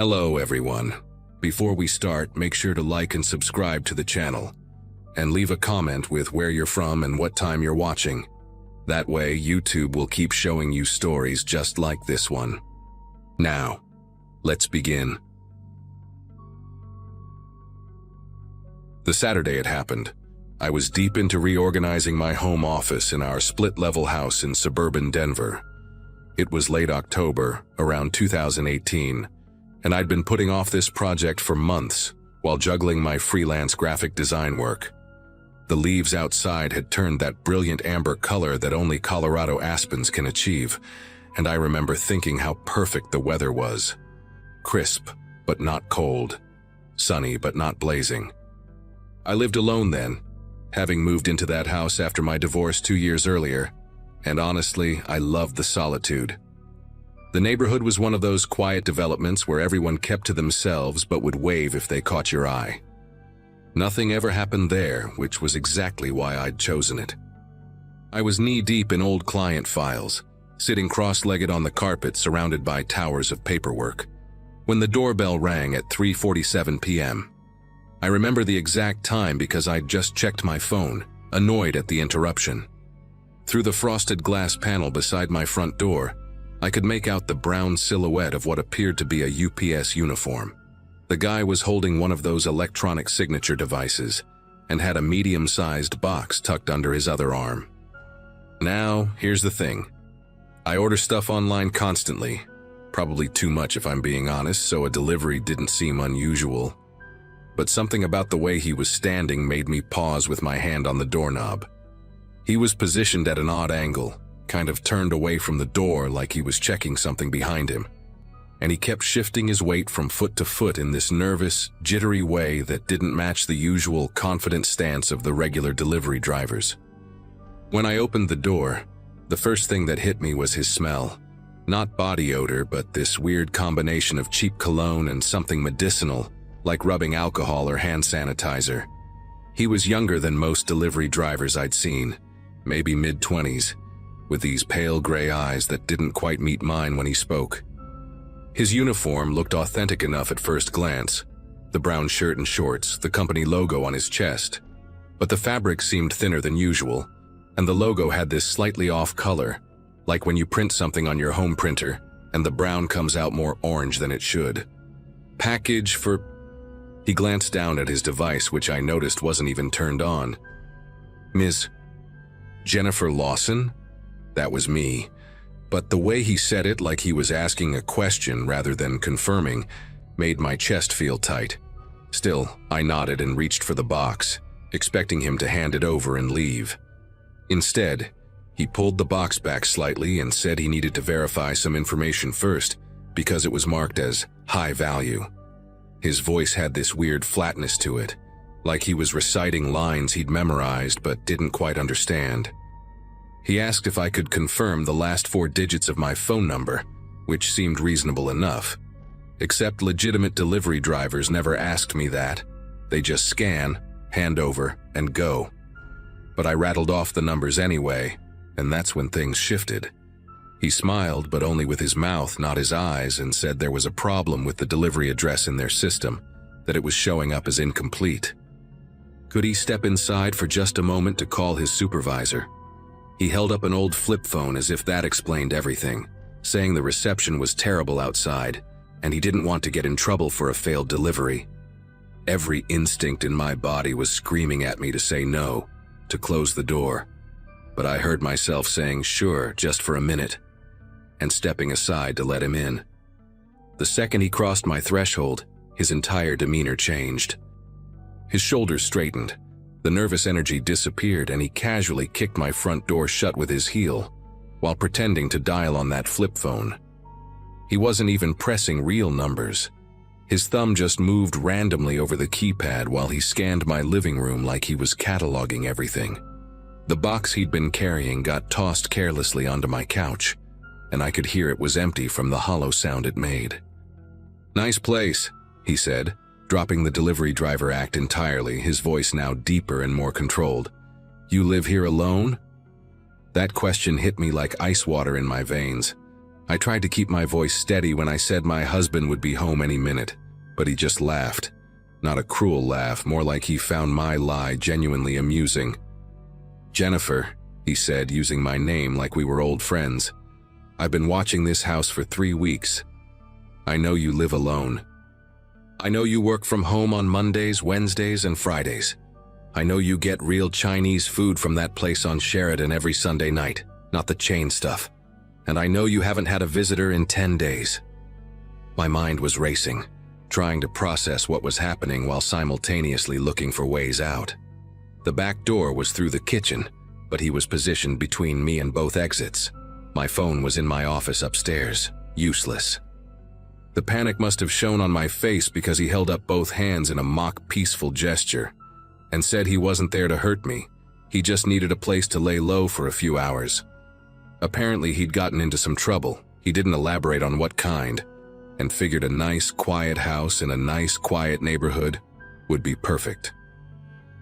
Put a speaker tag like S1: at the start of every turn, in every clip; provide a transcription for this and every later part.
S1: Hello everyone. Before we start, make sure to like and subscribe to the channel, and leave a comment with where you're from and what time you're watching. That way, YouTube will keep showing you stories just like this one. Now, let's begin. The Saturday it happened. I was deep into reorganizing my home office in our split-level house in suburban Denver. It was late October, around 2018, and I'd been putting off this project for months while juggling my freelance graphic design work. The leaves outside had turned that brilliant amber color that only Colorado aspens can achieve, and I remember thinking how perfect the weather was. Crisp, but not cold. Sunny, but not blazing. I lived alone then, having moved into that house after my divorce 2 years earlier, and honestly, I loved the solitude. The neighborhood was one of those quiet developments where everyone kept to themselves but would wave if they caught your eye. Nothing ever happened there, which was exactly why I'd chosen it. I was knee-deep in old client files, sitting cross-legged on the carpet surrounded by towers of paperwork, when the doorbell rang at 3:47 p.m. I remember the exact time because I'd just checked my phone, annoyed at the interruption. Through the frosted glass panel beside my front door, I could make out the brown silhouette of what appeared to be a UPS uniform. The guy was holding one of those electronic signature devices and had a medium-sized box tucked under his other arm. Now, here's the thing. I order stuff online constantly, probably too much if I'm being honest, so a delivery didn't seem unusual. But something about the way he was standing made me pause with my hand on the doorknob. He was positioned at an odd angle, kind of turned away from the door like he was checking something behind him. And he kept shifting his weight from foot to foot in this nervous, jittery way that didn't match the usual confident stance of the regular delivery drivers. When I opened the door, the first thing that hit me was his smell. Not body odor, but this weird combination of cheap cologne and something medicinal, like rubbing alcohol or hand sanitizer. He was younger than most delivery drivers I'd seen, maybe mid-20s, with these pale gray eyes that didn't quite meet mine when he spoke. His uniform looked authentic enough at first glance, the brown shirt and shorts, the company logo on his chest. But the fabric seemed thinner than usual, and the logo had this slightly off color, like when you print something on your home printer, and the brown comes out more orange than it should. Package for... He glanced down at his device, which I noticed wasn't even turned on. Ms. Jennifer Lawson? That was me. But the way he said it, like he was asking a question rather than confirming, made my chest feel tight. Still, I nodded and reached for the box, expecting him to hand it over and leave. Instead, he pulled the box back slightly and said he needed to verify some information first because it was marked as high value. His voice had this weird flatness to it, like he was reciting lines he'd memorized but didn't quite understand. He asked if I could confirm the last 4 digits of my phone number, which seemed reasonable enough. Except legitimate delivery drivers never asked me that. They just scan, hand over, and go. But I rattled off the numbers anyway, and that's when things shifted. He smiled, but only with his mouth, not his eyes, and said there was a problem with the delivery address in their system, that it was showing up as incomplete. Could he step inside for just a moment to call his supervisor? He held up an old flip phone as if that explained everything, saying the reception was terrible outside, and he didn't want to get in trouble for a failed delivery. Every instinct in my body was screaming at me to say no, to close the door. But I heard myself saying sure just for a minute, and stepping aside to let him in. The second he crossed my threshold, his entire demeanor changed. His shoulders straightened. The nervous energy disappeared, and he casually kicked my front door shut with his heel, while pretending to dial on that flip phone. He wasn't even pressing real numbers. His thumb just moved randomly over the keypad while he scanned my living room like he was cataloging everything. The box he'd been carrying got tossed carelessly onto my couch, and I could hear it was empty from the hollow sound it made. "Nice place," he said, dropping the delivery driver act entirely, his voice now deeper and more controlled. "You live here alone?" That question hit me like ice water in my veins. I tried to keep my voice steady when I said my husband would be home any minute, but he just laughed. Not a cruel laugh, more like he found my lie genuinely amusing. "Jennifer," he said, using my name like we were old friends, "I've been watching this house for 3 weeks. I know you live alone. I know you work from home on Mondays, Wednesdays, and Fridays. I know you get real Chinese food from that place on Sheridan every Sunday night, not the chain stuff. And I know you haven't had a visitor in 10 days. My mind was racing, trying to process what was happening while simultaneously looking for ways out. The back door was through the kitchen, but he was positioned between me and both exits. My phone was in my office upstairs, useless. The panic must have shown on my face because he held up both hands in a mock peaceful gesture and said he wasn't there to hurt me. He just needed a place to lay low for a few hours. Apparently he'd gotten into some trouble. He didn't elaborate on what kind, and figured a nice, quiet house in a nice, quiet neighborhood would be perfect.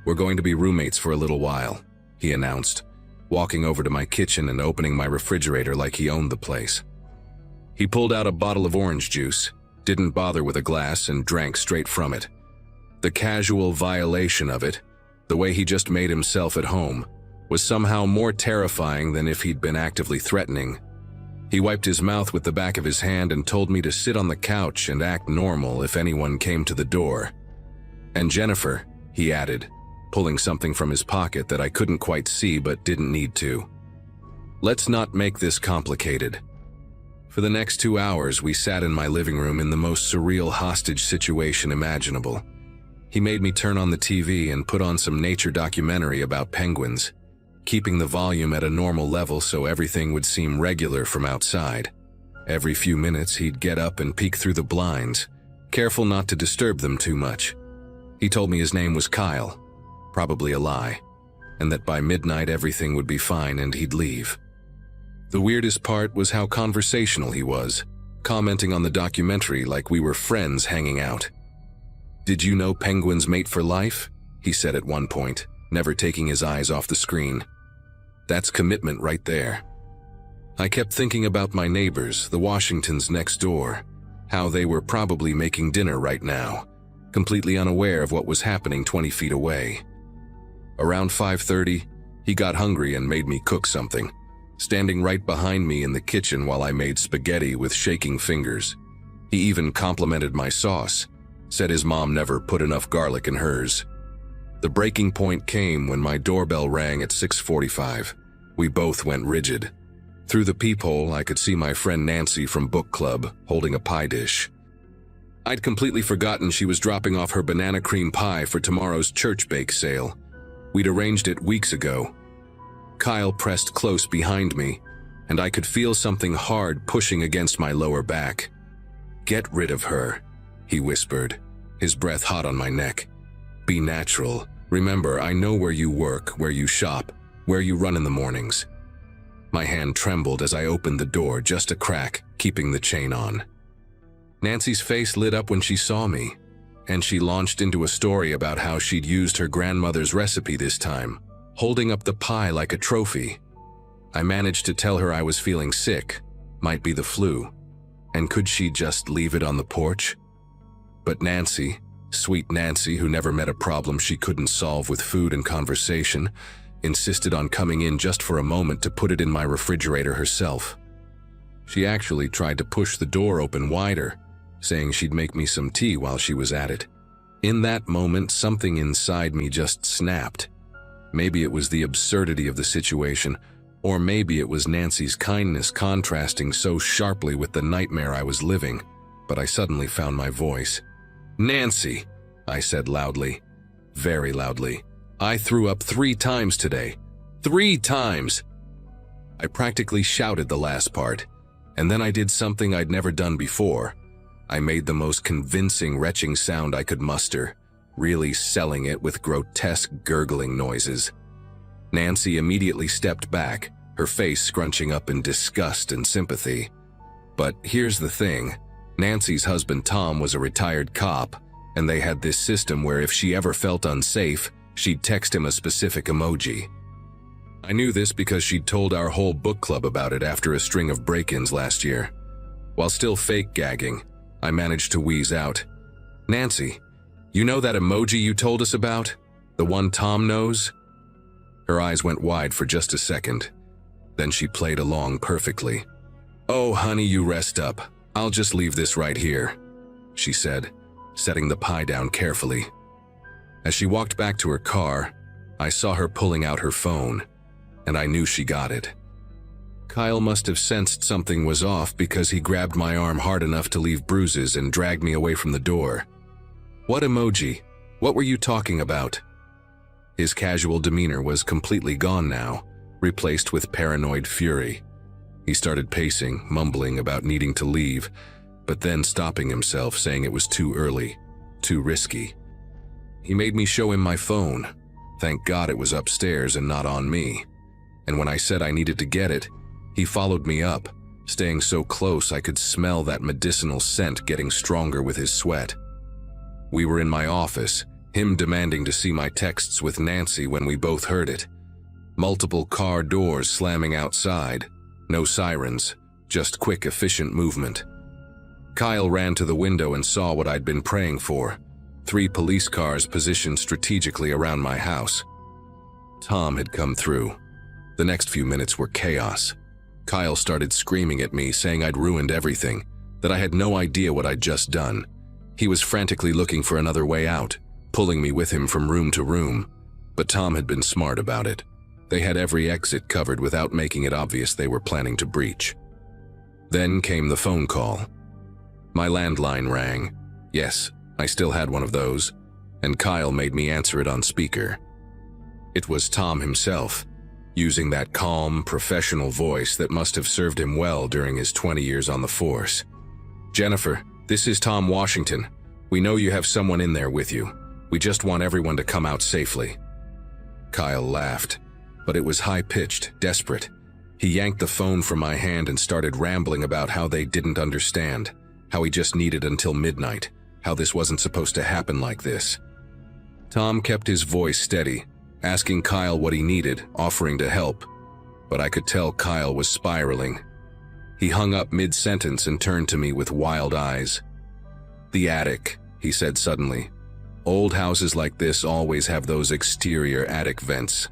S1: "We're going to be roommates for a little while," he announced, walking over to my kitchen and opening my refrigerator like he owned the place. He pulled out a bottle of orange juice, didn't bother with a glass, and drank straight from it. The casual violation of it, the way he just made himself at home, was somehow more terrifying than if he'd been actively threatening. He wiped his mouth with the back of his hand and told me to sit on the couch and act normal if anyone came to the door. "And Jennifer," he added, pulling something from his pocket that I couldn't quite see but didn't need to. "Let's not make this complicated." For the next 2 hours, we sat in my living room in the most surreal hostage situation imaginable. He made me turn on the TV and put on some nature documentary about penguins, keeping the volume at a normal level so everything would seem regular from outside. Every few minutes, he'd get up and peek through the blinds, careful not to disturb them too much. He told me his name was Kyle, probably a lie, and that by midnight everything would be fine and he'd leave. The weirdest part was how conversational he was, commenting on the documentary like we were friends hanging out. "Did you know penguins mate for life?" he said at one point, never taking his eyes off the screen. "That's commitment right there." I kept thinking about my neighbors, the Washingtons next door, how they were probably making dinner right now, completely unaware of what was happening 20 feet away. Around 5:30, he got hungry and made me cook something, standing right behind me in the kitchen while I made spaghetti with shaking fingers. He even complimented my sauce, said his mom never put enough garlic in hers. The breaking point came when my doorbell rang at 6:45. We both went rigid. Through the peephole, I could see my friend Nancy from book club holding a pie dish. I'd completely forgotten she was dropping off her banana cream pie for tomorrow's church bake sale. We'd arranged it weeks ago. Kyle pressed close behind me, and I could feel something hard pushing against my lower back. "Get rid of her," he whispered, his breath hot on my neck. "Be natural. Remember, I know where you work, where you shop, where you run in the mornings." My hand trembled as I opened the door, just a crack, keeping the chain on. Nancy's face lit up when she saw me, and she launched into a story about how she'd used her grandmother's recipe this time, holding up the pie like a trophy. I managed to tell her I was feeling sick, might be the flu, and could she just leave it on the porch? But Nancy, sweet Nancy who never met a problem she couldn't solve with food and conversation, insisted on coming in just for a moment to put it in my refrigerator herself. She actually tried to push the door open wider, saying she'd make me some tea while she was at it. In that moment, something inside me just snapped. Maybe it was the absurdity of the situation, or maybe it was Nancy's kindness contrasting so sharply with the nightmare I was living, but I suddenly found my voice. "Nancy," I said loudly, very loudly. "I threw up 3 times today. 3 times!" I practically shouted the last part, and then I did something I'd never done before. I made the most convincing retching sound I could muster, really selling it with grotesque gurgling noises. Nancy immediately stepped back, her face scrunching up in disgust and sympathy. But here's the thing, Nancy's husband Tom was a retired cop, and they had this system where if she ever felt unsafe, she'd text him a specific emoji. I knew this because she'd told our whole book club about it after a string of break-ins last year. While still fake gagging, I managed to wheeze out, "Nancy, you know that emoji you told us about? The one Tom knows?" Her eyes went wide for just a second. Then she played along perfectly. "Oh, honey, you rest up. I'll just leave this right here," she said, setting the pie down carefully. As she walked back to her car, I saw her pulling out her phone, and I knew she got it. Kyle must have sensed something was off because he grabbed my arm hard enough to leave bruises and dragged me away from the door. "What emoji? What were you talking about?" His casual demeanor was completely gone now, replaced with paranoid fury. He started pacing, mumbling about needing to leave, but then stopping himself, saying it was too early, too risky. He made me show him my phone. Thank God it was upstairs and not on me. And when I said I needed to get it, he followed me up, staying so close I could smell that medicinal scent getting stronger with his sweat. We were in my office, him demanding to see my texts with Nancy when we both heard it. Multiple car doors slamming outside, no sirens, just quick, efficient movement. Kyle ran to the window and saw what I'd been praying for: 3 police cars positioned strategically around my house. Tom had come through. The next few minutes were chaos. Kyle started screaming at me, saying I'd ruined everything, that I had no idea what I'd just done. He was frantically looking for another way out, pulling me with him from room to room. But Tom had been smart about it. They had every exit covered without making it obvious they were planning to breach. Then came the phone call. My landline rang. Yes, I still had one of those, and Kyle made me answer it on speaker. It was Tom himself, using that calm, professional voice that must have served him well during his 20 years on the force. "Jennifer, this is Tom Washington. We know you have someone in there with you. We just want everyone to come out safely." Kyle laughed, but it was high-pitched, desperate. He yanked the phone from my hand and started rambling about how they didn't understand, how he just needed until midnight, how this wasn't supposed to happen like this. Tom kept his voice steady, asking Kyle what he needed, offering to help, but I could tell Kyle was spiraling. He hung up mid-sentence and turned to me with wild eyes. "The attic," he said suddenly. "Old houses like this always have those exterior attic vents.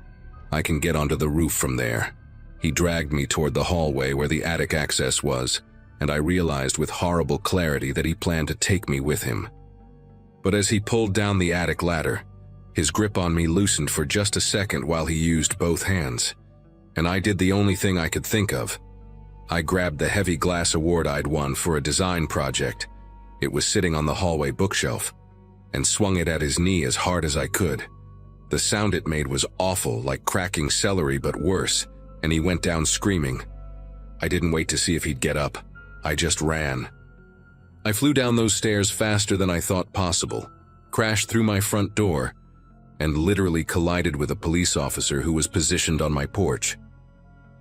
S1: I can get onto the roof from there." He dragged me toward the hallway where the attic access was, and I realized with horrible clarity that he planned to take me with him. But as he pulled down the attic ladder, his grip on me loosened for just a second while he used both hands, and I did the only thing I could think of. I grabbed the heavy glass award I'd won for a design project. It was sitting on the hallway bookshelf, and swung it at his knee as hard as I could. The sound it made was awful, like cracking celery, but worse, and he went down screaming. I didn't wait to see if he'd get up. I just ran. I flew down those stairs faster than I thought possible, crashed through my front door, and literally collided with a police officer who was positioned on my porch.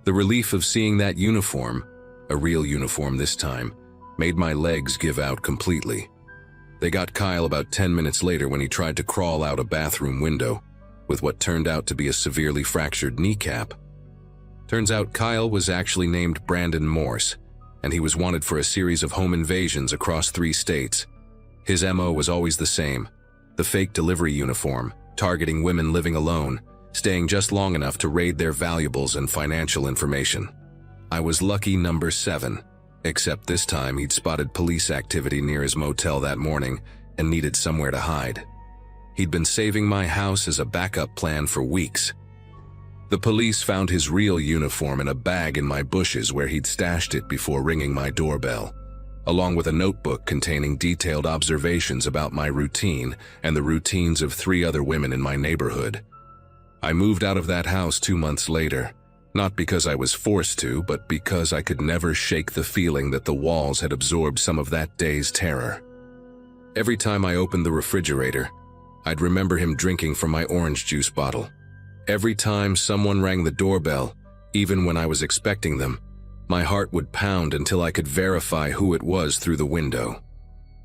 S1: The relief of seeing that uniform, a real uniform this time, made my legs give out completely. They got Kyle about 10 minutes later when he tried to crawl out a bathroom window, with what turned out to be a severely fractured kneecap. Turns out Kyle was actually named Brandon Morse, and he was wanted for a series of home invasions across 3 states. His MO was always the same: the fake delivery uniform, targeting women living alone, staying just long enough to raid their valuables and financial information. I was lucky number 7, except this time he'd spotted police activity near his motel that morning and needed somewhere to hide. He'd been saving my house as a backup plan for weeks. The police found his real uniform in a bag in my bushes where he'd stashed it before ringing my doorbell, along with a notebook containing detailed observations about my routine and the routines of 3 other women in my neighborhood. I moved out of that house 2 months later, not because I was forced to, but because I could never shake the feeling that the walls had absorbed some of that day's terror. Every time I opened the refrigerator, I'd remember him drinking from my orange juice bottle. Every time someone rang the doorbell, even when I was expecting them, my heart would pound until I could verify who it was through the window.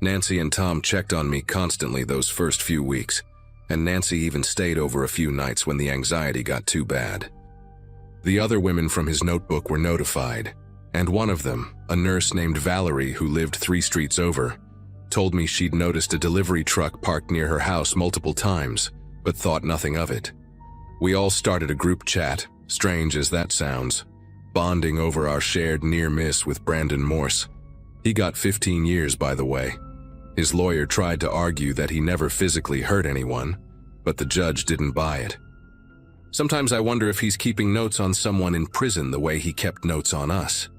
S1: Nancy and Tom checked on me constantly those first few weeks, and Nancy even stayed over a few nights when the anxiety got too bad. The other women from his notebook were notified, and one of them, a nurse named Valerie who lived 3 streets over, told me she'd noticed a delivery truck parked near her house multiple times, but thought nothing of it. We all started a group chat, strange as that sounds, bonding over our shared near miss with Brandon Morse. He got 15 years, by the way. His lawyer tried to argue that he never physically hurt anyone, but the judge didn't buy it. Sometimes I wonder if he's keeping notes on someone in prison the way he kept notes on us.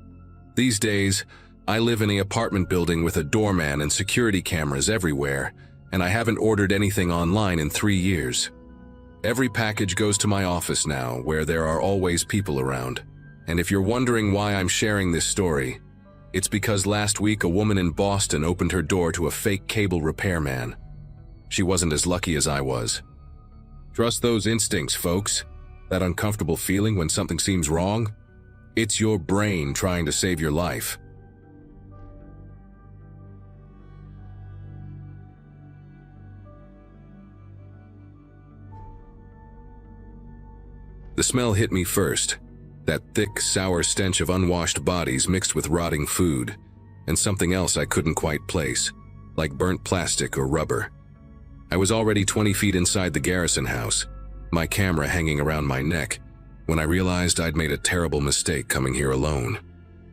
S1: These days, I live in an apartment building with a doorman and security cameras everywhere, and I haven't ordered anything online in 3 years. Every package goes to my office now, where there are always people around. And if you're wondering why I'm sharing this story, it's because last week a woman in Boston opened her door to a fake cable repairman. She wasn't as lucky as I was. Trust those instincts, folks. That uncomfortable feeling when something seems wrong? It's your brain trying to save your life. The smell hit me first. That thick, sour stench of unwashed bodies mixed with rotting food, and something else I couldn't quite place, like burnt plastic or rubber. I was already 20 feet inside the Garrison house, my camera hanging around my neck, when I realized I'd made a terrible mistake coming here alone.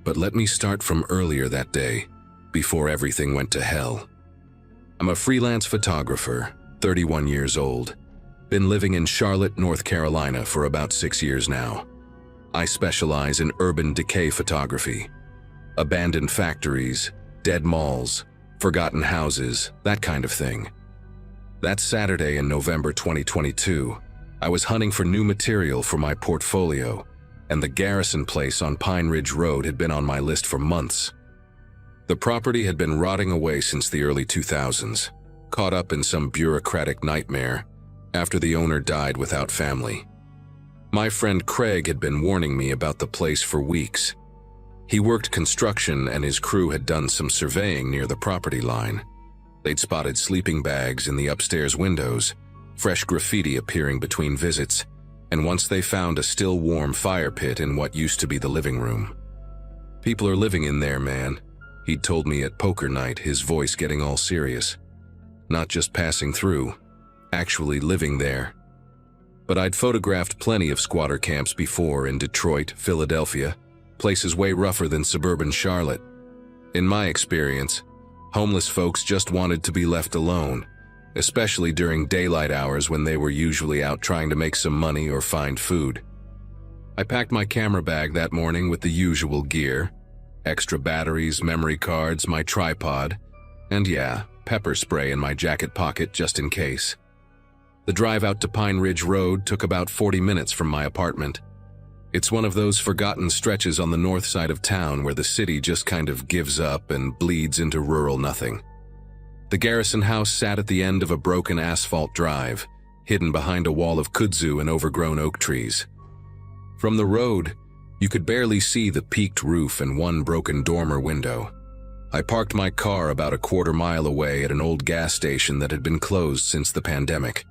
S1: But let me start from earlier that day, before everything went to hell. I'm a freelance photographer, 31 years old. Been living in Charlotte, North Carolina for about 6 years now. I specialize in urban decay photography. Abandoned factories, dead malls, forgotten houses, that kind of thing. That Saturday in November 2022, I was hunting for new material for my portfolio, and the Garrison place on Pine Ridge Road had been on my list for months. The property had been rotting away since the early 2000s, caught up in some bureaucratic nightmare after the owner died without family. My friend Craig had been warning me about the place for weeks. He worked construction and his crew had done some surveying near the property line. They'd spotted sleeping bags in the upstairs windows, fresh graffiti appearing between visits, and once they found a still warm fire pit in what used to be the living room. "People are living in there, man," he'd told me at poker night, his voice getting all serious. "Not just passing through, actually living there." But I'd photographed plenty of squatter camps before in Detroit, Philadelphia, places way rougher than suburban Charlotte. In my experience, homeless folks just wanted to be left alone, especially during daylight hours when they were usually out trying to make some money or find food. I packed my camera bag that morning with the usual gear, extra batteries, memory cards, my tripod, and yeah, pepper spray in my jacket pocket just in case. The drive out to Pine Ridge Road took about 40 minutes from my apartment. It's one of those forgotten stretches on the north side of town where the city just kind of gives up and bleeds into rural nothing. The Garrison house sat at the end of a broken asphalt drive, hidden behind a wall of kudzu and overgrown oak trees. From the road, you could barely see the peaked roof and one broken dormer window. I parked my car about a quarter-mile away at an old gas station that had been closed since the pandemic.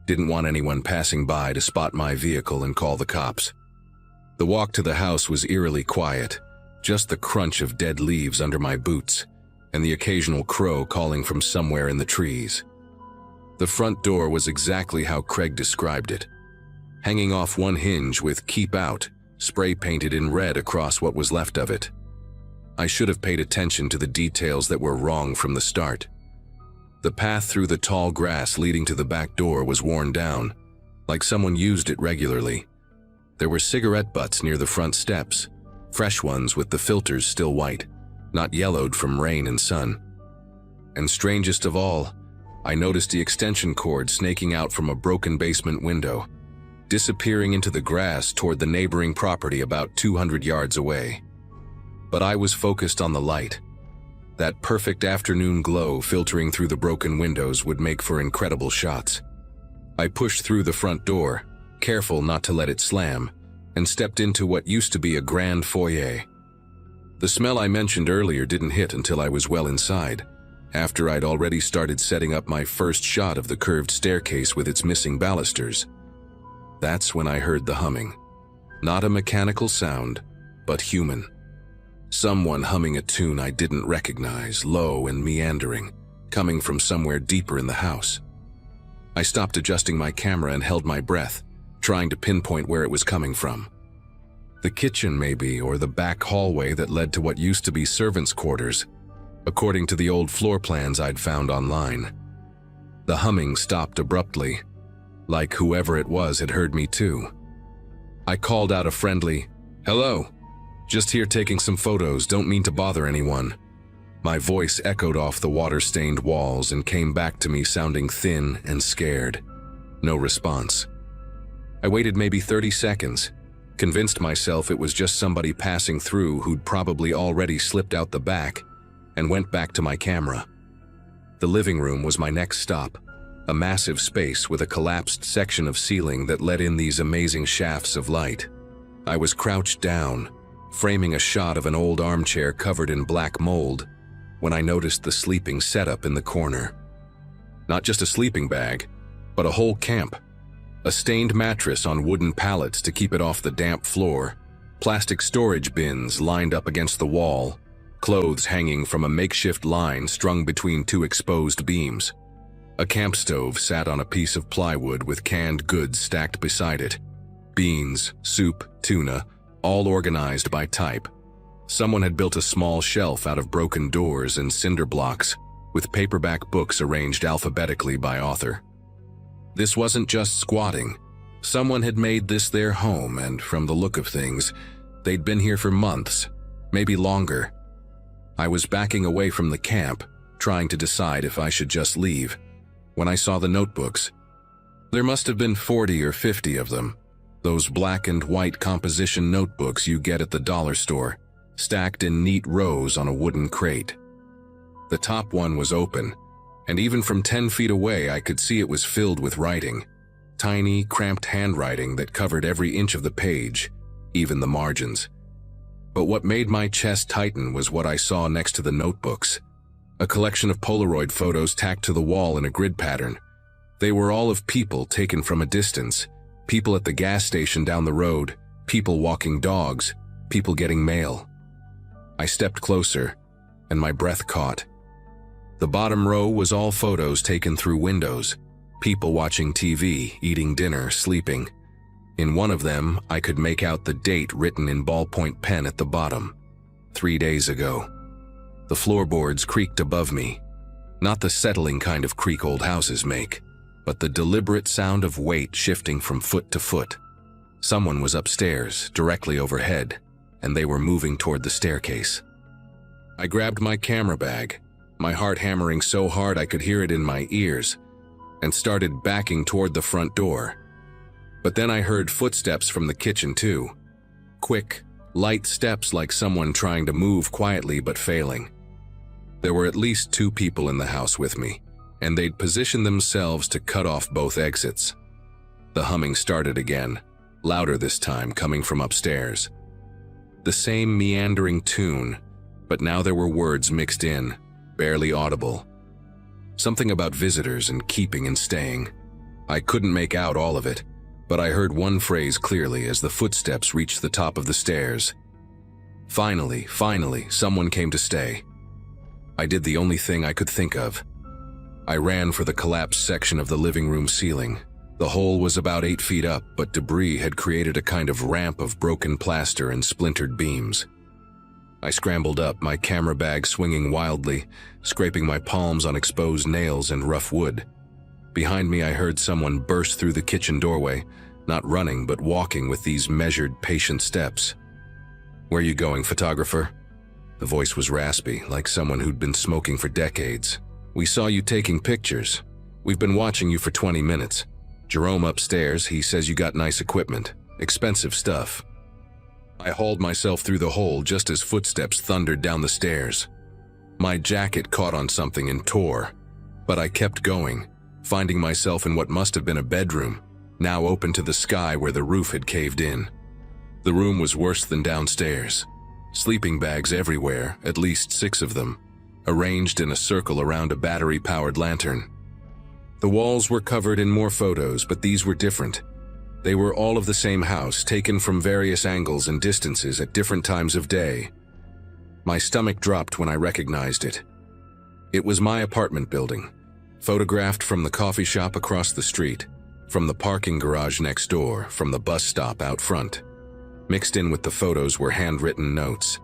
S1: Didn't want anyone passing by to spot my vehicle and call the cops. The walk to the house was eerily quiet, just the crunch of dead leaves under my boots, and the occasional crow calling from somewhere in the trees. The front door was exactly how Craig described it, hanging off one hinge with "Keep Out" spray painted in red across what was left of it. I should have paid attention to the details that were wrong from the start. The path through the tall grass leading to the back door was worn down, like someone used it regularly. There were cigarette butts near the front steps, fresh ones with the filters still white, not yellowed from rain and sun. And strangest of all, I noticed the extension cord snaking out from a broken basement window, disappearing into the grass toward the neighboring property about 200 yards away. But I was focused on the light. That perfect afternoon glow filtering through the broken windows would make for incredible shots. I pushed through the front door, careful not to let it slam, and stepped into what used to be a grand foyer. The smell I mentioned earlier didn't hit until I was well inside, after I'd already started setting up my first shot of the curved staircase with its missing balusters. That's when I heard the humming. Not a mechanical sound, but human. Someone humming a tune I didn't recognize, low and meandering, coming from somewhere deeper in the house. I stopped adjusting my camera and held my breath, trying to pinpoint where it was coming from. The kitchen, maybe, or the back hallway that led to what used to be servants' quarters, according to the old floor plans I'd found online. The humming stopped abruptly, like whoever it was had heard me too. I called out a friendly, "Hello, just here taking some photos, don't mean to bother anyone." My voice echoed off the water-stained walls and came back to me sounding thin and scared. No response. I waited maybe 30 seconds, convinced myself it was just somebody passing through who'd probably already slipped out the back, and went back to my camera. The living room was my next stop, a massive space with a collapsed section of ceiling that let in these amazing shafts of light. I was crouched down, framing a shot of an old armchair covered in black mold, when I noticed the sleeping setup in the corner. Not just a sleeping bag, but a whole camp. A stained mattress on wooden pallets to keep it off the damp floor, plastic storage bins lined up against the wall, clothes hanging from a makeshift line strung between two exposed beams. A camp stove sat on a piece of plywood with canned goods stacked beside it. Beans, soup, tuna, all organized by type. Someone had built a small shelf out of broken doors and cinder blocks, with paperback books arranged alphabetically by author. This wasn't just squatting. Someone had made this their home, and from the look of things, they'd been here for months, maybe longer. I was backing away from the camp, trying to decide if I should just leave, when I saw the notebooks. There must have been 40 or 50 of them, those black and white composition notebooks you get at the dollar store, stacked in neat rows on a wooden crate. The top one was open, and even from 10 feet away I could see it was filled with writing, tiny, cramped handwriting that covered every inch of the page, even the margins. But what made my chest tighten was what I saw next to the notebooks. A collection of Polaroid photos tacked to the wall in a grid pattern. They were all of people taken from a distance, people at the gas station down the road, people walking dogs, people getting mail. I stepped closer, and my breath caught. The bottom row was all photos taken through windows, people watching TV, eating dinner, sleeping. In one of them, I could make out the date written in ballpoint pen at the bottom. 3 days ago. The floorboards creaked above me. Not the settling kind of creak old houses make, but the deliberate sound of weight shifting from foot to foot. Someone was upstairs, directly overhead, and they were moving toward the staircase. I grabbed my camera bag, my heart hammering so hard I could hear it in my ears, and started backing toward the front door. But then I heard footsteps from the kitchen too. Quick, light steps like someone trying to move quietly but failing. There were at least 2 people in the house with me, and they'd positioned themselves to cut off both exits. The humming started again, louder this time, coming from upstairs. The same meandering tune, but now there were words mixed in, barely audible. Something about visitors and keeping and staying. I couldn't make out all of it, but I heard one phrase clearly as the footsteps reached the top of the stairs. Finally, someone came to stay. I did the only thing I could think of. I ran for the collapsed section of the living room ceiling. The hole was about 8 feet up, but debris had created a kind of ramp of broken plaster and splintered beams. I scrambled up, my camera bag swinging wildly, scraping my palms on exposed nails and rough wood. Behind me, I heard someone burst through the kitchen doorway, not running but walking with these measured, patient steps. "Where you going, photographer?" The voice was raspy, like someone who'd been smoking for decades. "We saw you taking pictures. We've been watching you for 20 minutes. Jerome upstairs, he says you got nice equipment, expensive stuff." I hauled myself through the hole just as footsteps thundered down the stairs. My jacket caught on something and tore, but I kept going, finding myself in what must have been a bedroom, now open to the sky where the roof had caved in. The room was worse than downstairs. Sleeping bags everywhere, at least 6 of them, arranged in a circle around a battery-powered lantern. The walls were covered in more photos, but these were different. They were all of the same house, taken from various angles and distances at different times of day. My stomach dropped when I recognized it. It was my apartment building, photographed from the coffee shop across the street, from the parking garage next door, from the bus stop out front. Mixed in with the photos were handwritten notes.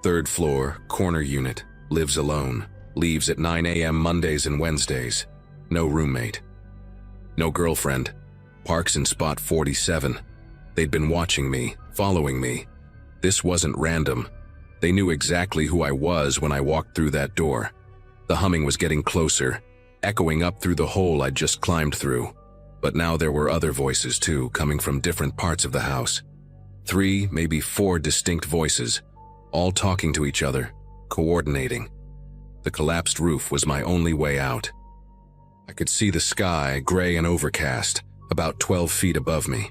S1: 3rd floor, corner unit, lives alone, leaves at 9 a.m. Mondays and Wednesdays. No roommate. No girlfriend. Parks in spot 47. They'd been watching me, following me. This wasn't random. They knew exactly who I was when I walked through that door. The humming was getting closer, echoing up through the hole I'd just climbed through. But now there were other voices too, coming from different parts of the house. 3, maybe 4 distinct voices, all talking to each other, coordinating. The collapsed roof was my only way out. I could see the sky, gray and overcast, about 12 feet above me.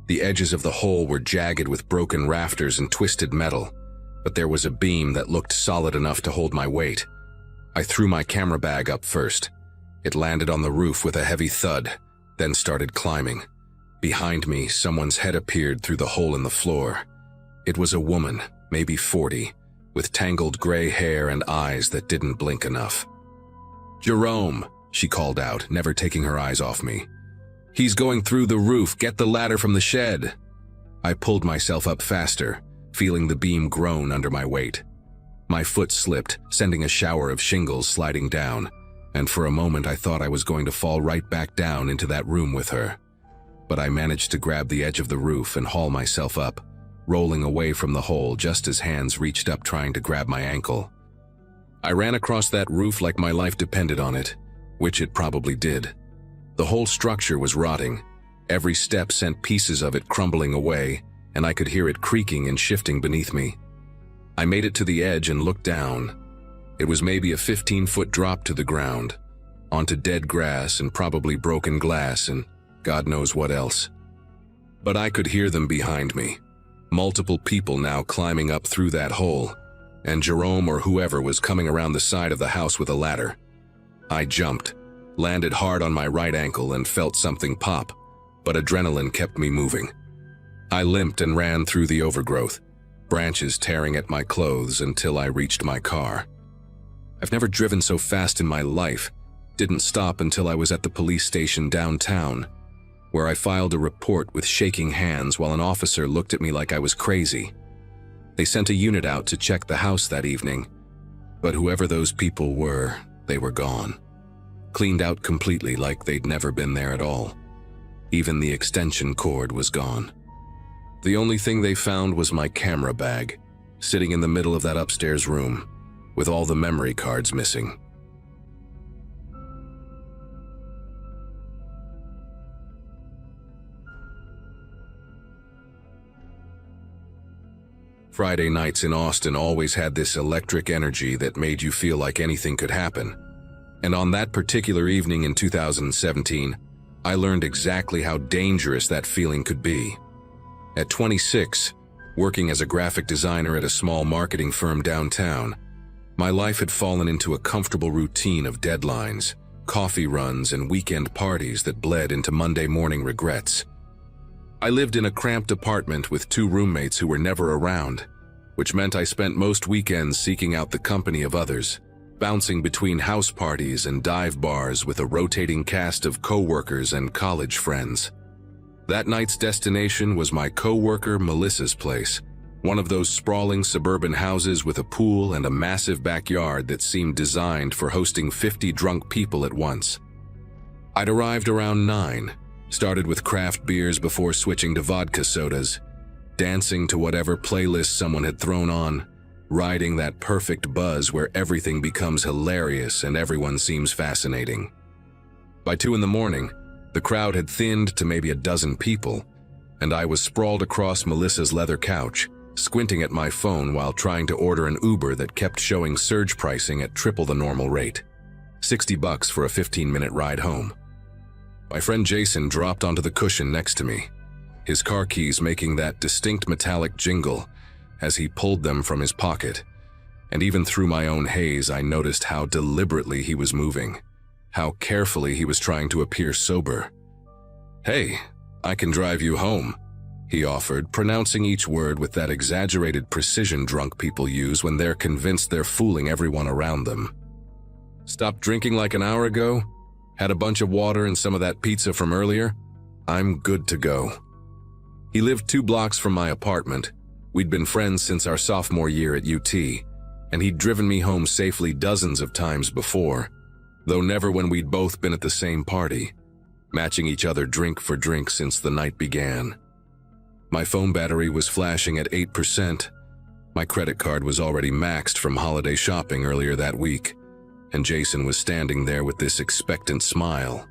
S1: The edges of the hole were jagged with broken rafters and twisted metal, but there was a beam that looked solid enough to hold my weight. I threw my camera bag up first. It landed on the roof with a heavy thud, then started climbing. Behind me, someone's head appeared through the hole in the floor. It was a woman, maybe 40, with tangled gray hair and eyes that didn't blink enough. "Jerome," she called out, never taking her eyes off me. "He's going through the roof. Get the ladder from the shed." I pulled myself up faster, feeling the beam groan under my weight. My foot slipped, sending a shower of shingles sliding down, and for a moment I thought I was going to fall right back down into that room with her. But I managed to grab the edge of the roof and haul myself up, rolling away from the hole just as hands reached up trying to grab my ankle. I ran across that roof like my life depended on it, which it probably did. The whole structure was rotting. Every step sent pieces of it crumbling away, and I could hear it creaking and shifting beneath me. I made it to the edge and looked down. It was maybe a 15-foot drop to the ground, onto dead grass and probably broken glass and God knows what else. But I could hear them behind me. Multiple people now climbing up through that hole, and Jerome or whoever was coming around the side of the house with a ladder. I jumped, landed hard on my right ankle and felt something pop, but adrenaline kept me moving. I limped and ran through the overgrowth, branches tearing at my clothes until I reached my car. I've never driven so fast in my life. Didn't stop until I was at the police station downtown, where I filed a report with shaking hands while an officer looked at me like I was crazy. They sent a unit out to check the house that evening, but whoever those people were, they were gone. Cleaned out completely like they'd never been there at all. Even the extension cord was gone. The only thing they found was my camera bag, sitting in the middle of that upstairs room, with all the memory cards missing. Friday nights in Austin always had this electric energy that made you feel like anything could happen. And on that particular evening in 2017, I learned exactly how dangerous that feeling could be. At 26, working as a graphic designer at a small marketing firm downtown, my life had fallen into a comfortable routine of deadlines, coffee runs, and weekend parties that bled into Monday morning regrets. I lived in a cramped apartment with 2 roommates who were never around, which meant I spent most weekends seeking out the company of others, bouncing between house parties and dive bars with a rotating cast of coworkers and college friends. That night's destination was my coworker Melissa's place, one of those sprawling suburban houses with a pool and a massive backyard that seemed designed for hosting 50 drunk people at once. I'd arrived around 9, started with craft beers before switching to vodka sodas, dancing to whatever playlist someone had thrown on, riding that perfect buzz where everything becomes hilarious and everyone seems fascinating. By 2 in the morning, the crowd had thinned to maybe a dozen people, and I was sprawled across Melissa's leather couch, squinting at my phone while trying to order an Uber that kept showing surge pricing at triple the normal rate. $60 for a 15-minute ride home. My friend Jason dropped onto the cushion next to me, his car keys making that distinct metallic jingle as he pulled them from his pocket. And even through my own haze, I noticed how deliberately he was moving, how carefully he was trying to appear sober. "Hey," "I can drive you home," he offered, pronouncing each word with that exaggerated precision drunk people use when they're convinced they're fooling everyone around them. "Stopped drinking like an hour ago? Had a bunch of water and some of that pizza from earlier? I'm good to go." He lived 2 blocks from my apartment. We'd been friends since our sophomore year at UT, and he'd driven me home safely dozens of times before, though never when we'd both been at the same party, matching each other drink for drink since the night began. My phone battery was flashing at 8%. My credit card was already maxed from holiday shopping earlier that week, and Jason was standing there with this expectant smile,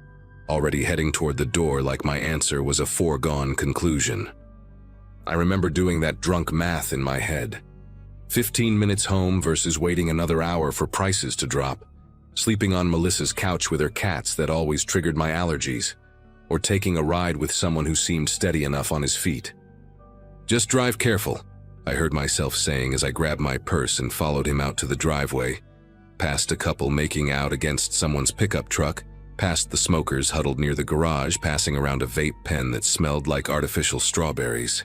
S1: already heading toward the door like my answer was a foregone conclusion. I remember doing that drunk math in my head. 15 minutes home versus waiting another hour for prices to drop, sleeping on Melissa's couch with her cats that always triggered my allergies, or taking a ride with someone who seemed steady enough on his feet. "Just drive careful," I heard myself saying as I grabbed my purse and followed him out to the driveway, past a couple making out against someone's pickup truck, past the smokers huddled near the garage passing around a vape pen that smelled like artificial strawberries.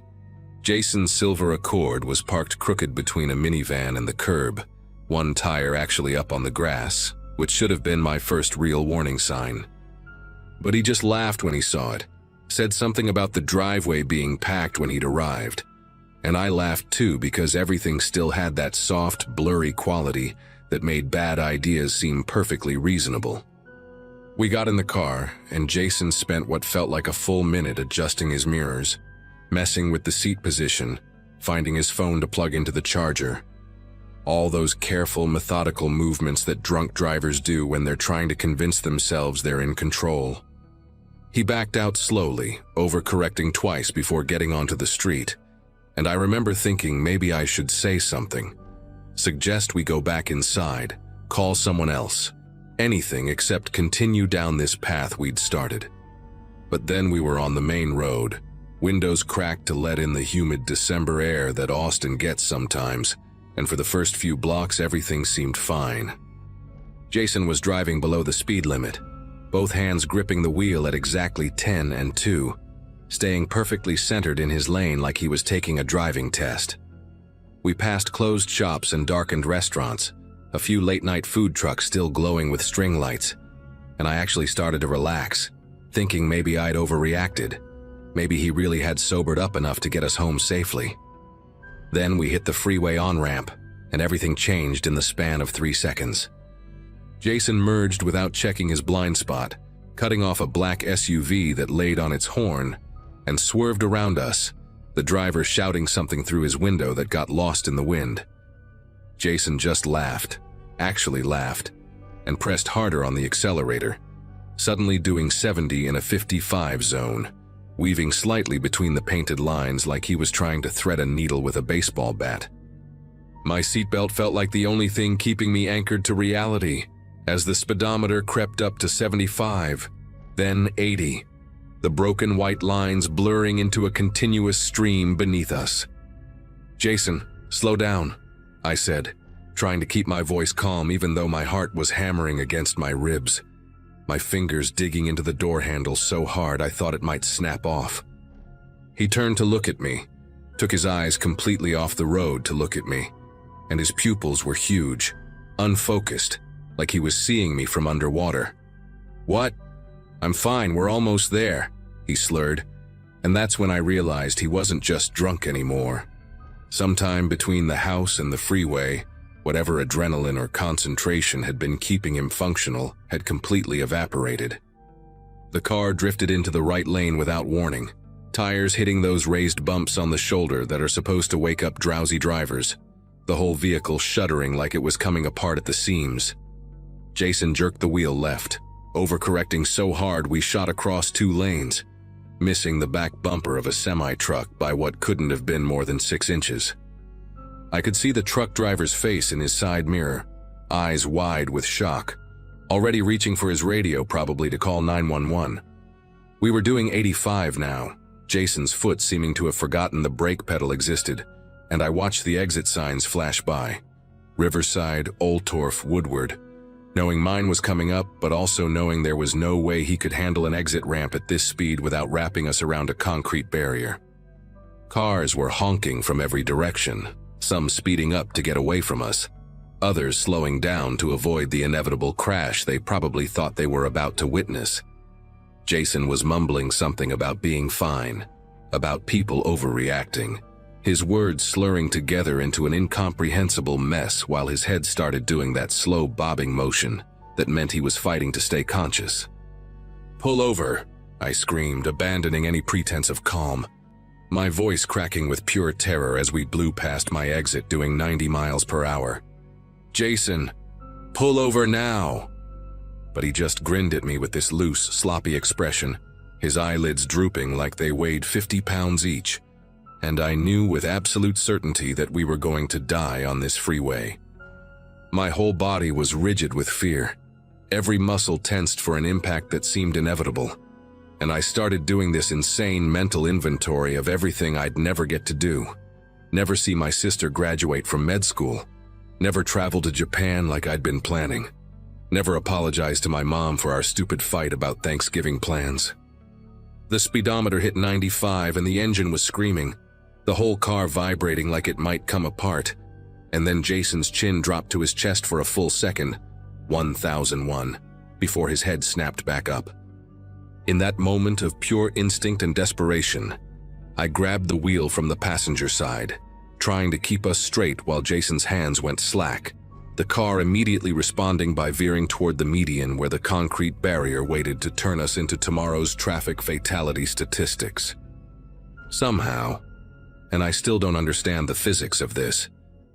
S1: Jason's silver Accord was parked crooked between a minivan and the curb, one tire actually up on the grass, which should have been my first real warning sign. But he just laughed when he saw it, said something about the driveway being packed when he'd arrived. And I laughed too because everything still had that soft, blurry quality that made bad ideas seem perfectly reasonable. We got in the car, and Jason spent what felt like a full minute adjusting his mirrors, messing with the seat position, finding his phone to plug into the charger. All those careful, methodical movements that drunk drivers do when they're trying to convince themselves they're in control. He backed out slowly, overcorrecting twice before getting onto the street, and I remember thinking maybe I should say something. Suggest we go back inside, call someone else, anything except continue down this path we'd started. But then we were on the main road, windows cracked to let in the humid December air that Austin gets sometimes, and for the first few blocks everything seemed fine. Jason was driving below the speed limit, both hands gripping the wheel at exactly 10 and 2, staying perfectly centered in his lane like he was taking a driving test. We passed closed shops and darkened restaurants, a few late-night food trucks still glowing with string lights, and I actually started to relax, thinking maybe I'd overreacted. Maybe he really had sobered up enough to get us home safely. Then we hit the freeway on-ramp, and everything changed in the span of 3 seconds. Jason merged without checking his blind spot, cutting off a black SUV that laid on its horn, and swerved around us, the driver shouting something through his window that got lost in the wind. Jason just laughed, actually laughed, and pressed harder on the accelerator, suddenly doing 70 in a 55 zone, weaving slightly between the painted lines like he was trying to thread a needle with a baseball bat. My seatbelt felt like the only thing keeping me anchored to reality, as the speedometer crept up to 75, then 80, the broken white lines blurring into a continuous stream beneath us. "Jason, slow down," I said, trying to keep my voice calm even though my heart was hammering against my ribs, my fingers digging into the door handle so hard I thought it might snap off. He turned to look at me, took his eyes completely off the road to look at me, and his pupils were huge, unfocused, like he was seeing me from underwater. "What? I'm fine, we're almost there," he slurred, and that's when I realized he wasn't just drunk anymore. Sometime between the house and the freeway, whatever adrenaline or concentration had been keeping him functional had completely evaporated. The car drifted into the right lane without warning, tires hitting those raised bumps on the shoulder that are supposed to wake up drowsy drivers, the whole vehicle shuddering like it was coming apart at the seams. Jason jerked the wheel left, overcorrecting so hard we shot across 2 lanes, missing the back bumper of a semi-truck by what couldn't have been more than 6 inches. I could see the truck driver's face in his side mirror, eyes wide with shock, already reaching for his radio probably to call 911. We were doing 85 now, Jason's foot seeming to have forgotten the brake pedal existed, and I watched the exit signs flash by. Riverside, Old Torf, Woodward. knowing mine was coming up, but also knowing there was no way he could handle an exit ramp at this speed without wrapping us around a concrete barrier. Cars were honking from every direction, some speeding up to get away from us, others slowing down to avoid the inevitable crash they probably thought they were about to witness. Jason was mumbling something about being fine, about people overreacting, his words slurring together into an incomprehensible mess while his head started doing that slow bobbing motion that meant he was fighting to stay conscious. "Pull over," I screamed, abandoning any pretense of calm, my voice cracking with pure terror as we blew past my exit doing 90 miles per hour. "Jason, pull over now!" But he just grinned at me with this loose, sloppy expression, his eyelids drooping like they weighed 50 pounds each, and I knew with absolute certainty that we were going to die on this freeway. My whole body was rigid with fear, every muscle tensed for an impact that seemed inevitable, and I started doing this insane mental inventory of everything I'd never get to do. Never see my sister graduate from med school, never travel to Japan like I'd been planning, never apologize to my mom for our stupid fight about Thanksgiving plans. The speedometer hit 95 and the engine was screaming, the whole car vibrating like it might come apart, and then Jason's chin dropped to his chest for a full second, 1001, before his head snapped back up. In that moment of pure instinct and desperation, I grabbed the wheel from the passenger side, trying to keep us straight while Jason's hands went slack, the car immediately responding by veering toward the median where the concrete barrier waited to turn us into tomorrow's traffic fatality statistics. Somehow, and I still don't understand the physics of this,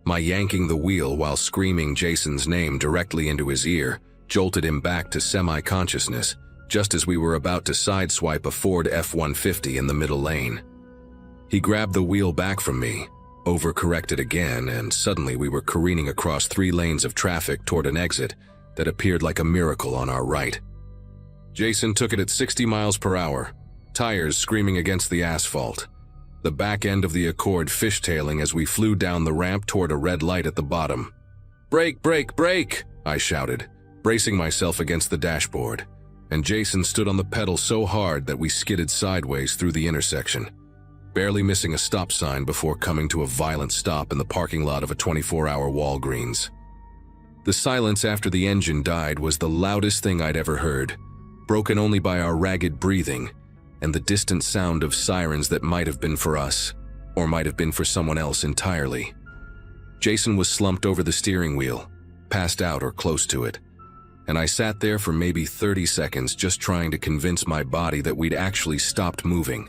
S1: my yanking the wheel while screaming Jason's name directly into his ear jolted him back to semi-consciousness, just as we were about to sideswipe a Ford F-150 in the middle lane. He grabbed the wheel back from me, overcorrected again, and suddenly we were careening across 3 lanes of traffic toward an exit that appeared like a miracle on our right. Jason took it at 60 miles per hour, tires screaming against the asphalt, the back end of the Accord fishtailing as we flew down the ramp toward a red light at the bottom. "Brake, brake, brake!" I shouted, bracing myself against the dashboard, and Jason stood on the pedal so hard that we skidded sideways through the intersection, barely missing a stop sign before coming to a violent stop in the parking lot of a 24-hour Walgreens. The silence after the engine died was the loudest thing I'd ever heard, broken only by our ragged breathing and the distant sound of sirens that might have been for us, or might have been for someone else entirely. Jason was slumped over the steering wheel, passed out or close to it, and I sat there for maybe 30 seconds just trying to convince my body that we'd actually stopped moving,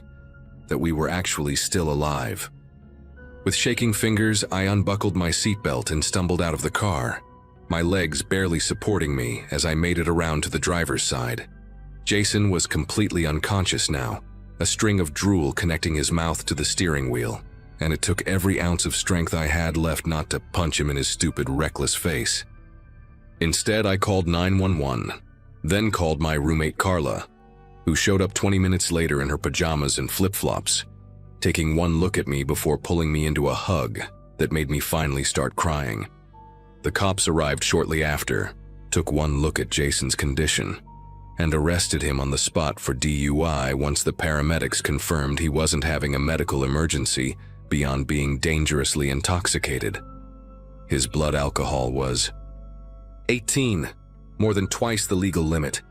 S1: that we were actually still alive. With shaking fingers, I unbuckled my seatbelt and stumbled out of the car, my legs barely supporting me as I made it around to the driver's side. Jason was completely unconscious now, a string of drool connecting his mouth to the steering wheel, and it took every ounce of strength I had left not to punch him in his stupid, reckless face. Instead, I called 911, then called my roommate Carla, who showed up 20 minutes later in her pajamas and flip-flops, taking one look at me before pulling me into a hug that made me finally start crying. The cops arrived shortly after, took one look at Jason's condition, and arrested him on the spot for DUI once the paramedics confirmed he wasn't having a medical emergency beyond being dangerously intoxicated. His blood alcohol was 18, more than twice the legal limit,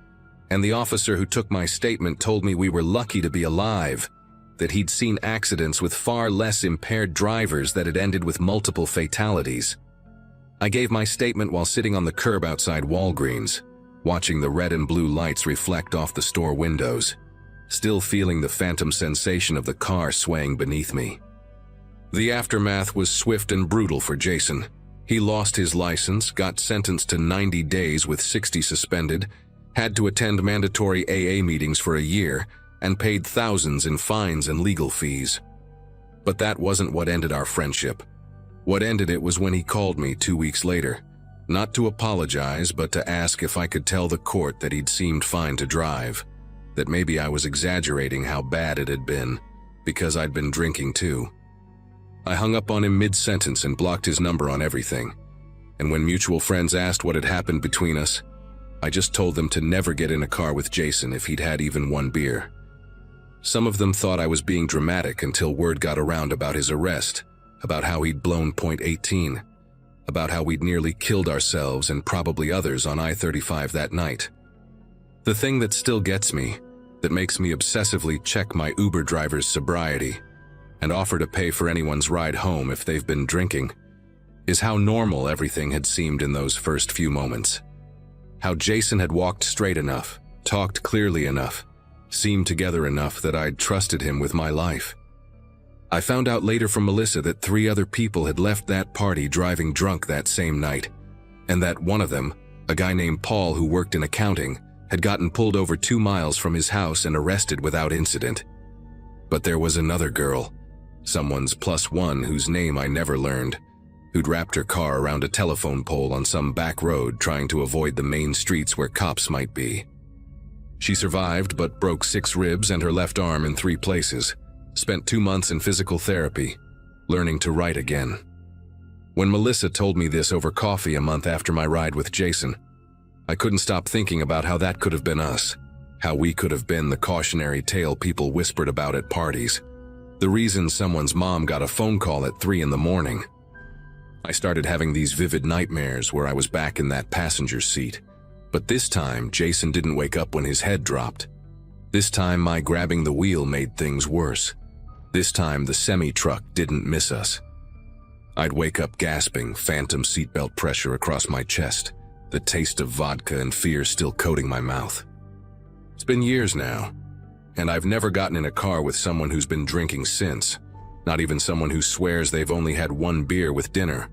S1: and the officer who took my statement told me we were lucky to be alive, that he'd seen accidents with far less impaired drivers that had ended with multiple fatalities. I gave my statement while sitting on the curb outside Walgreens, watching the red and blue lights reflect off the store windows, still feeling the phantom sensation of the car swaying beneath me. The aftermath was swift and brutal for Jason. He lost his license, got sentenced to 90 days with 60 suspended, had to attend mandatory AA meetings for a year, and paid thousands in fines and legal fees. But that wasn't what ended our friendship. What ended it was when he called me 2 weeks later, not to apologize, but to ask if I could tell the court that he'd seemed fine to drive, that maybe I was exaggerating how bad it had been, because I'd been drinking too. I hung up on him mid-sentence and blocked his number on everything, and when mutual friends asked what had happened between us, I just told them to never get in a car with Jason if he'd had even one beer. Some of them thought I was being dramatic until word got around about his arrest, about how he'd blown .18, about how we'd nearly killed ourselves and probably others on I-35 that night. The thing that still gets me, that makes me obsessively check my Uber driver's sobriety and offer to pay for anyone's ride home if they've been drinking, is how normal everything had seemed in those first few moments. How Jason had walked straight enough, talked clearly enough, seemed together enough that I'd trusted him with my life. I found out later from Melissa that 3 other people had left that party driving drunk that same night, and that one of them, a guy named Paul who worked in accounting, had gotten pulled over 2 miles from his house and arrested without incident. But there was another girl, someone's +1 whose name I never learned, who'd wrapped her car around a telephone pole on some back road trying to avoid the main streets where cops might be. She survived but broke 6 ribs and her left arm in 3 places, spent 2 months in physical therapy, learning to write again. When Melissa told me this over coffee a month after my ride with Jason, I couldn't stop thinking about how that could have been us, how we could have been the cautionary tale people whispered about at parties, the reason someone's mom got a phone call at 3 in the morning. I started having these vivid nightmares where I was back in that passenger seat. But this time, Jason didn't wake up when his head dropped. This time, my grabbing the wheel made things worse. This time, the semi-truck didn't miss us. I'd wake up gasping, phantom seatbelt pressure across my chest, the taste of vodka and fear still coating my mouth. It's been years now, and I've never gotten in a car with someone who's been drinking since. Not even someone who swears they've only had 1 beer with dinner.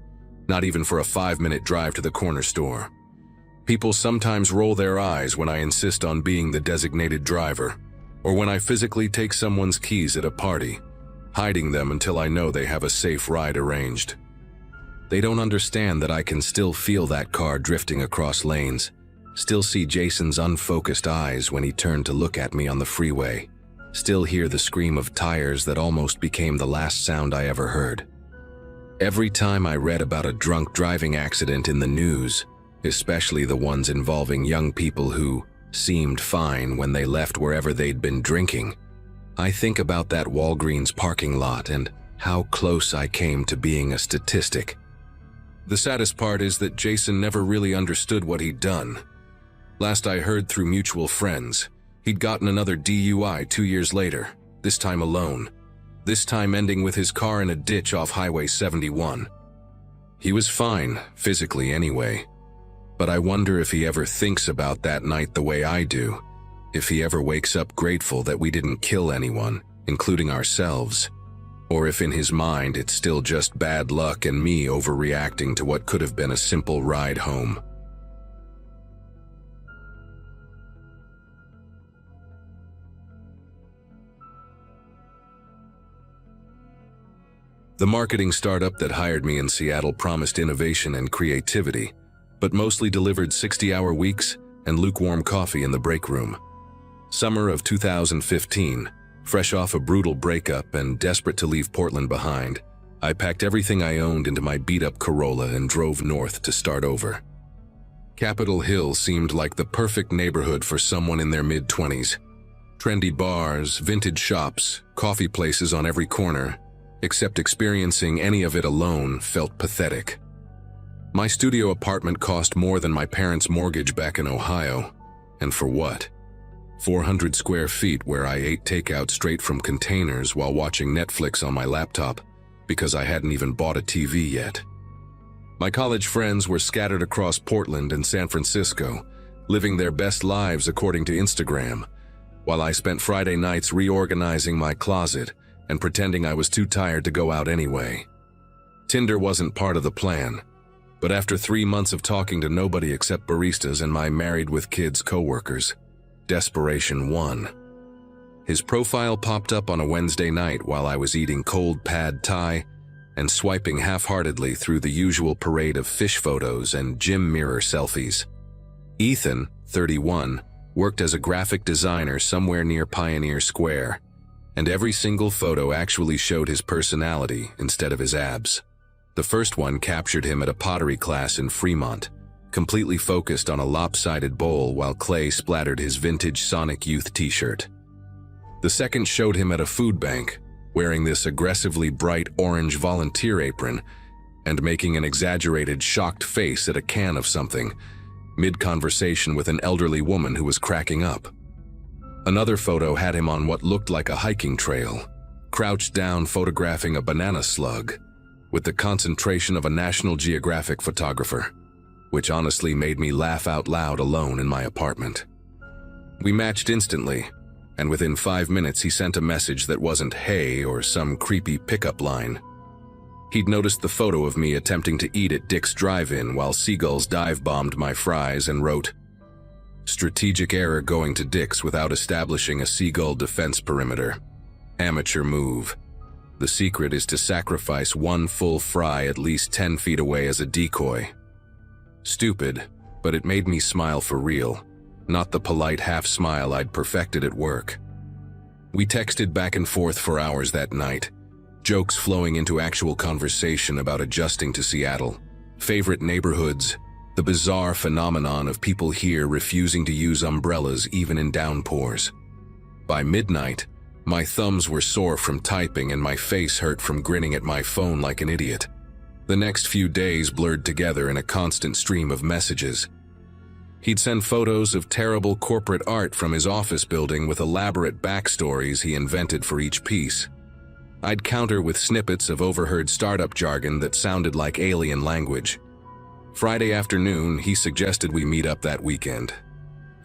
S1: Not even for a 5-minute drive to the corner store. People sometimes roll their eyes when I insist on being the designated driver, or when I physically take someone's keys at a party, hiding them until I know they have a safe ride arranged. They don't understand that I can still feel that car drifting across lanes, still see Jason's unfocused eyes when he turned to look at me on the freeway, still hear the scream of tires that almost became the last sound I ever heard. Every time I read about a drunk driving accident in the news, especially the ones involving young people who seemed fine when they left wherever they'd been drinking, I think about that Walgreens parking lot and how close I came to being a statistic. The saddest part is that Jason never really understood what he'd done. Last I heard through mutual friends, he'd gotten another DUI 2 years later, this time alone, this time ending with his car in a ditch off Highway 71. He was fine, physically anyway. But I wonder if he ever thinks about that night the way I do, if he ever wakes up grateful that we didn't kill anyone, including ourselves, or if in his mind it's still just bad luck and me overreacting to what could have been a simple ride home. The marketing startup that hired me in Seattle promised innovation and creativity, but mostly delivered 60-hour weeks and lukewarm coffee in the break room. Summer of 2015, fresh off a brutal breakup and desperate to leave Portland behind, I packed everything I owned into my beat-up Corolla and drove north to start over. Capitol Hill seemed like the perfect neighborhood for someone in their mid-20s. Trendy bars, vintage shops, coffee places on every corner, except experiencing any of it alone felt pathetic. My studio apartment cost more than my parents' mortgage back in Ohio. And for what? 400 square feet where I ate takeout straight from containers while watching Netflix on my laptop because I hadn't even bought a TV yet. My college friends were scattered across Portland and San Francisco, living their best lives according to Instagram, while I spent Friday nights reorganizing my closet and pretending I was too tired to go out anyway. Tinder wasn't part of the plan. But after 3 months of talking to nobody except baristas and my married with kids coworkers, desperation won. His profile popped up on a Wednesday night while I was eating cold pad thai and swiping half-heartedly through the usual parade of fish photos and gym mirror selfies. Ethan, 31, worked as a graphic designer somewhere near Pioneer Square, and every single photo actually showed his personality instead of his abs. The first one captured him at a pottery class in Fremont, completely focused on a lopsided bowl while clay splattered his vintage Sonic Youth t-shirt. The second showed him at a food bank, wearing this aggressively bright orange volunteer apron and making an exaggerated, shocked face at a can of something, mid-conversation with an elderly woman who was cracking up. Another photo had him on what looked like a hiking trail, crouched down photographing a banana slug, with the concentration of a National Geographic photographer, which honestly made me laugh out loud alone in my apartment. We matched instantly, and within 5 minutes he sent a message that wasn't "hey" or some creepy pickup line. He'd noticed the photo of me attempting to eat at Dick's Drive-In while seagulls dive-bombed my fries and wrote, "Strategic error going to Dick's without establishing a seagull defense perimeter. Amateur move. The secret is to sacrifice one full fry at least 10 feet away as a decoy." Stupid, but it made me smile for real, not the polite half-smile I'd perfected at work. We texted back and forth for hours that night, jokes flowing into actual conversation about adjusting to Seattle, favorite neighborhoods, the bizarre phenomenon of people here refusing to use umbrellas even in downpours. By midnight, my thumbs were sore from typing and my face hurt from grinning at my phone like an idiot. The next few days blurred together in a constant stream of messages. He'd send photos of terrible corporate art from his office building with elaborate backstories he invented for each piece. I'd counter with snippets of overheard startup jargon that sounded like alien language. Friday afternoon, he suggested we meet up that weekend.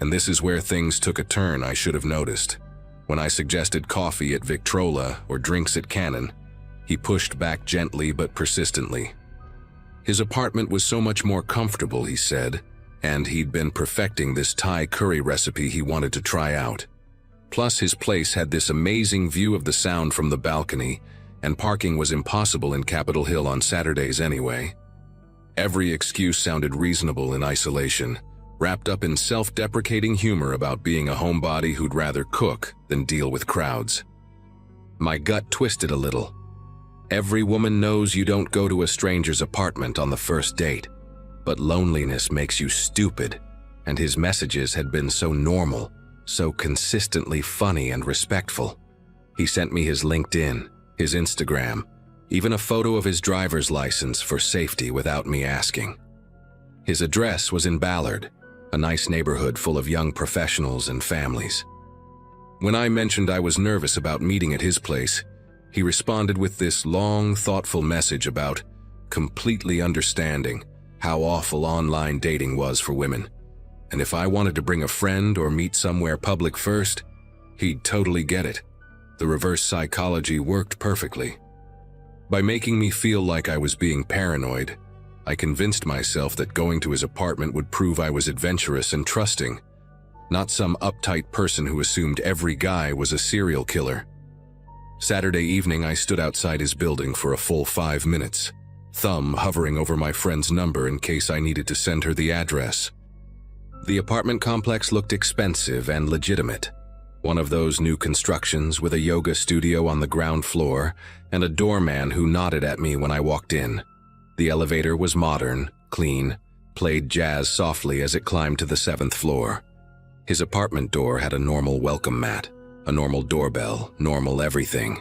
S1: And this is where things took a turn I should have noticed. When I suggested coffee at Victrola or drinks at Cannon, he pushed back gently but persistently. His apartment was so much more comfortable, he said, and he'd been perfecting this Thai curry recipe he wanted to try out. Plus, his place had this amazing view of the sound from the balcony, and parking was impossible in Capitol Hill on Saturdays anyway. Every excuse sounded reasonable in isolation, wrapped up in self-deprecating humor about being a homebody who'd rather cook than deal with crowds. My gut twisted a little. Every woman knows you don't go to a stranger's apartment on the first date, but loneliness makes you stupid, and his messages had been so normal, so consistently funny and respectful. He sent me his LinkedIn, his Instagram, even a photo of his driver's license for safety without me asking. His address was in Ballard, a nice neighborhood full of young professionals and families. When I mentioned I was nervous about meeting at his place, he responded with this long, thoughtful message about completely understanding how awful online dating was for women, and if I wanted to bring a friend or meet somewhere public first, he'd totally get it. The reverse psychology worked perfectly. By making me feel like I was being paranoid, I convinced myself that going to his apartment would prove I was adventurous and trusting, not some uptight person who assumed every guy was a serial killer. Saturday evening, I stood outside his building for a full 5 minutes, thumb hovering over my friend's number in case I needed to send her the address. The apartment complex looked expensive and legitimate. One of those new constructions with a yoga studio on the ground floor and a doorman who nodded at me when I walked in. The elevator was modern, clean, played jazz softly as it climbed to the 7th floor. His apartment door had a normal welcome mat, a normal doorbell, normal everything.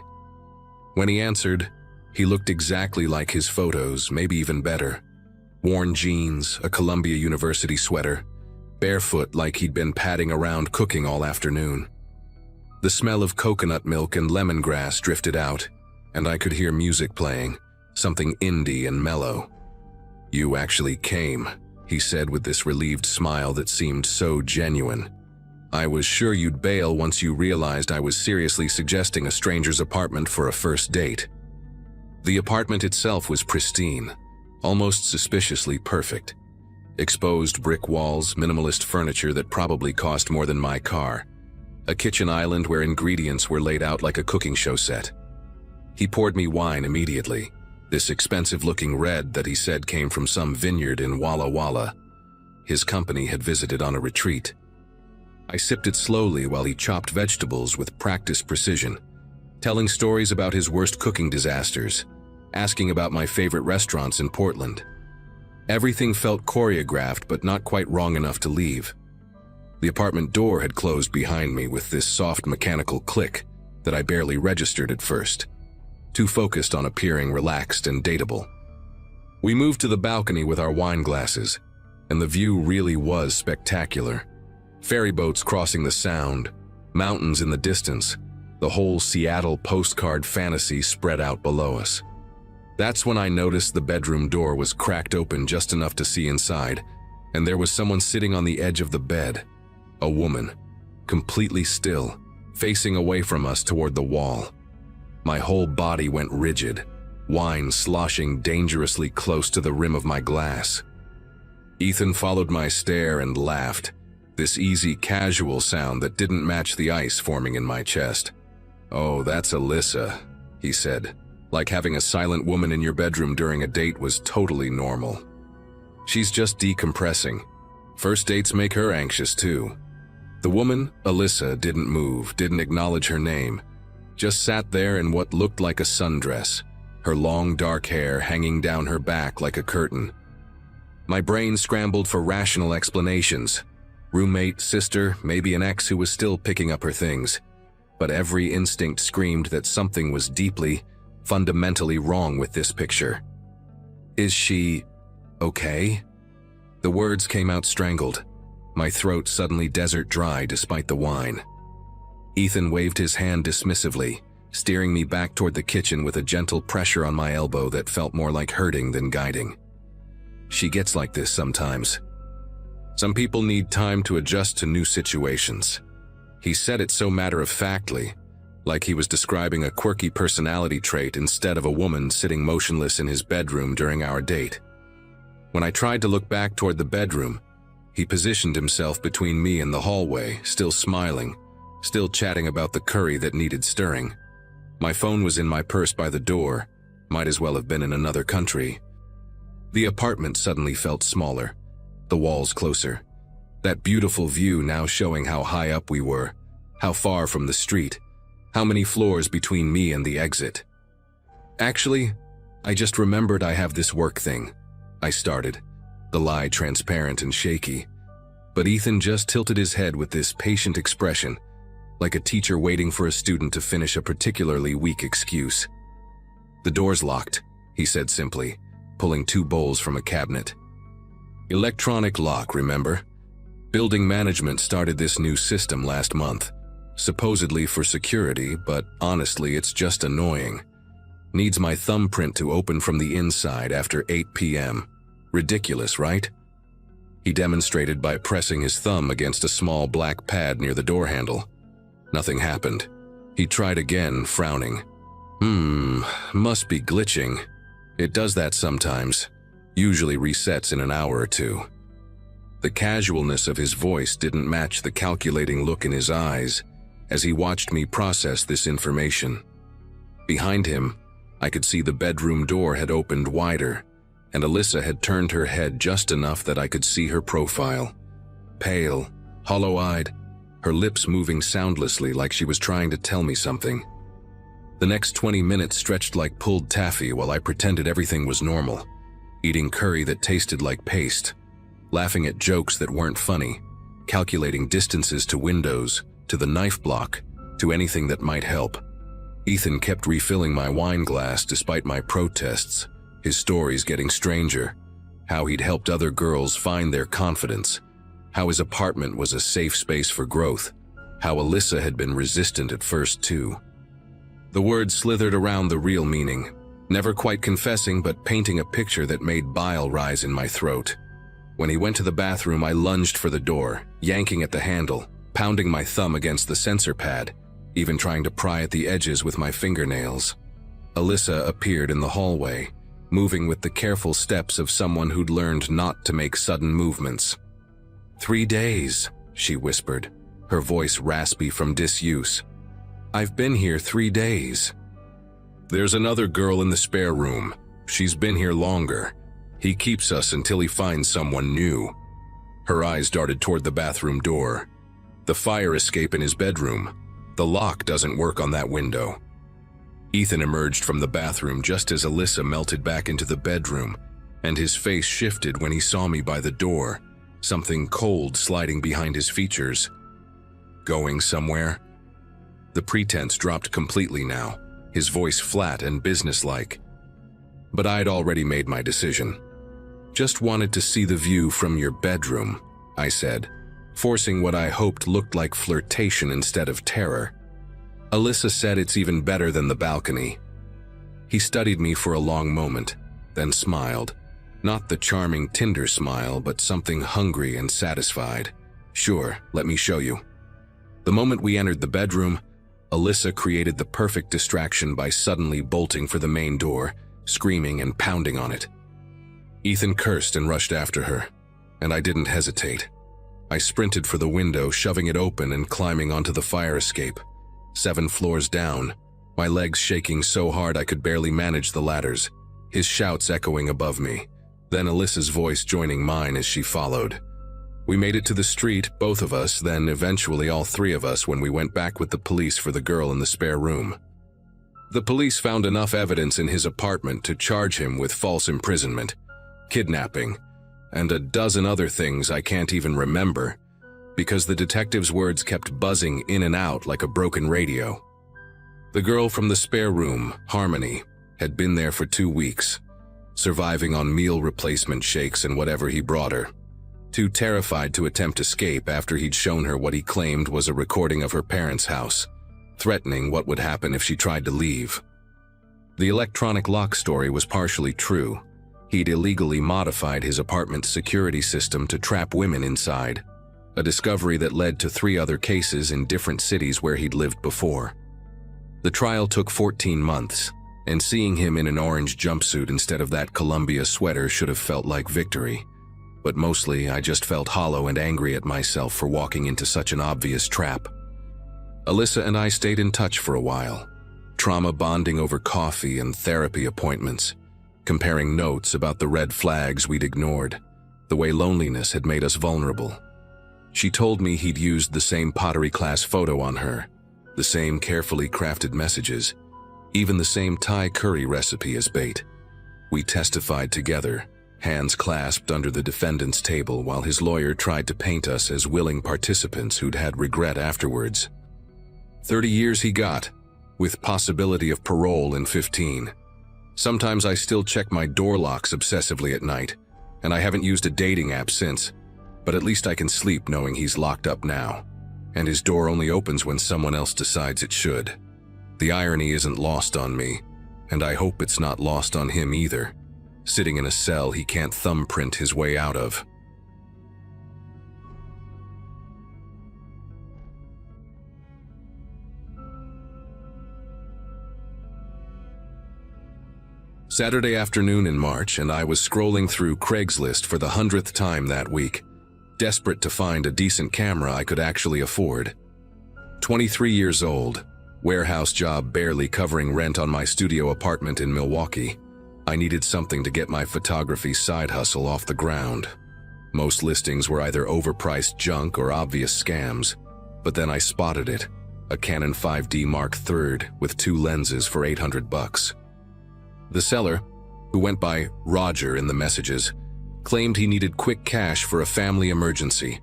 S1: When he answered, he looked exactly like his photos, maybe even better. Worn jeans, a Columbia University sweater, barefoot like he'd been padding around cooking all afternoon. The smell of coconut milk and lemongrass drifted out, and I could hear music playing, something indie and mellow. "You actually came," he said with this relieved smile that seemed so genuine. "I was sure you'd bail once you realized I was seriously suggesting a stranger's apartment for a first date." The apartment itself was pristine, almost suspiciously perfect. Exposed brick walls, minimalist furniture that probably cost more than my car. A kitchen island where ingredients were laid out like a cooking show set. He poured me wine immediately, this expensive-looking red that he said came from some vineyard in Walla Walla. His company had visited on a retreat. I sipped it slowly while he chopped vegetables with practiced precision, telling stories about his worst cooking disasters, asking about my favorite restaurants in Portland. Everything felt choreographed but not quite wrong enough to leave. The apartment door had closed behind me with this soft mechanical click that I barely registered at first, too focused on appearing relaxed and dateable. We moved to the balcony with our wine glasses, and the view really was spectacular. Ferry boats crossing the Sound, mountains in the distance, the whole Seattle postcard fantasy spread out below us. That's when I noticed the bedroom door was cracked open just enough to see inside, and there was someone sitting on the edge of the bed. A woman, completely still, facing away from us toward the wall. My whole body went rigid, wine sloshing dangerously close to the rim of my glass. Ethan followed my stare and laughed, this easy, casual sound that didn't match the ice forming in my chest. "Oh, that's Alyssa," he said, like having a silent woman in your bedroom during a date was totally normal. "She's just decompressing. First dates make her anxious too." The woman, Alyssa, didn't move, didn't acknowledge her name, just sat there in what looked like a sundress, her long dark hair hanging down her back like a curtain. My brain scrambled for rational explanations. Roommate, sister, maybe an ex who was still picking up her things. But every instinct screamed that something was deeply, fundamentally wrong with this picture. "Is she okay?" The words came out strangled, my throat suddenly desert dry despite the wine. Ethan waved his hand dismissively, steering me back toward the kitchen with a gentle pressure on my elbow that felt more like hurting than guiding. "She gets like this sometimes. Some people need time to adjust to new situations." He said it so matter-of-factly, like he was describing a quirky personality trait instead of a woman sitting motionless in his bedroom during our date. When I tried to look back toward the bedroom, he positioned himself between me and the hallway, still smiling, still chatting about the curry that needed stirring. My phone was in my purse by the door, might as well have been in another country. The apartment suddenly felt smaller, the walls closer. That beautiful view now showing how high up we were, how far from the street, how many floors between me and the exit. "Actually, I just remembered I have this work thing," I started, the lie transparent and shaky. But Ethan just tilted his head with this patient expression, like a teacher waiting for a student to finish a particularly weak excuse. "The door's locked," he said simply, pulling 2 bowls from a cabinet. "Electronic lock, remember? Building management started this new system last month, supposedly for security, but honestly it's just annoying. Needs my thumbprint to open from the inside after 8 p.m. Ridiculous, right?" He demonstrated by pressing his thumb against a small black pad near the door handle. Nothing happened. He tried again, frowning. Must be glitching. It does that sometimes. Usually resets in an hour or 2. The casualness of his voice didn't match the calculating look in his eyes as he watched me process this information. Behind him, I could see the bedroom door had opened wider, and Alyssa had turned her head just enough that I could see her profile. Pale, hollow-eyed, her lips moving soundlessly like she was trying to tell me something. The next 20 minutes stretched like pulled taffy while I pretended everything was normal, eating curry that tasted like paste, laughing at jokes that weren't funny, calculating distances to windows, to the knife block, to anything that might help. Ethan kept refilling my wine glass despite my protests, his stories getting stranger, how he'd helped other girls find their confidence, how his apartment was a safe space for growth, how Alyssa had been resistant at first too. The words slithered around the real meaning, never quite confessing but painting a picture that made bile rise in my throat. When he went to the bathroom, I lunged for the door, yanking at the handle, pounding my thumb against the sensor pad, even trying to pry at the edges with my fingernails. Alyssa appeared in the hallway, moving with the careful steps of someone who'd learned not to make sudden movements. 3 days, she whispered, her voice raspy from disuse. I've been here 3 days. There's another girl in the spare room. She's been here longer. He keeps us until he finds someone new. Her eyes darted toward the bathroom door. The fire escape in his bedroom. The lock doesn't work on that window. Ethan emerged from the bathroom just as Alyssa melted back into the bedroom, and his face shifted when he saw me by the door, something cold sliding behind his features. Going somewhere? The pretense dropped completely now, his voice flat and businesslike. But I'd already made my decision. Just wanted to see the view from your bedroom, I said, forcing what I hoped looked like flirtation instead of terror. Alyssa said it's even better than the balcony. He studied me for a long moment, then smiled. Not the charming Tinder smile, but something hungry and satisfied. Sure, let me show you. The moment we entered the bedroom, Alyssa created the perfect distraction by suddenly bolting for the main door, screaming and pounding on it. Ethan cursed and rushed after her, and I didn't hesitate. I sprinted for the window, shoving it open and climbing onto the fire escape. 7 floors down, my legs shaking so hard I could barely manage the ladders, his shouts echoing above me, then Alyssa's voice joining mine as she followed. We made it to the street, both of us, then eventually all 3 of us when we went back with the police for the girl in the spare room. The police found enough evidence in his apartment to charge him with false imprisonment, kidnapping, and a dozen other things I can't even remember, because the detective's words kept buzzing in and out like a broken radio. The girl from the spare room, Harmony, had been there for 2 weeks, surviving on meal replacement shakes and whatever he brought her. Too terrified to attempt escape after he'd shown her what he claimed was a recording of her parents' house, threatening what would happen if she tried to leave. The electronic lock story was partially true. He'd illegally modified his apartment's security system to trap women inside, a discovery that led to 3 other cases in different cities where he'd lived before. The trial took 14 months, and seeing him in an orange jumpsuit instead of that Columbia sweater should have felt like victory. But mostly, I just felt hollow and angry at myself for walking into such an obvious trap. Alyssa and I stayed in touch for a while, trauma bonding over coffee and therapy appointments, comparing notes about the red flags we'd ignored, the way loneliness had made us vulnerable. She told me he'd used the same pottery class photo on her, the same carefully crafted messages, even the same Thai curry recipe as bait. We testified together, hands clasped under the defendant's table while his lawyer tried to paint us as willing participants who'd had regret afterwards. 30 years he got, with possibility of parole in 15. Sometimes I still check my door locks obsessively at night, and I haven't used a dating app since, but at least I can sleep knowing he's locked up now, and his door only opens when someone else decides it should. The irony isn't lost on me, and I hope it's not lost on him either, sitting in a cell he can't thumbprint his way out of. Saturday afternoon in March, and I was scrolling through Craigslist for the 100th time that week, desperate to find a decent camera I could actually afford. 23 years old, warehouse job barely covering rent on my studio apartment in Milwaukee. I needed something to get my photography side hustle off the ground. Most listings were either overpriced junk or obvious scams, but then I spotted it, a Canon 5D Mark III with 2 lenses for $800. The seller, who went by Roger in the messages, claimed he needed quick cash for a family emergency.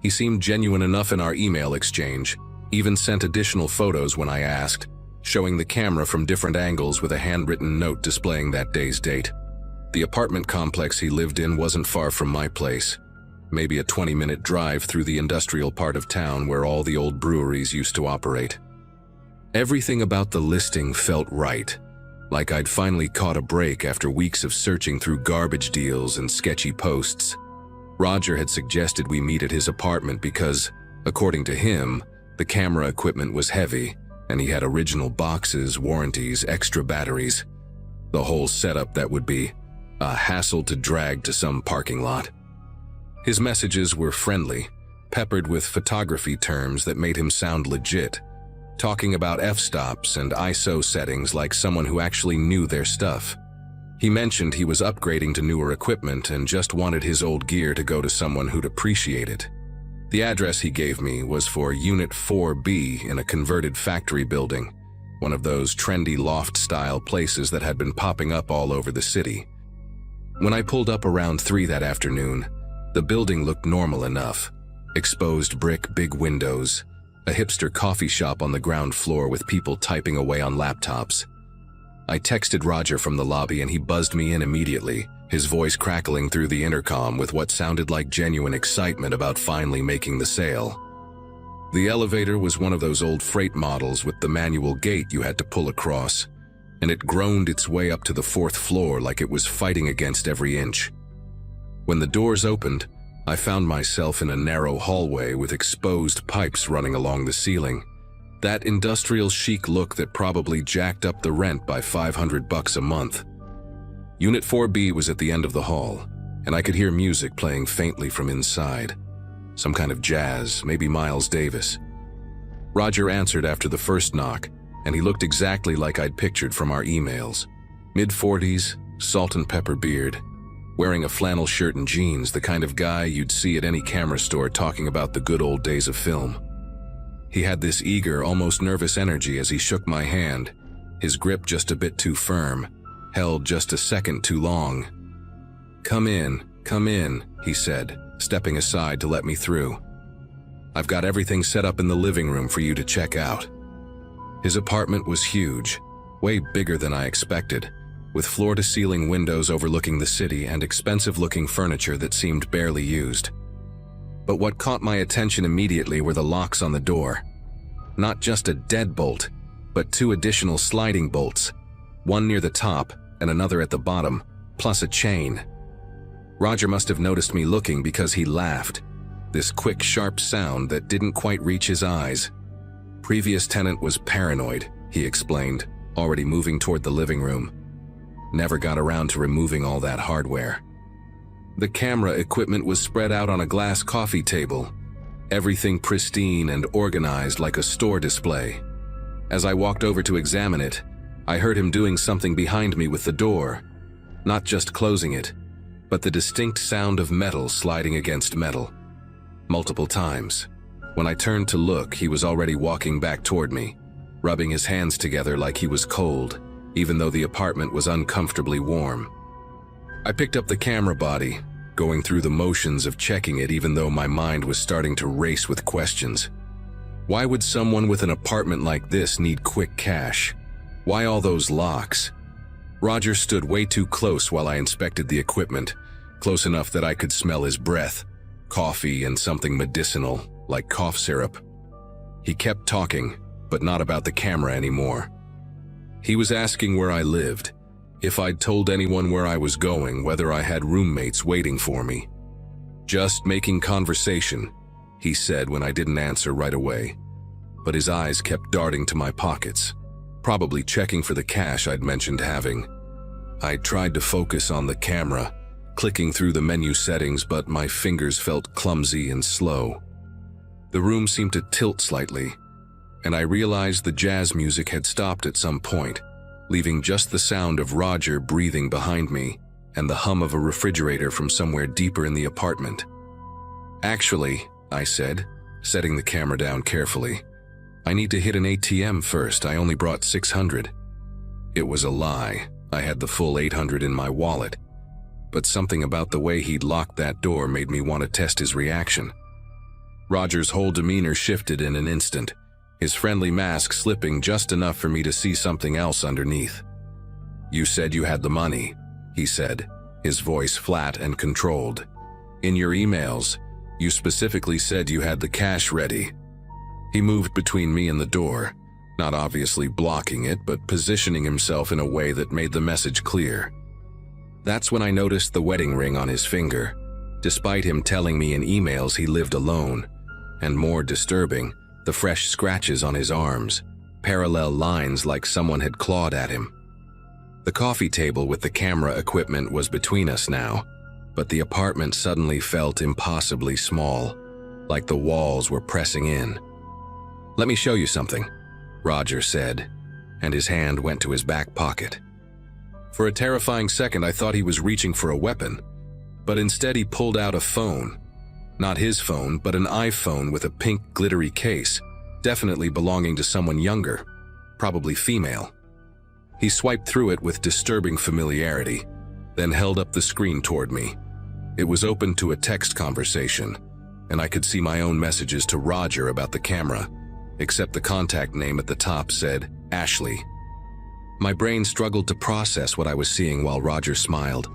S1: He seemed genuine enough in our email exchange, even sent additional photos when I asked, showing the camera from different angles with a handwritten note displaying that day's date. The apartment complex he lived in wasn't far from my place, maybe a 20-minute drive through the industrial part of town where all the old breweries used to operate. Everything about the listing felt right, like I'd finally caught a break after weeks of searching through garbage deals and sketchy posts. Roger had suggested we meet at his apartment because, according to him, the camera equipment was heavy, and he had original boxes, warranties, extra batteries. The whole setup that would be a hassle to drag to some parking lot. His messages were friendly, peppered with photography terms that made him sound legit, talking about f-stops and ISO settings like someone who actually knew their stuff. He mentioned he was upgrading to newer equipment and just wanted his old gear to go to someone who'd appreciate it. The address he gave me was for Unit 4B in a converted factory building, one of those trendy loft-style places that had been popping up all over the city. When I pulled up around 3 that afternoon, the building looked normal enough. Exposed brick, big windows, a hipster coffee shop on the ground floor with people typing away on laptops. I texted Roger from the lobby and he buzzed me in immediately, his voice crackling through the intercom with what sounded like genuine excitement about finally making the sale. The elevator was one of those old freight models with the manual gate you had to pull across, and it groaned its way up to the 4th floor like it was fighting against every inch. When the doors opened, I found myself in a narrow hallway with exposed pipes running along the ceiling. That industrial chic look that probably jacked up the rent by $500 a month. Unit 4B was at the end of the hall, and I could hear music playing faintly from inside. Some kind of jazz, maybe Miles Davis. Roger answered after the first knock, and he looked exactly like I'd pictured from our emails. Mid-40s, salt and pepper beard, wearing a flannel shirt and jeans, the kind of guy you'd see at any camera store talking about the good old days of film. He had this eager, almost nervous energy as he shook my hand, his grip just a bit too firm, held just a second too long. Come in, he said, stepping aside to let me through. I've got everything set up in the living room for you to check out. His apartment was huge, way bigger than I expected, with floor-to-ceiling windows overlooking the city and expensive-looking furniture that seemed barely used. But what caught my attention immediately were the locks on the door. Not just a deadbolt, but 2 additional sliding bolts, one near the top and another at the bottom, plus a chain. Roger must have noticed me looking because he laughed, this quick, sharp sound that didn't quite reach his eyes. Previous tenant was paranoid, he explained, already moving toward the living room. Never got around to removing all that hardware. The camera equipment was spread out on a glass coffee table, everything pristine and organized like a store display. As I walked over to examine it, I heard him doing something behind me with the door, not just closing it, but the distinct sound of metal sliding against metal. Multiple times. When I turned to look, he was already walking back toward me, rubbing his hands together like he was cold, even though the apartment was uncomfortably warm. I picked up the camera body, going through the motions of checking it even though my mind was starting to race with questions. Why would someone with an apartment like this need quick cash? Why all those locks? Roger stood way too close while I inspected the equipment, close enough that I could smell his breath, coffee and something medicinal, like cough syrup. He kept talking, but not about the camera anymore. He was asking where I lived, if I'd told anyone where I was going, whether I had roommates waiting for me. Just making conversation, he said when I didn't answer right away, but his eyes kept darting to my pockets, probably checking for the cash I'd mentioned having. I tried to focus on the camera, clicking through the menu settings, but my fingers felt clumsy and slow. The room seemed to tilt slightly, and I realized the jazz music had stopped at some point, leaving just the sound of Roger breathing behind me and the hum of a refrigerator from somewhere deeper in the apartment. Actually, I said, setting the camera down carefully, I need to hit an ATM first. I only brought $600. It was a lie. I had the full $800 in my wallet. But something about the way he'd locked that door made me want to test his reaction. Roger's whole demeanor shifted in an instant, his friendly mask slipping just enough for me to see something else underneath. You said you had the money, he said, his voice flat and controlled. In your emails, you specifically said you had the cash ready. He moved between me and the door, not obviously blocking it, but positioning himself in a way that made the message clear. That's when I noticed the wedding ring on his finger, despite him telling me in emails he lived alone, and more disturbing, the fresh scratches on his arms, parallel lines like someone had clawed at him. The coffee table with the camera equipment was between us now, but the apartment suddenly felt impossibly small, like the walls were pressing in. Let me show you something, Roger said, and his hand went to his back pocket. For a terrifying second, I thought he was reaching for a weapon, but instead he pulled out a phone. Not his phone, but an iPhone with a pink glittery case, definitely belonging to someone younger, probably female. He swiped through it with disturbing familiarity, then held up the screen toward me. It was open to a text conversation, and I could see my own messages to Roger about the camera, except the contact name at the top said Ashley. My brain struggled to process what I was seeing while Roger smiled,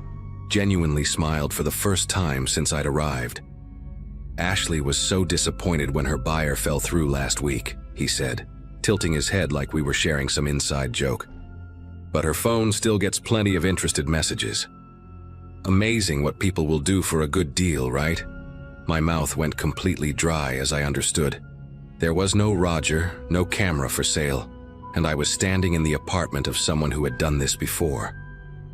S1: genuinely smiled for the first time since I'd arrived. Ashley was so disappointed when her buyer fell through last week, he said, tilting his head like we were sharing some inside joke. But her phone still gets plenty of interested messages. Amazing what people will do for a good deal, right? My mouth went completely dry as I understood. There was no Roger, no camera for sale, and I was standing in the apartment of someone who had done this before.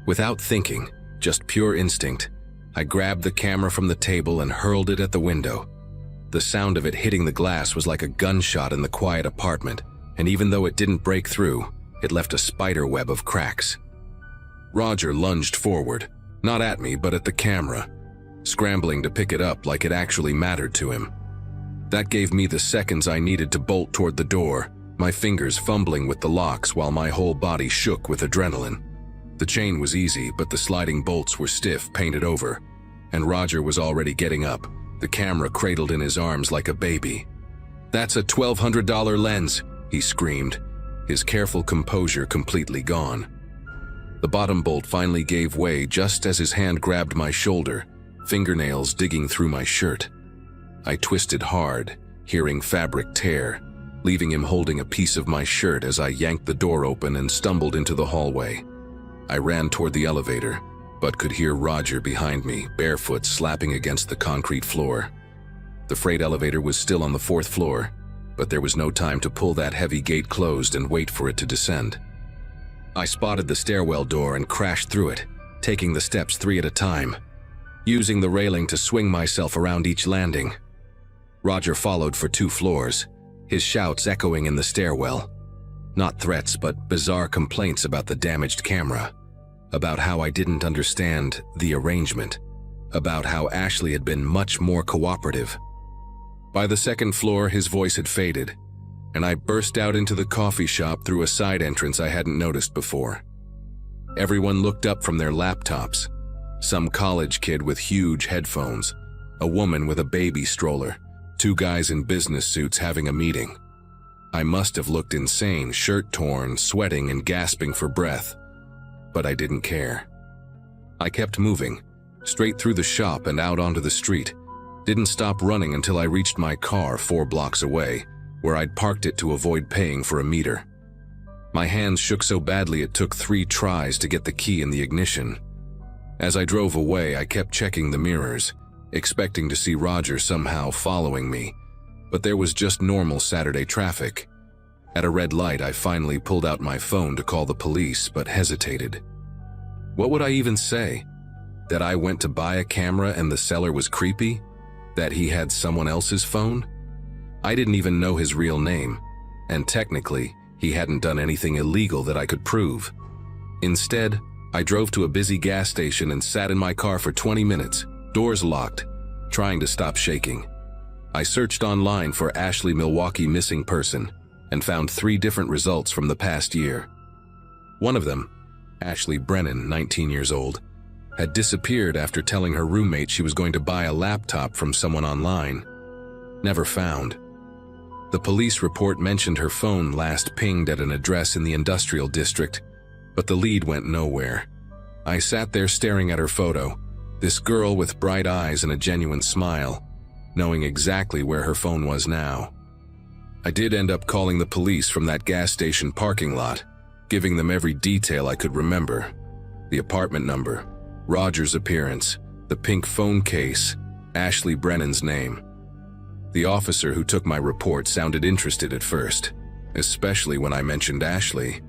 S1: Without thinking, just pure instinct, I grabbed the camera from the table and hurled it at the window. The sound of it hitting the glass was like a gunshot in the quiet apartment, and even though it didn't break through, it left a spider web of cracks. Roger lunged forward, not at me but at the camera, scrambling to pick it up like it actually mattered to him. That gave me the seconds I needed to bolt toward the door, my fingers fumbling with the locks while my whole body shook with adrenaline. The chain was easy, but the sliding bolts were stiff, painted over, and Roger was already getting up, the camera cradled in his arms like a baby. "That's a $1,200 lens," he screamed, his careful composure completely gone. The bottom bolt finally gave way just as his hand grabbed my shoulder, fingernails digging through my shirt. I twisted hard, hearing fabric tear, leaving him holding a piece of my shirt as I yanked the door open and stumbled into the hallway. I ran toward the elevator, but could hear Roger behind me, barefoot slapping against the concrete floor. The freight elevator was still on the 4th floor, but there was no time to pull that heavy gate closed and wait for it to descend. I spotted the stairwell door and crashed through it, taking the steps 3 at a time, using the railing to swing myself around each landing. Roger followed for 2 floors, his shouts echoing in the stairwell. Not threats, but bizarre complaints about the damaged camera, about how I didn't understand the arrangement, about how Ashley had been much more cooperative. By the 2nd floor, his voice had faded, and I burst out into the coffee shop through a side entrance I hadn't noticed before. Everyone looked up from their laptops, some college kid with huge headphones, a woman with a baby stroller, 2 guys in business suits having a meeting. I must have looked insane, shirt torn, sweating and gasping for breath, but I didn't care. I kept moving, straight through the shop and out onto the street, didn't stop running until I reached my car 4 blocks away, where I'd parked it to avoid paying for a meter. My hands shook so badly it took 3 tries to get the key in the ignition. As I drove away, I kept checking the mirrors, expecting to see Roger somehow following me, but there was just normal Saturday traffic. At a red light, I finally pulled out my phone to call the police, but hesitated. What would I even say? That I went to buy a camera and the seller was creepy? That he had someone else's phone? I didn't even know his real name, and technically, he hadn't done anything illegal that I could prove. Instead, I drove to a busy gas station and sat in my car for 20 minutes, doors locked, trying to stop shaking. I searched online for Ashley Milwaukee missing person and found 3 different results from the past year. One of them, Ashley Brennan, 19 years old, had disappeared after telling her roommate she was going to buy a laptop from someone online. Never found. The police report mentioned her phone last pinged at an address in the industrial district, but the lead went nowhere. I sat there staring at her photo, this girl with bright eyes and a genuine smile, knowing exactly where her phone was now. I did end up calling the police from that gas station parking lot, giving them every detail I could remember. The apartment number, Roger's appearance, the pink phone case, Ashley Brennan's name. The officer who took my report sounded interested at first, especially when I mentioned Ashley,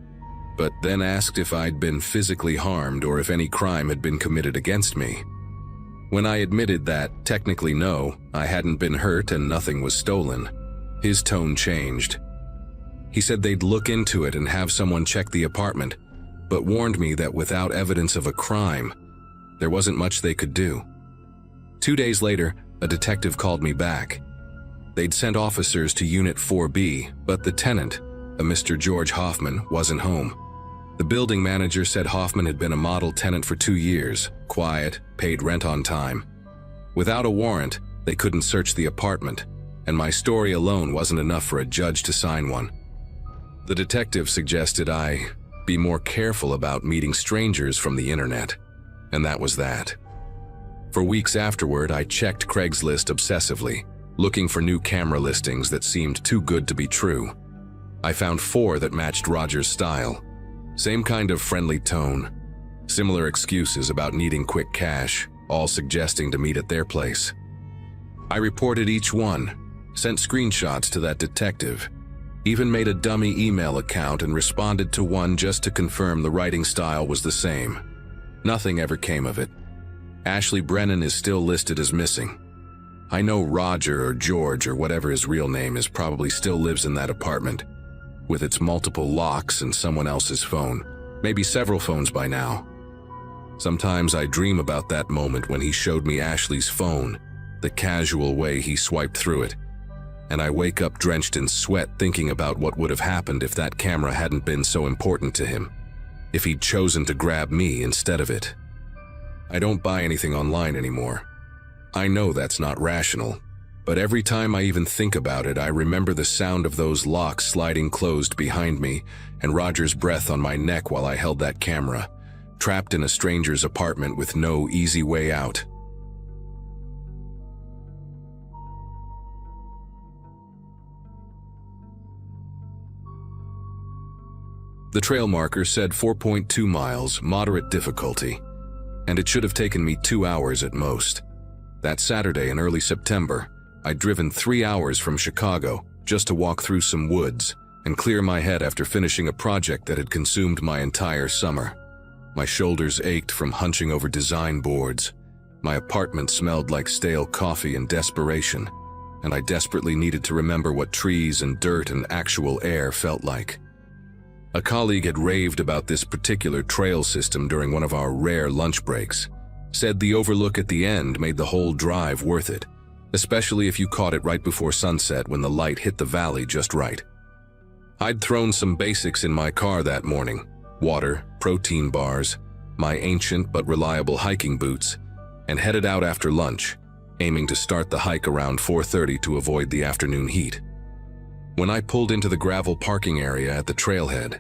S1: but then asked if I'd been physically harmed or if any crime had been committed against me. When I admitted that, technically no, I hadn't been hurt and nothing was stolen, his tone changed. He said they'd look into it and have someone check the apartment, but warned me that without evidence of a crime, there wasn't much they could do. 2 days later, a detective called me back. They'd sent officers to Unit 4B, but the tenant, a Mr. George Hoffman, wasn't home. The building manager said Hoffman had been a model tenant for 2 years, quiet, paid rent on time. Without a warrant, they couldn't search the apartment, and my story alone wasn't enough for a judge to sign one. The detective suggested I be more careful about meeting strangers from the internet, and that was that. For weeks afterward, I checked Craigslist obsessively, looking for new camera listings that seemed too good to be true. I found 4 that matched Roger's style. Same kind of friendly tone, similar excuses about needing quick cash, all suggesting to meet at their place. I reported each one, sent screenshots to that detective, even made a dummy email account and responded to one just to confirm the writing style was the same. Nothing ever came of it. Ashley Brennan is still listed as missing. I know Roger or George or whatever his real name is probably still lives in that apartment, with its multiple locks and someone else's phone, maybe several phones by now. Sometimes I dream about that moment when he showed me Ashley's phone, the casual way he swiped through it, and I wake up drenched in sweat thinking about what would have happened if that camera hadn't been so important to him, if he'd chosen to grab me instead of it. I don't buy anything online anymore. I know that's not rational, but every time I even think about it, I remember the sound of those locks sliding closed behind me and Roger's breath on my neck while I held that camera, trapped in a stranger's apartment with no easy way out. The trail marker said 4.2 miles, moderate difficulty, and it should have taken me 2 hours at most. That Saturday in early September, I'd driven 3 hours from Chicago just to walk through some woods and clear my head after finishing a project that had consumed my entire summer. My shoulders ached from hunching over design boards. My apartment smelled like stale coffee and desperation, and I desperately needed to remember what trees and dirt and actual air felt like. A colleague had raved about this particular trail system during one of our rare lunch breaks, said the overlook at the end made the whole drive worth it, especially if you caught it right before sunset when the light hit the valley just right. I'd thrown some basics in my car that morning: water, protein bars, my ancient but reliable hiking boots, and headed out after lunch, aiming to start the hike around 4:30 to avoid the afternoon heat. When I pulled into the gravel parking area at the trailhead,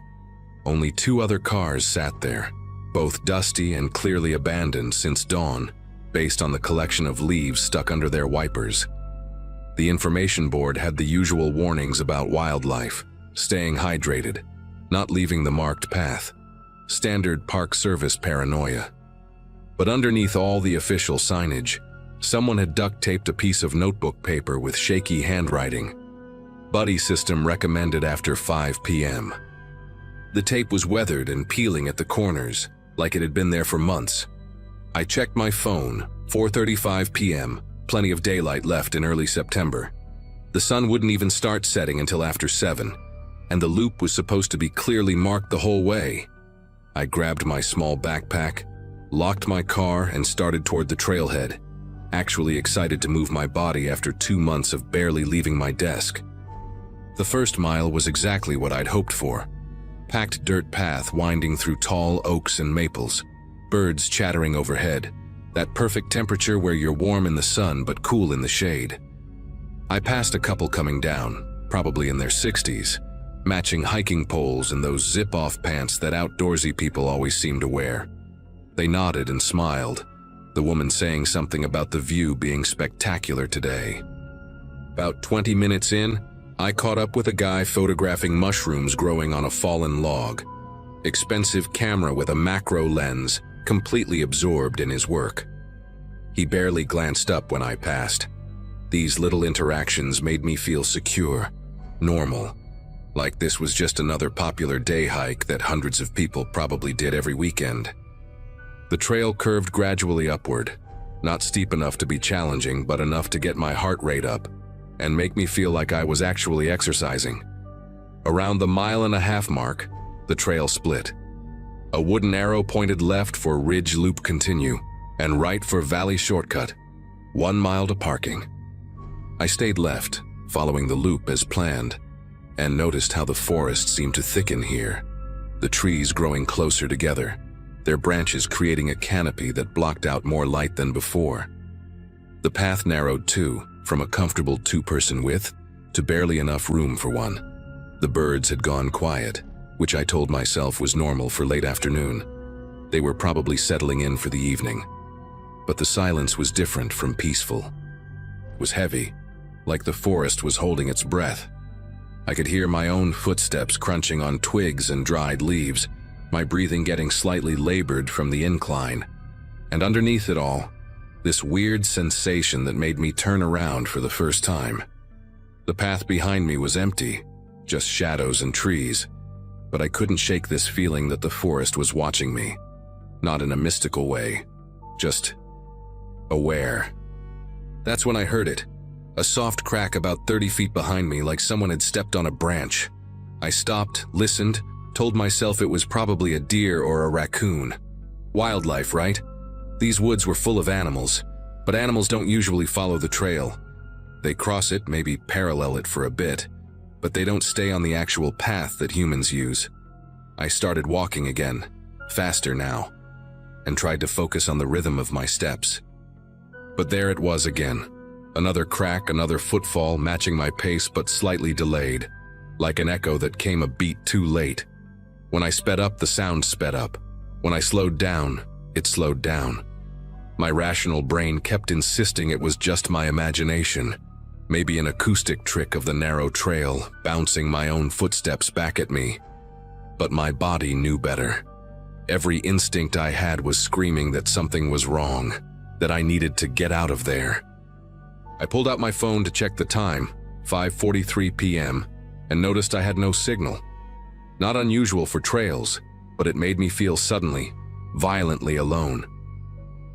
S1: only 2 other cars sat there, both dusty and clearly abandoned since dawn, based on the collection of leaves stuck under their wipers. The information board had the usual warnings about wildlife, staying hydrated, not leaving the marked path, standard Park Service paranoia. But underneath all the official signage, someone had duct-taped a piece of notebook paper with shaky handwriting. Buddy system recommended after 5 p.m. The tape was weathered and peeling at the corners, like it had been there for months. I checked my phone, 4:35 p.m., plenty of daylight left in early September. The sun wouldn't even start setting until after 7, and the loop was supposed to be clearly marked the whole way. I grabbed my small backpack, locked my car, and started toward the trailhead, actually excited to move my body after 2 months of barely leaving my desk. The first mile was exactly what I'd hoped for. Packed dirt path winding through tall oaks and maples, birds chattering overhead, that perfect temperature where you're warm in the sun but cool in the shade. I passed a couple coming down, probably in their 60s, matching hiking poles and those zip-off pants that outdoorsy people always seem to wear. They nodded and smiled, the woman saying something about the view being spectacular today. About 20 minutes in, I caught up with a guy photographing mushrooms growing on a fallen log. Expensive camera with a macro lens, completely absorbed in his work. He barely glanced up when I passed. These little interactions made me feel secure, normal, like this was just another popular day hike that hundreds of people probably did every weekend. The trail curved gradually upward, not steep enough to be challenging, but enough to get my heart rate up and make me feel like I was actually exercising. Around the 1.5 mile mark, the trail split. A wooden arrow pointed left for Ridge Loop Continue and right for Valley Shortcut, 1 mile to parking. I stayed left, following the loop as planned, and noticed how the forest seemed to thicken here, the trees growing closer together, their branches creating a canopy that blocked out more light than before. The path narrowed too, from a comfortable two-person width to barely enough room for one. The birds had gone quiet, which I told myself was normal for late afternoon. They were probably settling in for the evening. But the silence was different from peaceful. It was heavy, like the forest was holding its breath. I could hear my own footsteps crunching on twigs and dried leaves, my breathing getting slightly labored from the incline. And underneath it all, this weird sensation that made me turn around for the first time. The path behind me was empty, just shadows and trees, but I couldn't shake this feeling that the forest was watching me. Not in a mystical way, just aware. That's when I heard it, a soft crack about 30 feet behind me, like someone had stepped on a branch. I stopped, listened, told myself it was probably a deer or a raccoon. Wildlife, right? These woods were full of animals, but animals don't usually follow the trail. They cross it, maybe parallel it for a bit, but they don't stay on the actual path that humans use. I started walking again, faster now, and tried to focus on the rhythm of my steps. But there it was again. Another crack, another footfall, matching my pace but slightly delayed, like an echo that came a beat too late. When I sped up, the sound sped up. When I slowed down, it slowed down. My rational brain kept insisting it was just my imagination, maybe an acoustic trick of the narrow trail, bouncing my own footsteps back at me. But my body knew better. Every instinct I had was screaming that something was wrong, that I needed to get out of there. I pulled out my phone to check the time, 5:43 p.m., and noticed I had no signal. Not unusual for trails, but it made me feel suddenly, violently alone.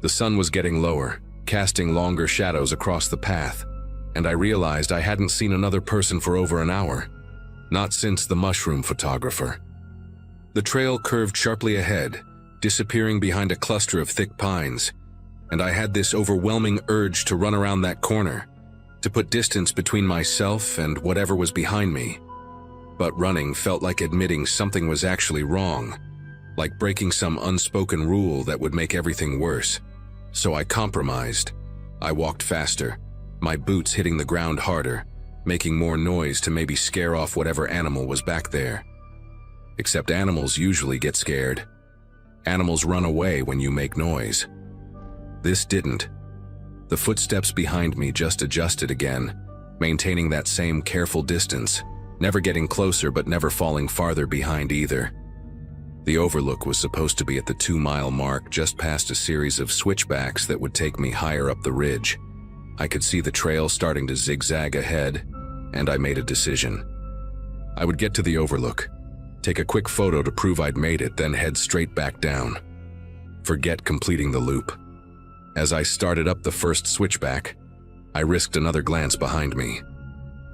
S1: The sun was getting lower, casting longer shadows across the path, and I realized I hadn't seen another person for over an hour, not since the mushroom photographer. The trail curved sharply ahead, disappearing behind a cluster of thick pines, and I had this overwhelming urge to run around that corner, to put distance between myself and whatever was behind me. But running felt like admitting something was actually wrong, like breaking some unspoken rule that would make everything worse. So I compromised. I walked faster, my boots hitting the ground harder, making more noise to maybe scare off whatever animal was back there. Except animals usually get scared. Animals run away when you make noise. This didn't. The footsteps behind me just adjusted again, maintaining that same careful distance, never getting closer but never falling farther behind either. The overlook was supposed to be at the 2-mile mark, just past a series of switchbacks that would take me higher up the ridge. I could see the trail starting to zigzag ahead, and I made a decision. I would get to the overlook, take a quick photo to prove I'd made it, then head straight back down. Forget completing the loop. As I started up the first switchback, I risked another glance behind me.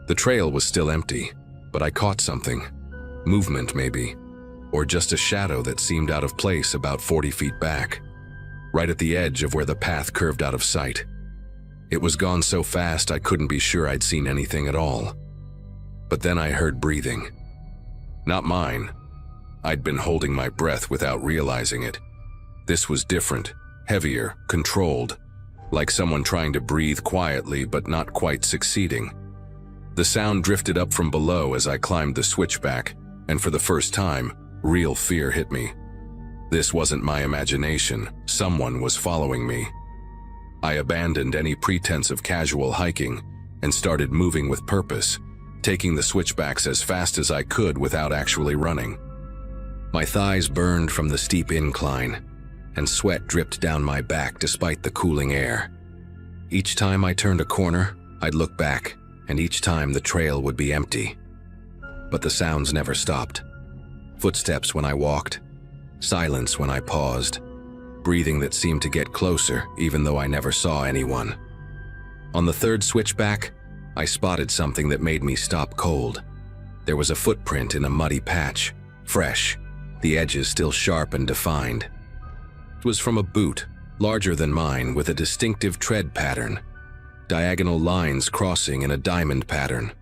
S1: The trail was still empty, but I caught something. Movement, maybe. Or just a shadow that seemed out of place about 40 feet back, right at the edge of where the path curved out of sight. It was gone so fast I couldn't be sure I'd seen anything at all. But then I heard breathing. Not mine. I'd been holding my breath without realizing it. This was different, heavier, controlled, like someone trying to breathe quietly but not quite succeeding. The sound drifted up from below as I climbed the switchback, and for the first time, real fear hit me. This wasn't my imagination. Someone was following me. I abandoned any pretense of casual hiking and started moving with purpose, taking the switchbacks as fast as I could without actually running. My thighs burned from the steep incline, and sweat dripped down my back despite the cooling air. Each time I turned a corner, I'd look back, and each time the trail would be empty. But the sounds never stopped. Footsteps when I walked, silence when I paused, breathing that seemed to get closer even though I never saw anyone. On the third switchback, I spotted something that made me stop cold. There was a footprint in a muddy patch, fresh, the edges still sharp and defined. It was from a boot, larger than mine, with a distinctive tread pattern, diagonal lines crossing in a diamond pattern.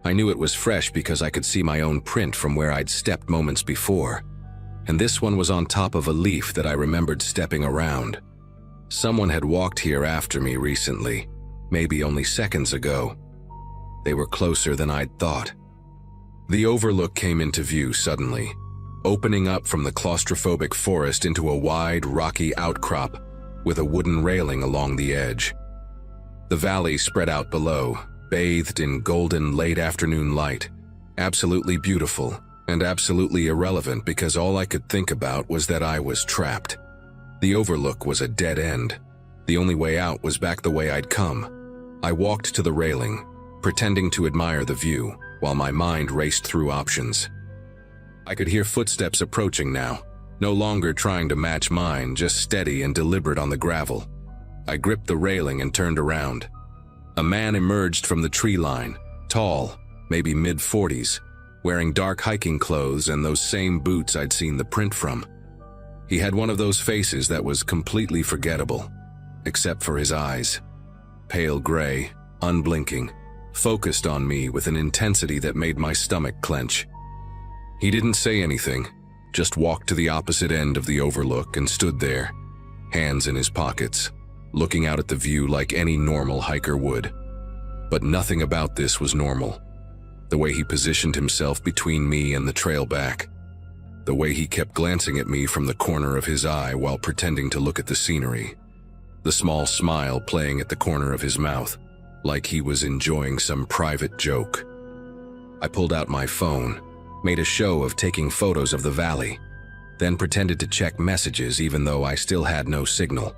S1: I knew it was fresh because I could see my own print from where I'd stepped moments before, and this one was on top of a leaf that I remembered stepping around. Someone had walked here after me recently, maybe only seconds ago. They were closer than I'd thought. The overlook came into view suddenly, opening up from the claustrophobic forest into a wide, rocky outcrop with a wooden railing along the edge. The valley spread out below, bathed in golden late-afternoon light, absolutely beautiful and absolutely irrelevant because all I could think about was that I was trapped. The overlook was a dead end. The only way out was back the way I'd come. I walked to the railing, pretending to admire the view, while my mind raced through options. I could hear footsteps approaching now, no longer trying to match mine, just steady and deliberate on the gravel. I gripped the railing and turned around. A man emerged from the tree line, tall, maybe mid-40s, wearing dark hiking clothes and those same boots I'd seen the print from. He had one of those faces that was completely forgettable, except for his eyes. Pale gray, unblinking, focused on me with an intensity that made my stomach clench. He didn't say anything, just walked to the opposite end of the overlook and stood there, hands in his pockets, looking out at the view like any normal hiker would. But nothing about this was normal. The way he positioned himself between me and the trail back. The way he kept glancing at me from the corner of his eye while pretending to look at the scenery. The small smile playing at the corner of his mouth, like he was enjoying some private joke. I pulled out my phone, made a show of taking photos of the valley, then pretended to check messages even though I still had no signal.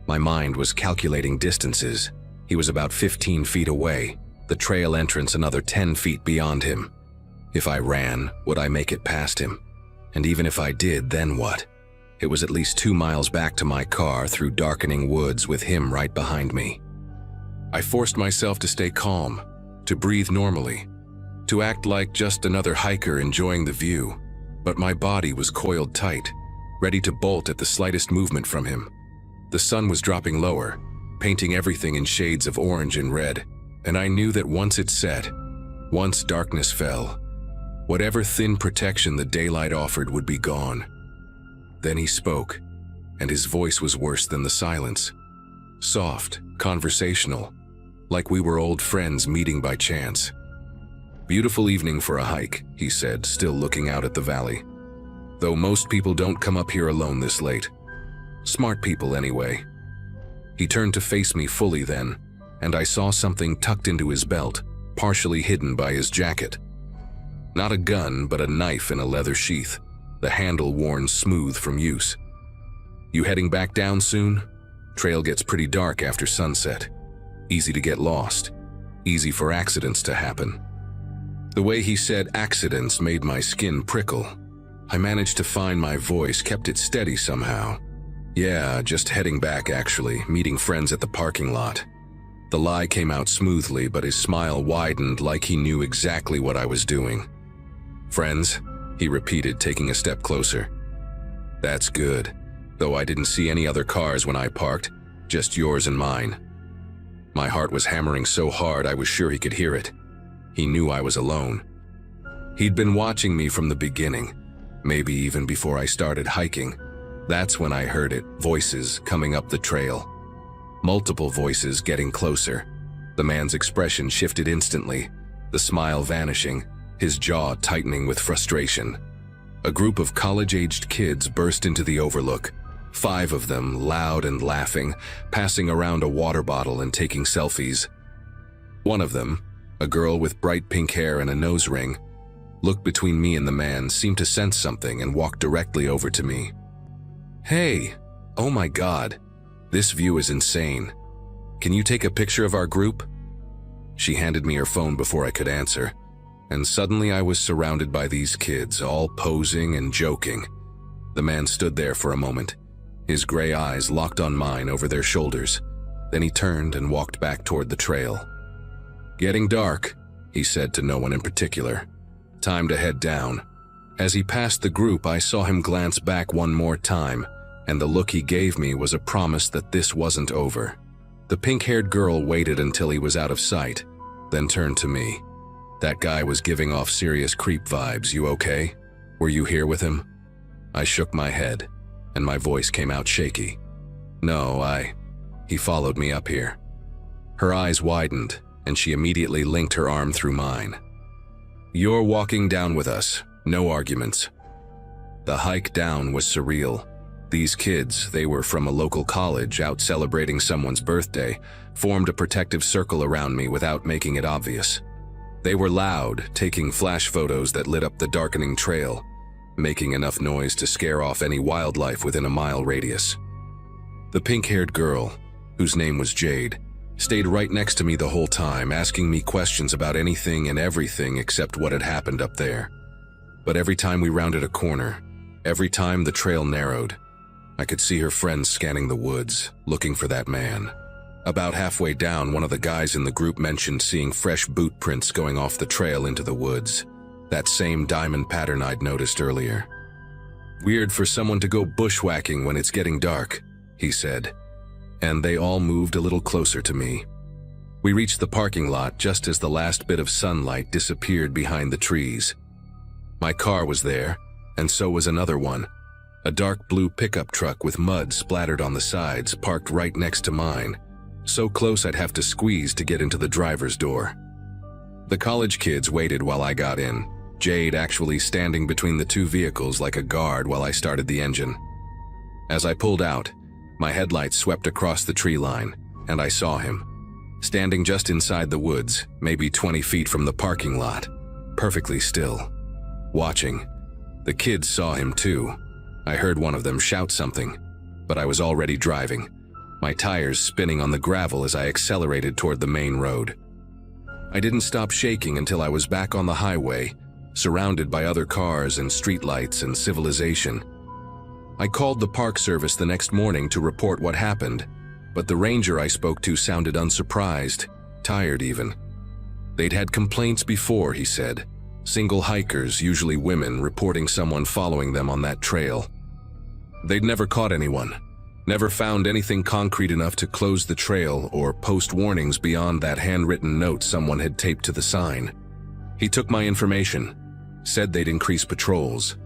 S1: My mind was calculating distances. He was about 15 feet away, the trail entrance another 10 feet beyond him. If I ran, would I make it past him? And even if I did, then what? It was at least 2 miles back to my car through darkening woods with him right behind me. I forced myself to stay calm, to breathe normally, to act like just another hiker enjoying the view, but my body was coiled tight, ready to bolt at the slightest movement from him. The sun was dropping lower, painting everything in shades of orange and red, and I knew that once it set, once darkness fell, whatever thin protection the daylight offered would be gone. Then he spoke, and his voice was worse than the silence. Soft, conversational, like we were old friends meeting by chance. "Beautiful evening for a hike," he said, still looking out at the valley. "Though most people don't come up here alone this late. Smart people, anyway." He turned to face me fully then, and I saw something tucked into his belt, partially hidden by his jacket. Not a gun, but a knife in a leather sheath, the handle worn smooth from use. "You heading back down soon? Trail gets pretty dark after sunset. Easy to get lost. Easy for accidents to happen." The way he said accidents made my skin prickle. I managed to find my voice, kept it steady somehow. "Yeah, just heading back actually, meeting friends at the parking lot." The lie came out smoothly, but his smile widened like he knew exactly what I was doing. "Friends?" he repeated, taking a step closer. "That's good, though I didn't see any other cars when I parked, just yours and mine." My heart was hammering so hard I was sure he could hear it. He knew I was alone. He'd been watching me from the beginning, maybe even before I started hiking. That's when I heard it, voices coming up the trail. Multiple voices getting closer. The man's expression shifted instantly, the smile vanishing, his jaw tightening with frustration. A group of college-aged kids burst into the overlook, 5 of them, loud and laughing, passing around a water bottle and taking selfies. One of them, a girl with bright pink hair and a nose ring, looked between me and the man, seemed to sense something, and walked directly over to me. "Hey, oh my God, this view is insane. Can you take a picture of our group?" She handed me her phone before I could answer, and suddenly I was surrounded by these kids, all posing and joking. The man stood there for a moment, his gray eyes locked on mine over their shoulders. Then he turned and walked back toward the trail. "Getting dark," he said to no one in particular. "Time to head down." As he passed the group, I saw him glance back one more time, and the look he gave me was a promise that this wasn't over. The pink-haired girl waited until he was out of sight, then turned to me. "That guy was giving off serious creep vibes. You okay? Were you here with him?" I shook my head, and my voice came out shaky. "No, He followed me up here." Her eyes widened, and she immediately linked her arm through mine. "You're walking down with us, no arguments." The hike down was surreal. These kids, they were from a local college out celebrating someone's birthday, formed a protective circle around me without making it obvious. They were loud, taking flash photos that lit up the darkening trail, making enough noise to scare off any wildlife within a mile radius. The pink-haired girl, whose name was Jade, stayed right next to me the whole time, asking me questions about anything and everything except what had happened up there. But every time we rounded a corner, every time the trail narrowed, I could see her friends scanning the woods, looking for that man. About halfway down, one of the guys in the group mentioned seeing fresh boot prints going off the trail into the woods, that same diamond pattern I'd noticed earlier. "Weird for someone to go bushwhacking when it's getting dark," he said, and they all moved a little closer to me. We reached the parking lot just as the last bit of sunlight disappeared behind the trees. My car was there, and so was another one, a dark blue pickup truck with mud splattered on the sides parked right next to mine, so close I'd have to squeeze to get into the driver's door. The college kids waited while I got in, Jade actually standing between the two vehicles like a guard while I started the engine. As I pulled out, my headlights swept across the tree line, and I saw him, standing just inside the woods, maybe 20 feet from the parking lot, perfectly still, watching. The kids saw him too. I heard one of them shout something, but I was already driving, my tires spinning on the gravel as I accelerated toward the main road. I didn't stop shaking until I was back on the highway, surrounded by other cars and streetlights and civilization. I called the Park Service the next morning to report what happened, but the ranger I spoke to sounded unsurprised, tired even. They'd had complaints before, he said. Single hikers, usually women, reporting someone following them on that trail. They'd never caught anyone, never found anything concrete enough to close the trail or post warnings beyond that handwritten note someone had taped to the sign. He took my information, said they'd increase patrols,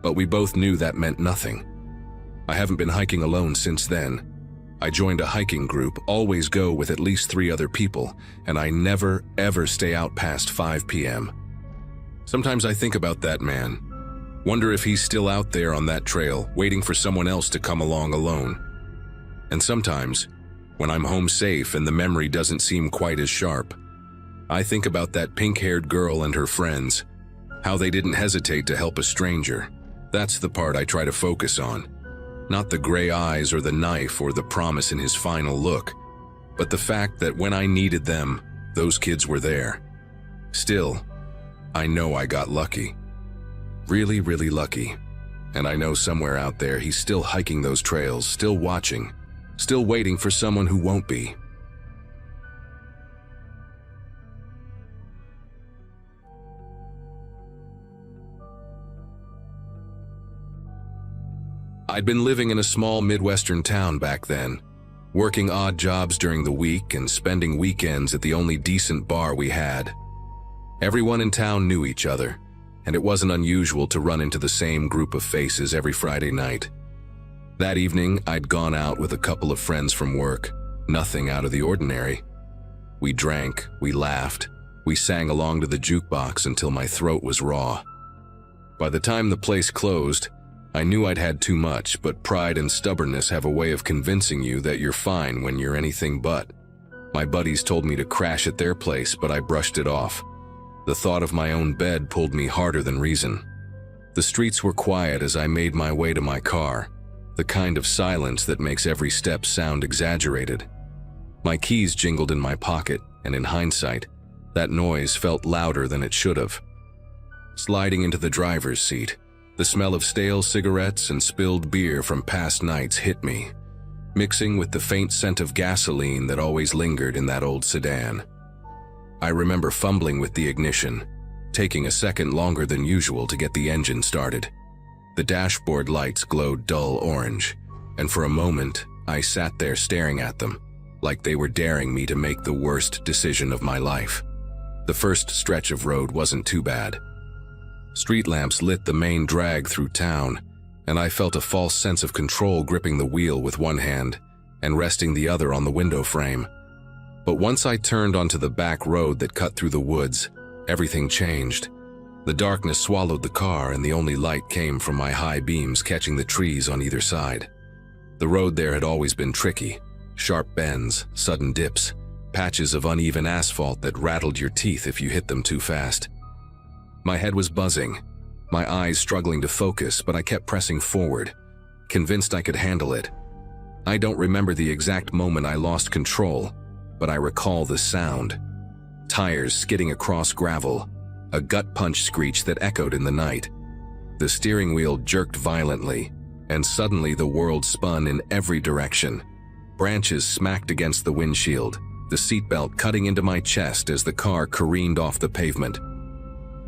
S1: but we both knew that meant nothing. I haven't been hiking alone since then. I joined a hiking group, always go with at least 3 other people, and I never, ever stay out past 5 p.m. Sometimes I think about that man. Wonder if he's still out there on that trail, waiting for someone else to come along alone. And sometimes, when I'm home safe and the memory doesn't seem quite as sharp, I think about that pink-haired girl and her friends, how they didn't hesitate to help a stranger. That's the part I try to focus on. Not the gray eyes or the knife or the promise in his final look, but the fact that when I needed them, those kids were there. Still, I know I got lucky. Really, really lucky. And I know somewhere out there he's still hiking those trails, still watching, still waiting for someone who won't be. I'd been living in a small Midwestern town back then, working odd jobs during the week and spending weekends at the only decent bar we had. Everyone in town knew each other, and it wasn't unusual to run into the same group of faces every Friday night. That evening, I'd gone out with a couple of friends from work, nothing out of the ordinary. We drank, we laughed, we sang along to the jukebox until my throat was raw. By the time the place closed, I knew I'd had too much, but pride and stubbornness have a way of convincing you that you're fine when you're anything but. My buddies told me to crash at their place, but I brushed it off. The thought of my own bed pulled me harder than reason. The streets were quiet as I made my way to my car, the kind of silence that makes every step sound exaggerated. My keys jingled in my pocket, and in hindsight, that noise felt louder than it should have. Sliding into the driver's seat, the smell of stale cigarettes and spilled beer from past nights hit me, mixing with the faint scent of gasoline that always lingered in that old sedan. I remember fumbling with the ignition, taking a second longer than usual to get the engine started. The dashboard lights glowed dull orange, and for a moment, I sat there staring at them, like they were daring me to make the worst decision of my life. The first stretch of road wasn't too bad. Street lamps lit the main drag through town, and I felt a false sense of control gripping the wheel with one hand and resting the other on the window frame. But once I turned onto the back road that cut through the woods, everything changed. The darkness swallowed the car, and the only light came from my high beams catching the trees on either side. The road there had always been tricky. Sharp bends, sudden dips, patches of uneven asphalt that rattled your teeth if you hit them too fast. My head was buzzing, my eyes struggling to focus, but I kept pressing forward, convinced I could handle it. I don't remember the exact moment I lost control, but I recall the sound. Tires skidding across gravel, a gut punch screech that echoed in the night. The steering wheel jerked violently, and suddenly the world spun in every direction. Branches smacked against the windshield, the seatbelt cutting into my chest as the car careened off the pavement.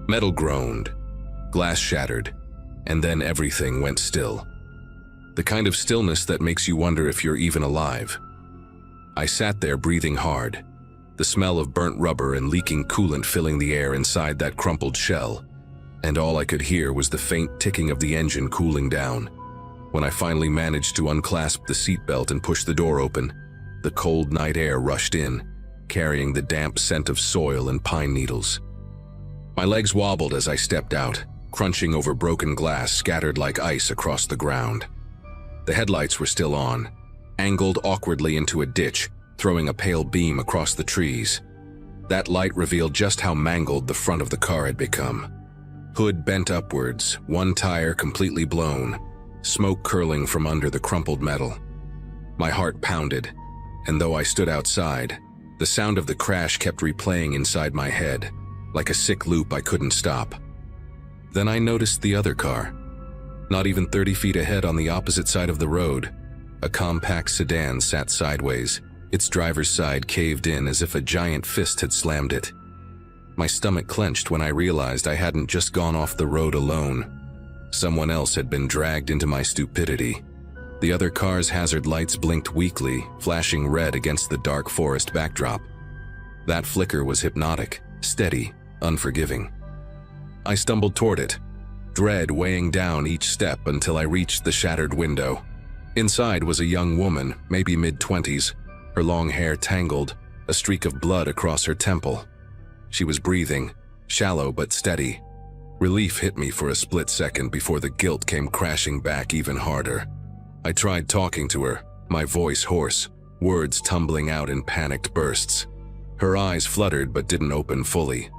S1: Metal groaned, glass shattered, and then everything went still. The kind of stillness that makes you wonder if you're even alive. I sat there breathing hard, the smell of burnt rubber and leaking coolant filling the air inside that crumpled shell, and all I could hear was the faint ticking of the engine cooling down. When I finally managed to unclasp the seatbelt and push the door open, the cold night air rushed in, carrying the damp scent of soil and pine needles. My legs wobbled as I stepped out, crunching over broken glass scattered like ice across the ground. The headlights were still on, angled awkwardly into a ditch, throwing a pale beam across the trees. That light revealed just how mangled the front of the car had become. Hood bent upwards, one tire completely blown, smoke curling from under the crumpled metal. My heart pounded, and though I stood outside, the sound of the crash kept replaying inside my head, like a sick loop I couldn't stop. Then I noticed the other car. Not even 30 feet ahead on the opposite side of the road, a compact sedan sat sideways, its driver's side caved in as if a giant fist had slammed it. My stomach clenched when I realized I hadn't just gone off the road alone. Someone else had been dragged into my stupidity. The other car's hazard lights blinked weakly, flashing red against the dark forest backdrop. That flicker was hypnotic, steady, unforgiving. I stumbled toward it, dread weighing down each step until I reached the shattered window. Inside was a young woman, maybe mid-20s, her long hair tangled, a streak of blood across her temple. She was breathing, shallow but steady. Relief hit me for a split second before the guilt came crashing back even harder. I tried talking to her, my voice hoarse, words tumbling out in panicked bursts. Her eyes fluttered but didn't open fully.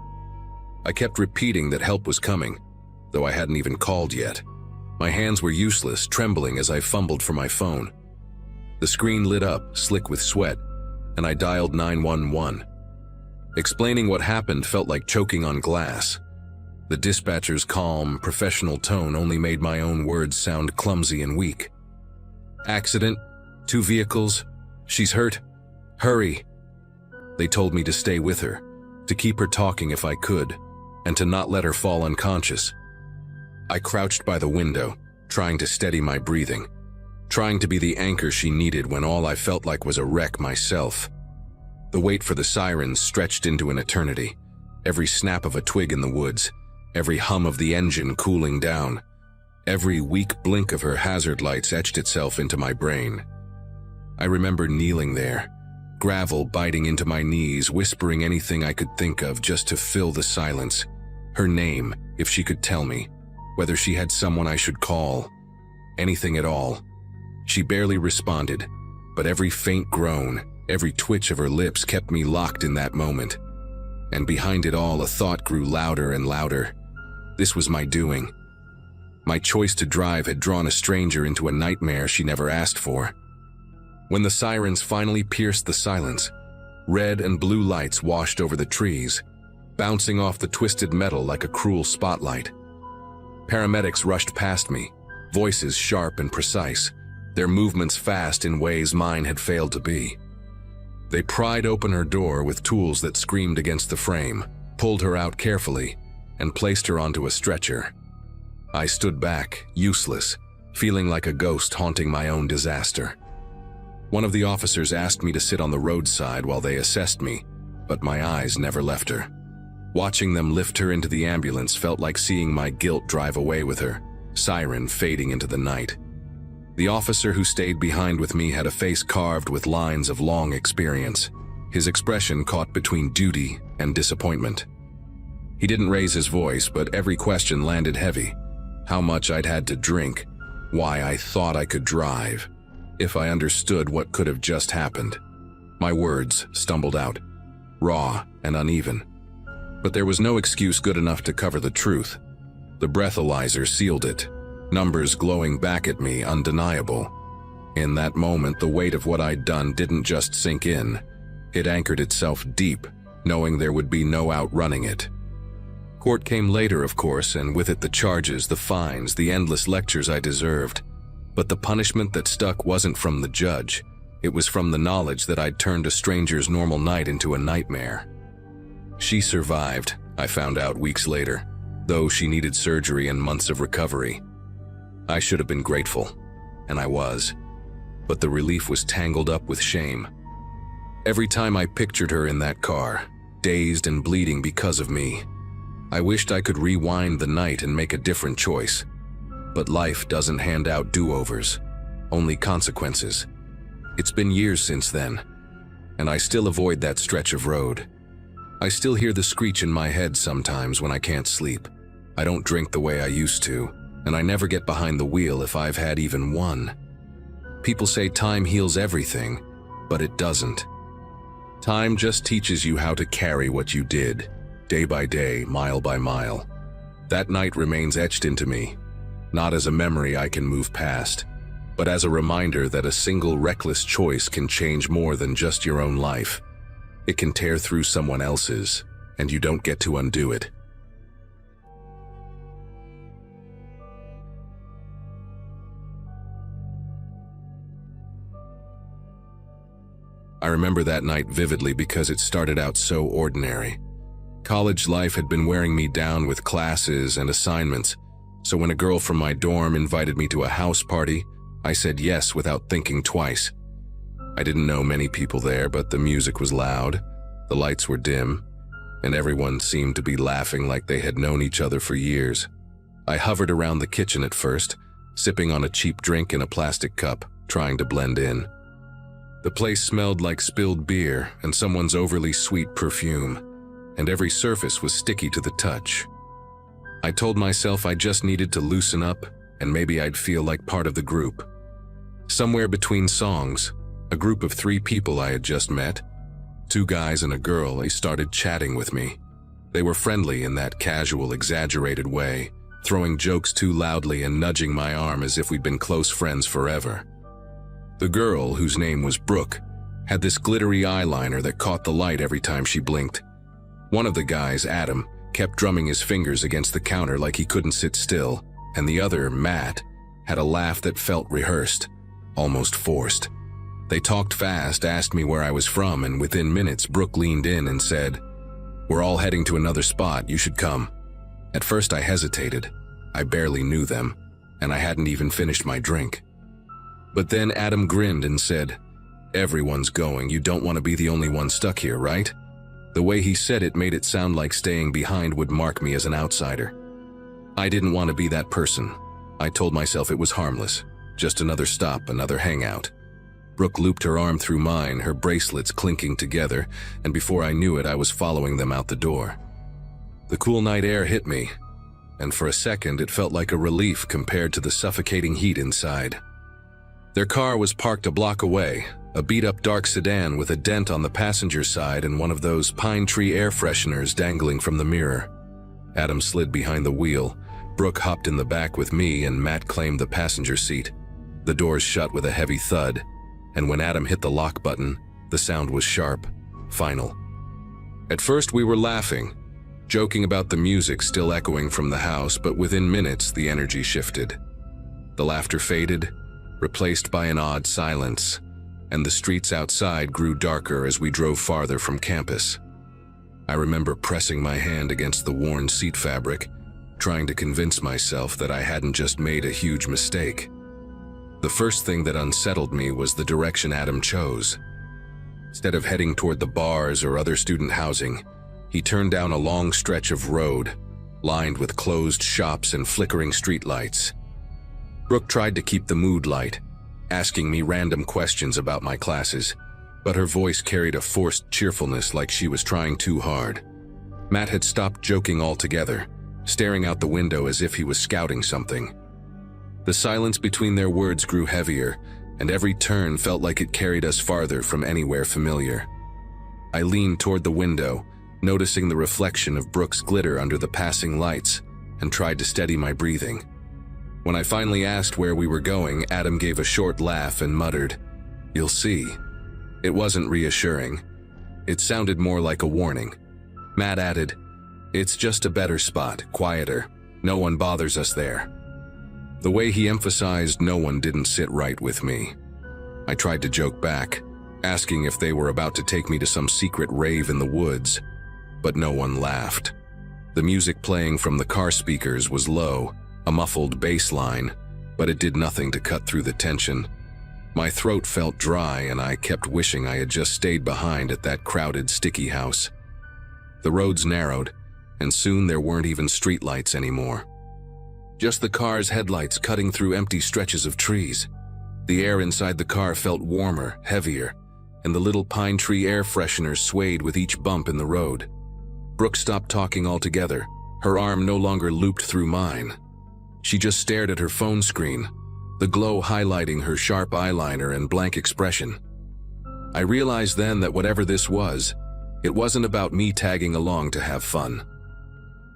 S1: I kept repeating that help was coming, though I hadn't even called yet. My hands were useless, trembling as I fumbled for my phone. The screen lit up, slick with sweat, and I dialed 911. Explaining what happened felt like choking on glass. The dispatcher's calm, professional tone only made my own words sound clumsy and weak. Accident, 2 vehicles, she's hurt, hurry. They told me to stay with her, to keep her talking if I could, and to not let her fall unconscious. I crouched by the window, trying to steady my breathing, trying to be the anchor she needed when all I felt like was a wreck myself. The wait for the sirens stretched into an eternity, every snap of a twig in the woods, every hum of the engine cooling down, every weak blink of her hazard lights etched itself into my brain. I remember kneeling there, gravel biting into my knees, whispering anything I could think of just to fill the silence. Her name, if she could tell me, whether she had someone I should call, anything at all. She barely responded, but every faint groan, every twitch of her lips kept me locked in that moment. And behind it all, a thought grew louder and louder. This was my doing. My choice to drive had drawn a stranger into a nightmare she never asked for. When the sirens finally pierced the silence, red and blue lights washed over the trees, bouncing off the twisted metal like a cruel spotlight. Paramedics rushed past me, voices sharp and precise, their movements fast in ways mine had failed to be. They pried open her door with tools that screamed against the frame, pulled her out carefully, and placed her onto a stretcher. I stood back, useless, feeling like a ghost haunting my own disaster. One of the officers asked me to sit on the roadside while they assessed me, but my eyes never left her. Watching them lift her into the ambulance felt like seeing my guilt drive away with her, siren fading into the night. The officer who stayed behind with me had a face carved with lines of long experience, his expression caught between duty and disappointment. He didn't raise his voice, but every question landed heavy. How much I'd had to drink, why I thought I could drive, if I understood what could have just happened. My words stumbled out, raw and uneven. But there was no excuse good enough to cover the truth. The breathalyzer sealed it, numbers glowing back at me undeniable. In that moment, the weight of what I'd done didn't just sink in. It anchored itself deep, knowing there would be no outrunning it. Court came later, of course, and with it the charges, the fines, the endless lectures I deserved. But the punishment that stuck wasn't from the judge. It was from the knowledge that I'd turned a stranger's normal night into a nightmare. She survived, I found out weeks later, though she needed surgery and months of recovery. I should have been grateful, and I was. But the relief was tangled up with shame. Every time I pictured her in that car, dazed and bleeding because of me, I wished I could rewind the night and make a different choice. But life doesn't hand out do-overs, only consequences. It's been years since then, and I still avoid that stretch of road. I still hear the screech in my head sometimes when I can't sleep. I don't drink the way I used to, and I never get behind the wheel if I've had even one. People say time heals everything, but it doesn't. Time just teaches you how to carry what you did, day by day, mile by mile. That night remains etched into me, not as a memory I can move past, but as a reminder that a single reckless choice can change more than just your own life. It can tear through someone else's, and you don't get to undo it. I remember that night vividly because it started out so ordinary. College life had been wearing me down with classes and assignments, so when a girl from my dorm invited me to a house party, I said yes without thinking twice. I didn't know many people there, but the music was loud, the lights were dim, and everyone seemed to be laughing like they had known each other for years. I hovered around the kitchen at first, sipping on a cheap drink in a plastic cup, trying to blend in. The place smelled like spilled beer and someone's overly sweet perfume, and every surface was sticky to the touch. I told myself I just needed to loosen up, and maybe I'd feel like part of the group. Somewhere between songs, a group of 3 people I had just met, 2 guys and a girl, they started chatting with me. They were friendly in that casual, exaggerated way, throwing jokes too loudly and nudging my arm as if we'd been close friends forever. The girl, whose name was Brooke, had this glittery eyeliner that caught the light every time she blinked. One of the guys, Adam, kept drumming his fingers against the counter like he couldn't sit still, and the other, Matt, had a laugh that felt rehearsed, almost forced. They talked fast, asked me where I was from, and within minutes Brooke leaned in and said, "We're all heading to another spot, you should come." At first I hesitated. I barely knew them, and I hadn't even finished my drink. But then Adam grinned and said, "Everyone's going, you don't want to be the only one stuck here, right?" The way he said it made it sound like staying behind would mark me as an outsider. I didn't want to be that person. I told myself it was harmless, just another stop, another hangout. Brooke looped her arm through mine, her bracelets clinking together, and before I knew it, I was following them out the door. The cool night air hit me, and for a second it felt like a relief compared to the suffocating heat inside. Their car was parked a block away, a beat-up dark sedan with a dent on the passenger side and one of those pine tree air fresheners dangling from the mirror. Adam slid behind the wheel, Brooke hopped in the back with me, and Matt claimed the passenger seat. The doors shut with a heavy thud, and when Adam hit the lock button, the sound was sharp, final. At first we were laughing, joking about the music still echoing from the house, but within minutes the energy shifted. The laughter faded, replaced by an odd silence, and the streets outside grew darker as we drove farther from campus. I remember pressing my hand against the worn seat fabric, trying to convince myself that I hadn't just made a huge mistake. The first thing that unsettled me was the direction Adam chose. Instead of heading toward the bars or other student housing, he turned down a long stretch of road, lined with closed shops and flickering streetlights. Brooke tried to keep the mood light, asking me random questions about my classes, but her voice carried a forced cheerfulness like she was trying too hard. Matt had stopped joking altogether, staring out the window as if he was scouting something. The silence between their words grew heavier, and every turn felt like it carried us farther from anywhere familiar. I leaned toward the window, noticing the reflection of Brooke's glitter under the passing lights, and tried to steady my breathing. When I finally asked where we were going, Adam gave a short laugh and muttered, "You'll see." It wasn't reassuring. It sounded more like a warning. Matt added, "It's just a better spot, quieter. No one bothers us there." The way he emphasized no one didn't sit right with me. I tried to joke back, asking if they were about to take me to some secret rave in the woods, but no one laughed. The music playing from the car speakers was low, a muffled bass line, but it did nothing to cut through the tension. My throat felt dry, and I kept wishing I had just stayed behind at that crowded, sticky house. The roads narrowed, and soon there weren't even streetlights anymore. Just the car's headlights cutting through empty stretches of trees. The air inside the car felt warmer, heavier, and the little pine tree air fresheners swayed with each bump in the road. Brooke stopped talking altogether, her arm no longer looped through mine. She just stared at her phone screen, the glow highlighting her sharp eyeliner and blank expression. I realized then that whatever this was, it wasn't about me tagging along to have fun.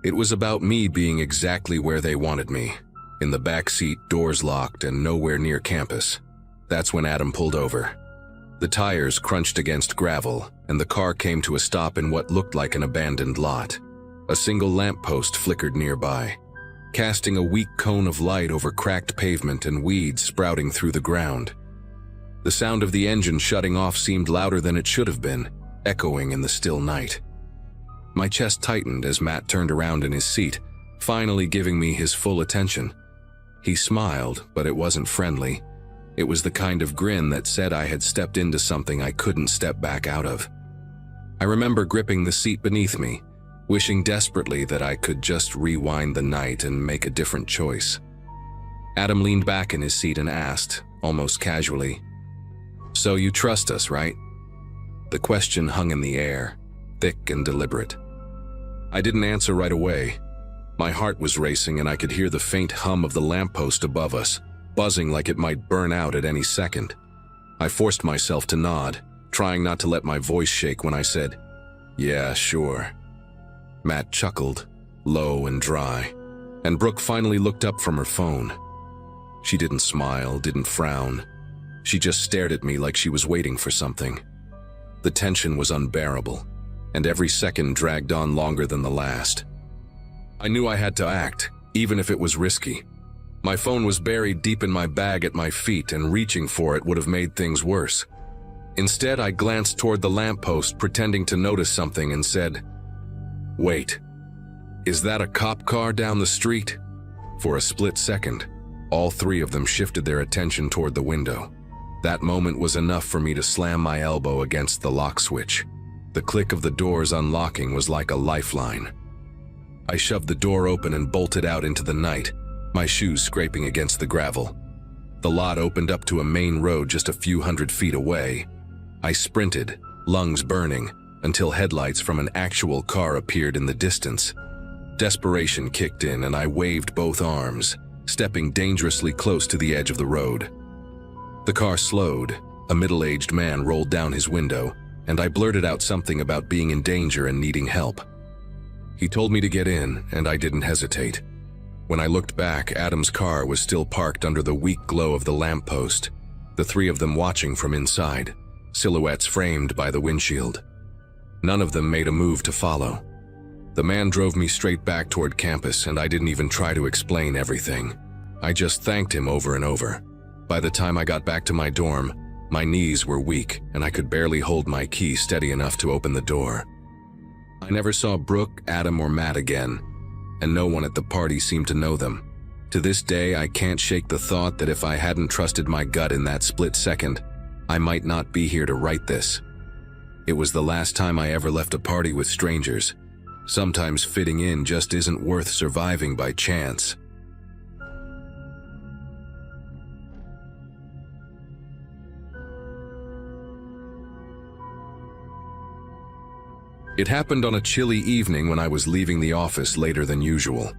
S1: It was about me being exactly where they wanted me, in the back seat, doors locked, and nowhere near campus. That's when Adam pulled over. The tires crunched against gravel, and the car came to a stop in what looked like an abandoned lot. A single lamppost flickered nearby, casting a weak cone of light over cracked pavement and weeds sprouting through the ground. The sound of the engine shutting off seemed louder than it should have been, echoing in the still night. My chest tightened as Matt turned around in his seat, finally giving me his full attention. He smiled, but it wasn't friendly. It was the kind of grin that said I had stepped into something I couldn't step back out of. I remember gripping the seat beneath me, wishing desperately that I could just rewind the night and make a different choice. Adam leaned back in his seat and asked, almost casually, "So you trust us, right?" The question hung in the air, thick and deliberate. I didn't answer right away. My heart was racing, and I could hear the faint hum of the lamppost above us, buzzing like it might burn out at any second. I forced myself to nod, trying not to let my voice shake when I said, "Yeah, sure." Matt chuckled, low and dry, and Brooke finally looked up from her phone. She didn't smile, didn't frown. She just stared at me like she was waiting for something. The tension was unbearable, and every second dragged on longer than the last. I knew I had to act, even if it was risky. My phone was buried deep in my bag at my feet, and reaching for it would have made things worse. Instead, I glanced toward the lamppost, pretending to notice something, and said, "Wait, is that a cop car down the street?" For a split second, all three of them shifted their attention toward the window. That moment was enough for me to slam my elbow against the lock switch. The click of the doors unlocking was like a lifeline. I shoved the door open and bolted out into the night, my shoes scraping against the gravel. The lot opened up to a main road just a few hundred feet away. I sprinted, lungs burning, until headlights from an actual car appeared in the distance. Desperation kicked in, and I waved both arms, stepping dangerously close to the edge of the road. The car slowed, a middle-aged man rolled down his window, and I blurted out something about being in danger and needing help. He told me to get in, and I didn't hesitate. When I looked back, Adam's car was still parked under the weak glow of the lamppost, the three of them watching from inside, silhouettes framed by the windshield. None of them made a move to follow. The man drove me straight back toward campus, and I didn't even try to explain everything. I just thanked him over and over. By the time I got back to my dorm, my knees were weak, and I could barely hold my key steady enough to open the door. I never saw Brooke, Adam, or Matt again, and no one at the party seemed to know them. To this day, I can't shake the thought that if I hadn't trusted my gut in that split second, I might not be here to write this. It was the last time I ever left a party with strangers. Sometimes fitting in just isn't worth surviving by chance. It happened on a chilly evening when I was leaving the office later than usual.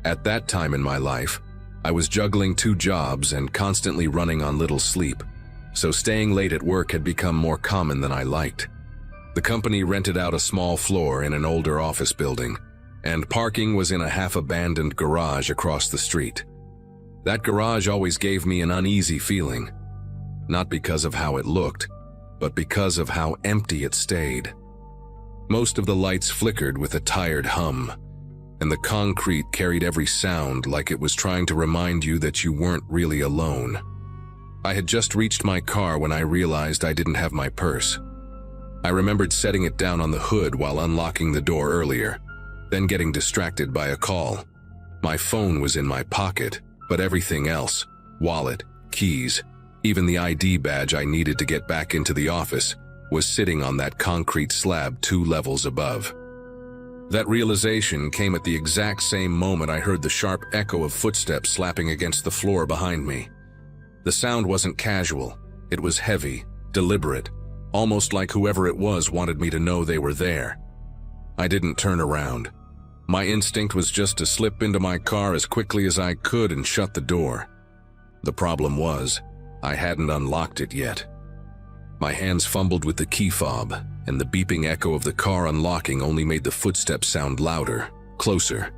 S1: At that time in my life, I was juggling 2 jobs and constantly running on little sleep, so staying late at work had become more common than I liked. The company rented out a small floor in an older office building, and parking was in a half-abandoned garage across the street. That garage always gave me an uneasy feeling, not because of how it looked, but because of how empty it stayed. Most of the lights flickered with a tired hum, and the concrete carried every sound like it was trying to remind you that you weren't really alone. I had just reached my car when I realized I didn't have my purse. I remembered setting it down on the hood while unlocking the door earlier, then getting distracted by a call. My phone was in my pocket, but everything else, wallet, keys, even the ID badge I needed to get back into the office, was sitting on that concrete slab 2 levels above. That realization came at the exact same moment I heard the sharp echo of footsteps slapping against the floor behind me. The sound wasn't casual, it was heavy, deliberate, almost like whoever it was wanted me to know they were there. I didn't turn around. My instinct was just to slip into my car as quickly as I could and shut the door. The problem was, I hadn't unlocked it yet. My hands fumbled with the key fob, and the beeping echo of the car unlocking only made the footsteps sound louder, closer.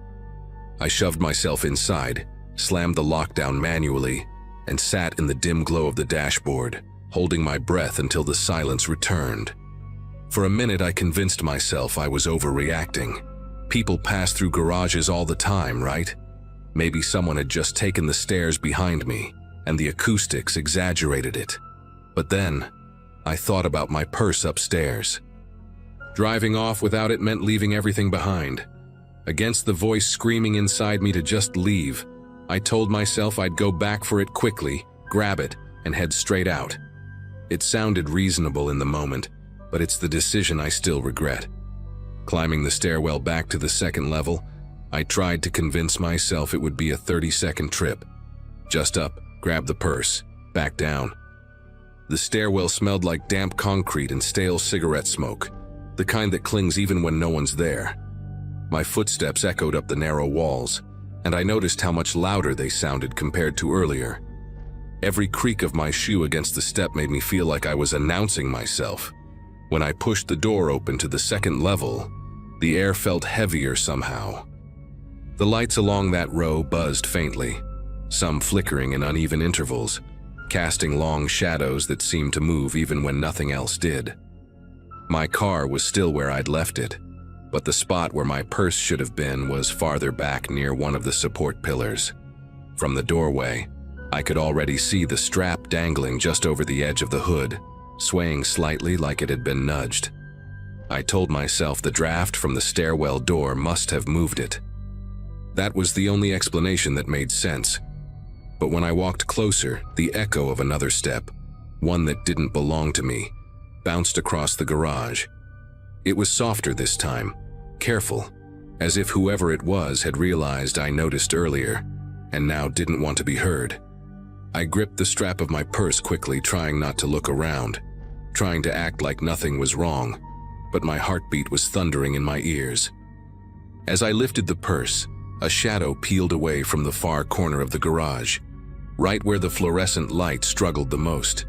S1: I shoved myself inside, slammed the lockdown manually, and sat in the dim glow of the dashboard, holding my breath until the silence returned. For a minute I convinced myself I was overreacting. People pass through garages all the time, right? Maybe someone had just taken the stairs behind me, and the acoustics exaggerated it. But then, I thought about my purse upstairs. Driving off without it meant leaving everything behind. Against the voice screaming inside me to just leave, I told myself I'd go back for it quickly, grab it, and head straight out. It sounded reasonable in the moment, but it's the decision I still regret. Climbing the stairwell back to the 2nd level, I tried to convince myself it would be a 30-second trip. Just up, grab the purse, back down. The stairwell smelled like damp concrete and stale cigarette smoke, the kind that clings even when no one's there. My footsteps echoed up the narrow walls, and I noticed how much louder they sounded compared to earlier. Every creak of my shoe against the step made me feel like I was announcing myself. When I pushed the door open to the 2nd level, the air felt heavier somehow. The lights along that row buzzed faintly, some flickering in uneven intervals, casting long shadows that seemed to move even when nothing else did. My car was still where I'd left it, but the spot where my purse should have been was farther back near one of the support pillars. From the doorway, I could already see the strap dangling just over the edge of the hood, swaying slightly like it had been nudged. I told myself the draft from the stairwell door must have moved it. That was the only explanation that made sense. But when I walked closer, the echo of another step, one that didn't belong to me, bounced across the garage. It was softer this time, careful, as if whoever it was had realized I noticed earlier, and now didn't want to be heard. I gripped the strap of my purse quickly, trying not to look around, trying to act like nothing was wrong, but my heartbeat was thundering in my ears. As I lifted the purse, a shadow peeled away from the far corner of the garage, right where the fluorescent light struggled the most.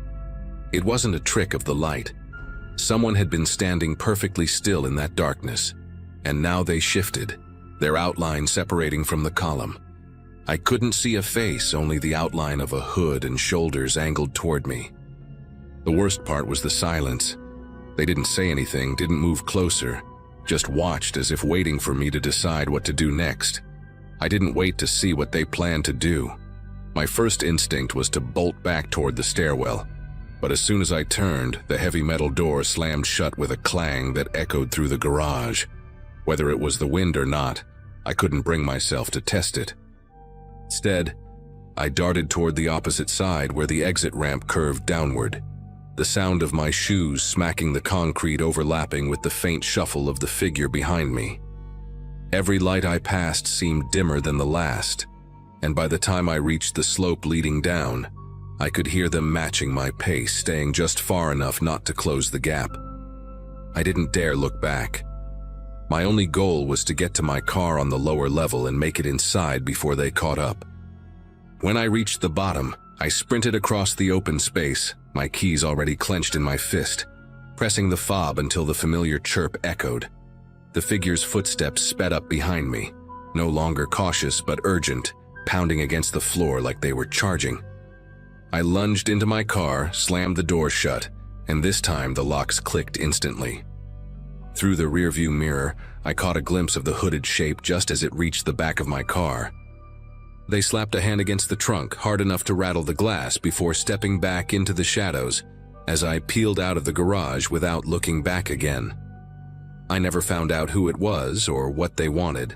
S1: It wasn't a trick of the light. Someone had been standing perfectly still in that darkness, and now they shifted, their outline separating from the column. I couldn't see a face, only the outline of a hood and shoulders angled toward me. The worst part was the silence. They didn't say anything, didn't move closer, just watched as if waiting for me to decide what to do next. I didn't wait to see what they planned to do. My first instinct was to bolt back toward the stairwell, but as soon as I turned, the heavy metal door slammed shut with a clang that echoed through the garage. Whether it was the wind or not, I couldn't bring myself to test it. Instead, I darted toward the opposite side where the exit ramp curved downward, the sound of my shoes smacking the concrete overlapping with the faint shuffle of the figure behind me. Every light I passed seemed dimmer than the last, and by the time I reached the slope leading down, I could hear them matching my pace, staying just far enough not to close the gap. I didn't dare look back, My only goal was to get to my car on the lower level and make it inside before they caught up. When I reached the bottom, I sprinted across the open space, my keys already clenched in my fist, pressing the fob until the familiar chirp echoed. The figure's footsteps sped up behind me, no longer cautious but urgent, pounding against the floor like they were charging. I lunged into my car, slammed the door shut, and this time the locks clicked instantly. Through the rearview mirror, I caught a glimpse of the hooded shape just as it reached the back of my car. They slapped a hand against the trunk, hard enough to rattle the glass before stepping back into the shadows as I peeled out of the garage without looking back again. I never found out who it was or what they wanted,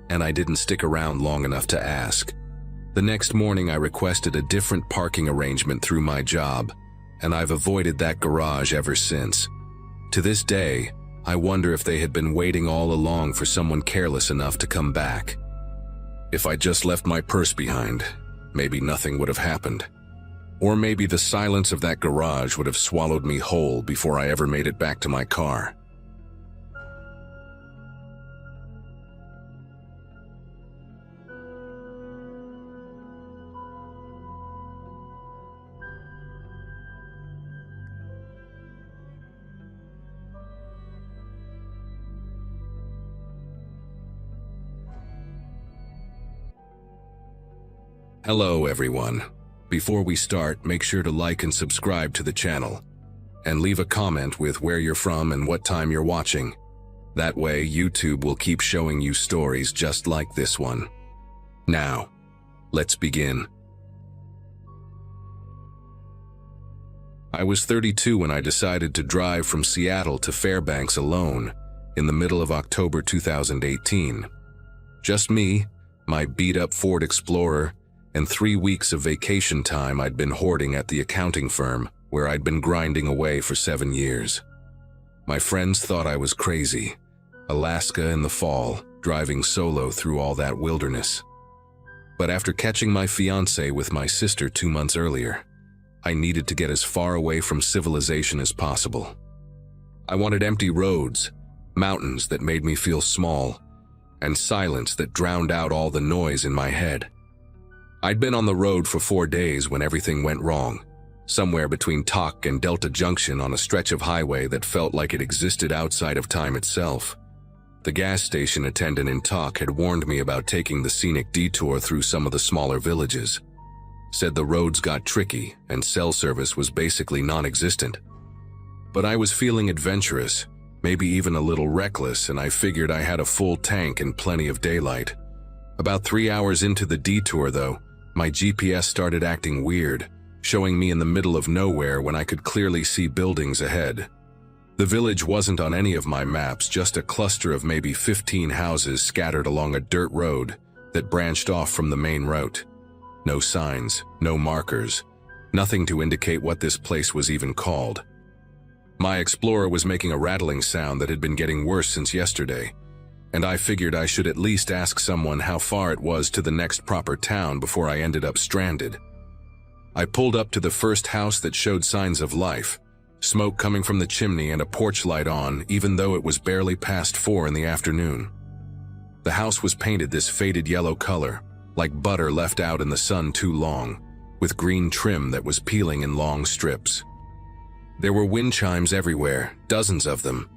S1: and I didn't stick around long enough to ask. The next morning I requested a different parking arrangement through my job, and I've avoided that garage ever since. To this day, I wonder if they had been waiting all along for someone careless enough to come back. If I just left my purse behind, maybe nothing would have happened. Or maybe the silence of that garage would have swallowed me whole before I ever made it back to my car. Hello everyone. Before we start, make sure to like and subscribe to the channel, and leave a comment with where you're from and what time you're watching. That way, YouTube will keep showing you stories just like this one. Now, let's begin. I was 32 when I decided to drive from Seattle to Fairbanks alone in the middle of October 2018. Just me, my beat-up Ford Explorer, and 3 weeks of vacation time I'd been hoarding at the accounting firm where I'd been grinding away for 7 years. My friends thought I was crazy. Alaska in the fall, driving solo through all that wilderness. But after catching my fiancé with my sister 2 months earlier, I needed to get as far away from civilization as possible. I wanted empty roads, mountains that made me feel small, and silence that drowned out all the noise in my head. I'd been on the road for 4 days when everything went wrong, somewhere between Tok and Delta Junction on a stretch of highway that felt like it existed outside of time itself. The gas station attendant in Tok had warned me about taking the scenic detour through some of the smaller villages. Said the roads got tricky and cell service was basically non-existent. But I was feeling adventurous, maybe even a little reckless, and I figured I had a full tank and plenty of daylight. About 3 hours into the detour though, my GPS started acting weird, showing me in the middle of nowhere when I could clearly see buildings ahead. The village wasn't on any of my maps, just a cluster of maybe 15 houses scattered along a dirt road that branched off from the main route. No signs, no markers, nothing to indicate what this place was even called. My Explorer was making a rattling sound that had been getting worse since yesterday, and I figured I should at least ask someone how far it was to the next proper town before I ended up stranded. I pulled up to the first house that showed signs of life, smoke coming from the chimney and a porch light on, even though it was barely past 4 in the afternoon. The house was painted this faded yellow color, like butter left out in the sun too long, with green trim that was peeling in long strips. There were wind chimes everywhere, dozens of them,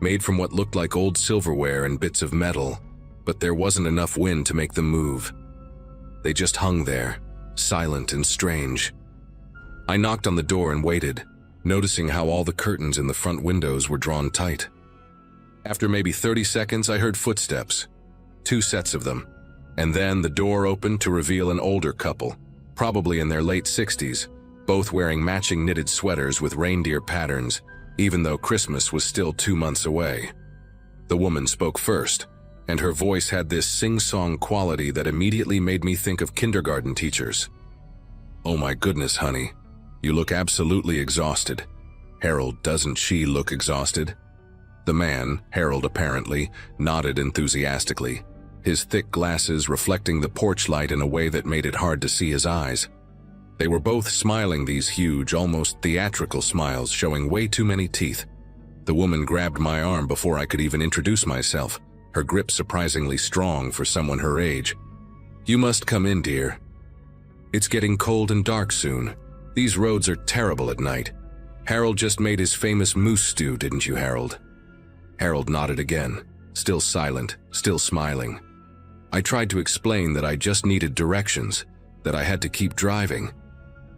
S1: made from what looked like old silverware and bits of metal, but there wasn't enough wind to make them move. They just hung there, silent and strange. I knocked on the door and waited, noticing how all the curtains in the front windows were drawn tight. After maybe 30 seconds, I heard footsteps, 2 sets of them, and then the door opened to reveal an older couple, probably in their late 60s, both wearing matching knitted sweaters with reindeer patterns, even though Christmas was still 2 months away. The woman spoke first, and her voice had this sing-song quality that immediately made me think of kindergarten teachers. "Oh my goodness, honey, you look absolutely exhausted. Harold, doesn't she look exhausted?" The man, Harold apparently, nodded enthusiastically, his thick glasses reflecting the porch light in a way that made it hard to see his eyes. They were both smiling, these huge, almost theatrical smiles showing way too many teeth. The woman grabbed my arm before I could even introduce myself, her grip surprisingly strong for someone her age. "You must come in, dear. It's getting cold and dark soon. These roads are terrible at night. Harold just made his famous moose stew, didn't you, Harold?" Harold nodded again, still silent, still smiling. I tried to explain that I just needed directions, that I had to keep driving.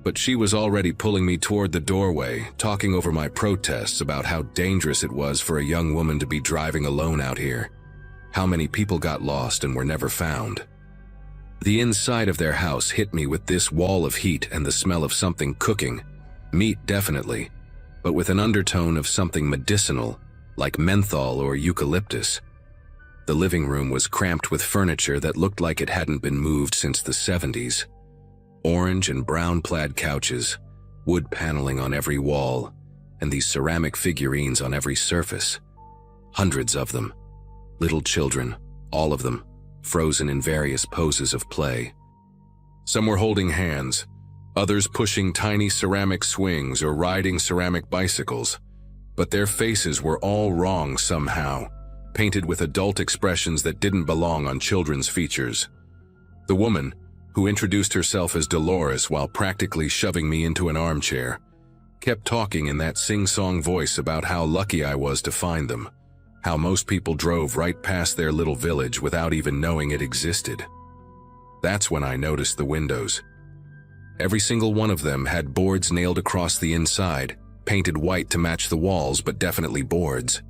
S1: But she was already pulling me toward the doorway, talking over my protests about how dangerous it was for a young woman to be driving alone out here, how many people got lost and were never found. The inside of their house hit me with this wall of heat and the smell of something cooking, meat definitely, but with an undertone of something medicinal, like menthol or eucalyptus. The living room was cramped with furniture that looked like it hadn't been moved since the 70s. Orange and brown plaid couches, wood paneling on every wall, and these ceramic figurines on every surface. Hundreds of them. Little children, all of them, frozen in various poses of play. Some were holding hands, others pushing tiny ceramic swings or riding ceramic bicycles, but their faces were all wrong somehow, painted with adult expressions that didn't belong on children's features. The woman, who introduced herself as Dolores while practically shoving me into an armchair, kept talking in that sing-song voice about how lucky I was to find them, how most people drove right past their little village without even knowing it existed. That's when I noticed the windows. Every single one of them had boards nailed across the inside, painted white to match the walls, but definitely boards.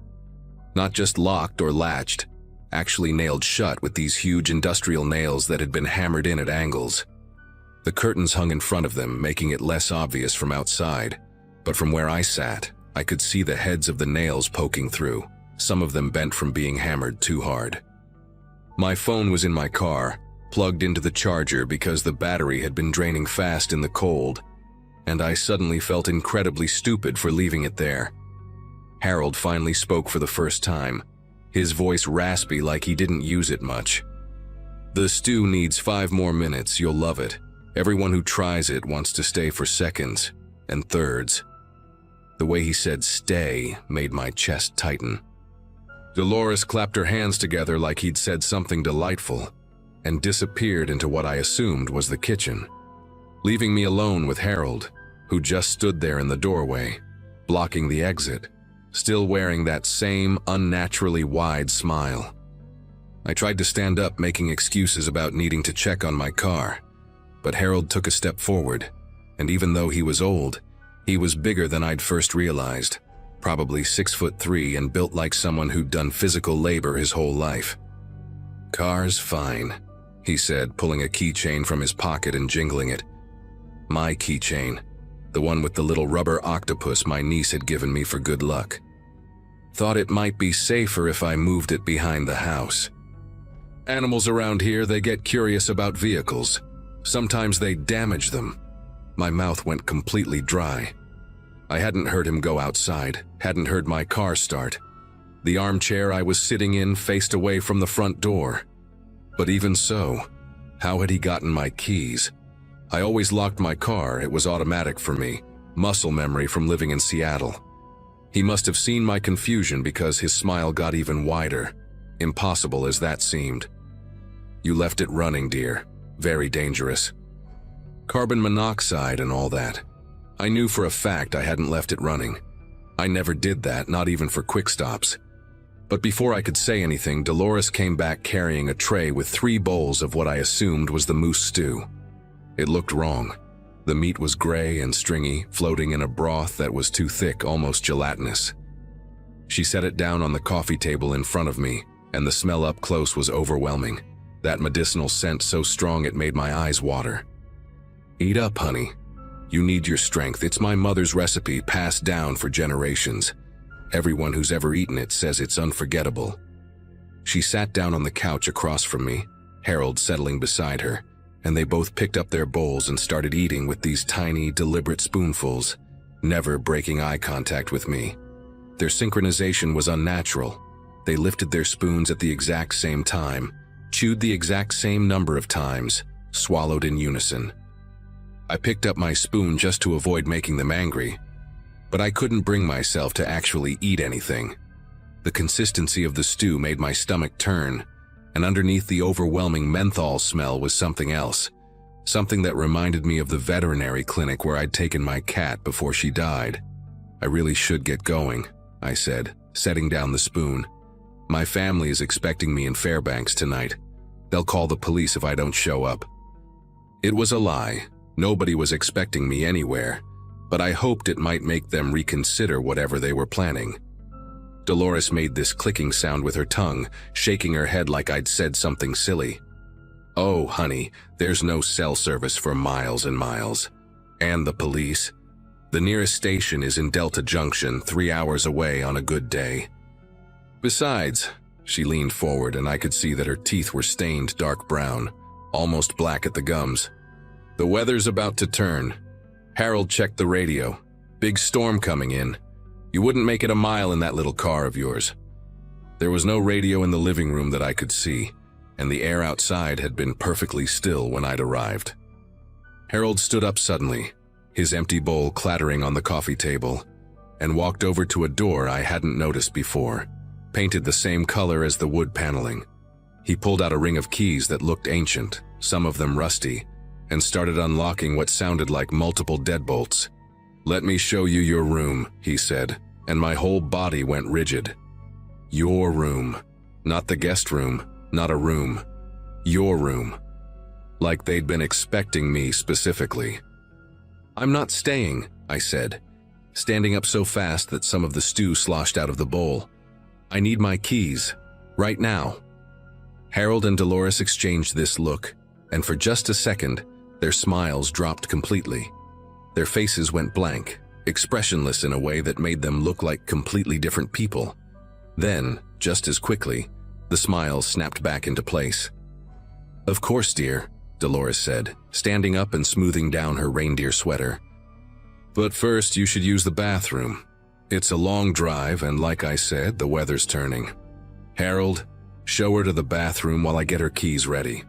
S1: Not just locked or latched, actually nailed shut with these huge industrial nails that had been hammered in at angles. The curtains hung in front of them, making it less obvious from outside, but from where I sat, I could see the heads of the nails poking through, some of them bent from being hammered too hard. My phone was in my car, plugged into the charger because the battery had been draining fast in the cold, and I suddenly felt incredibly stupid for leaving it there. Harold finally spoke for the first time, his voice raspy like he didn't use it much. "The stew needs 5 more minutes, you'll love it. Everyone who tries it wants to stay for seconds and thirds." The way he said "stay" made my chest tighten. Dolores clapped her hands together like he'd said something delightful, and disappeared into what I assumed was the kitchen, leaving me alone with Harold, who just stood there in the doorway, blocking the exit, still wearing that same unnaturally wide smile. I tried to stand up, making excuses about needing to check on my car, but Harold took a step forward, and even though he was old, he was bigger than I'd first realized, probably 6'3" and built like someone who'd done physical labor his whole life. "Car's fine," he said, pulling a keychain from his pocket and jingling it. My keychain. The one with the little rubber octopus my niece had given me for good luck. Thought it might be safer if I moved it behind the house. Animals around here, they get curious about vehicles. Sometimes they damage them. My mouth went completely dry. I hadn't heard him go outside, hadn't heard my car start. The armchair I was sitting in faced away from the front door. But even so, how had he gotten my keys? I always locked my car, it was automatic for me, muscle memory from living in Seattle. He must have seen my confusion because his smile got even wider, impossible as that seemed. "You left it running, dear. Very dangerous. Carbon monoxide and all that. I knew for a fact I hadn't left it running. I never did that, not even for quick stops." But before I could say anything, Dolores came back carrying a tray with 3 bowls of what I assumed was the moose stew. It looked wrong. The meat was gray and stringy, floating in a broth that was too thick, almost gelatinous. She set it down on the coffee table in front of me, and the smell up close was overwhelming. That medicinal scent so strong it made my eyes water. "Eat up, honey. You need your strength. It's my mother's recipe, passed down for generations. Everyone who's ever eaten it says it's unforgettable." She sat down on the couch across from me, Harold settling beside her, and they both picked up their bowls and started eating with these tiny, deliberate spoonfuls, never breaking eye contact with me. Their synchronization was unnatural. They lifted their spoons at the exact same time, chewed the exact same number of times, swallowed in unison. I picked up my spoon just to avoid making them angry. but I couldn't bring myself to actually eat anything. The consistency of the stew made my stomach turn, and underneath the overwhelming menthol smell was something else. Something that reminded me of the veterinary clinic where I'd taken my cat before she died. "I really should get going," I said, setting down the spoon. "My family is expecting me in Fairbanks tonight. They'll call the police if I don't show up." It was a lie. Nobody was expecting me anywhere, but I hoped it might make them reconsider whatever they were planning. Dolores made this clicking sound with her tongue, shaking her head like I'd said something silly. "Oh, honey, there's no cell service for miles and miles. And the police? The nearest station is in Delta Junction, 3 hours away on a good day. Besides," she leaned forward and I could see that her teeth were stained dark brown, almost black at the gums. "The weather's about to turn. Harold checked the radio. Big storm coming in. You wouldn't make it a mile in that little car of yours." There was no radio in the living room that I could see, and the air outside had been perfectly still when I'd arrived. Harold stood up suddenly, his empty bowl clattering on the coffee table, and walked over to a door I hadn't noticed before, painted the same color as the wood paneling. He pulled out a ring of keys that looked ancient, some of them rusty, and started unlocking what sounded like multiple deadbolts. "Let me show you your room," he said, and my whole body went rigid. Your room. Not the guest room, not a room. Your room. Like they'd been expecting me specifically. "I'm not staying," I said, standing up so fast that some of the stew sloshed out of the bowl. "I need my keys. Right now." Harold and Dolores exchanged this look, and for just a second, their smiles dropped completely. Their faces went blank, expressionless in a way that made them look like completely different people. Then, just as quickly, the smiles snapped back into place. "Of course, dear," Dolores said, standing up and smoothing down her reindeer sweater. "But first, you should use the bathroom. It's a long drive, and like I said, the weather's turning. Harold, show her to the bathroom while I get her keys ready."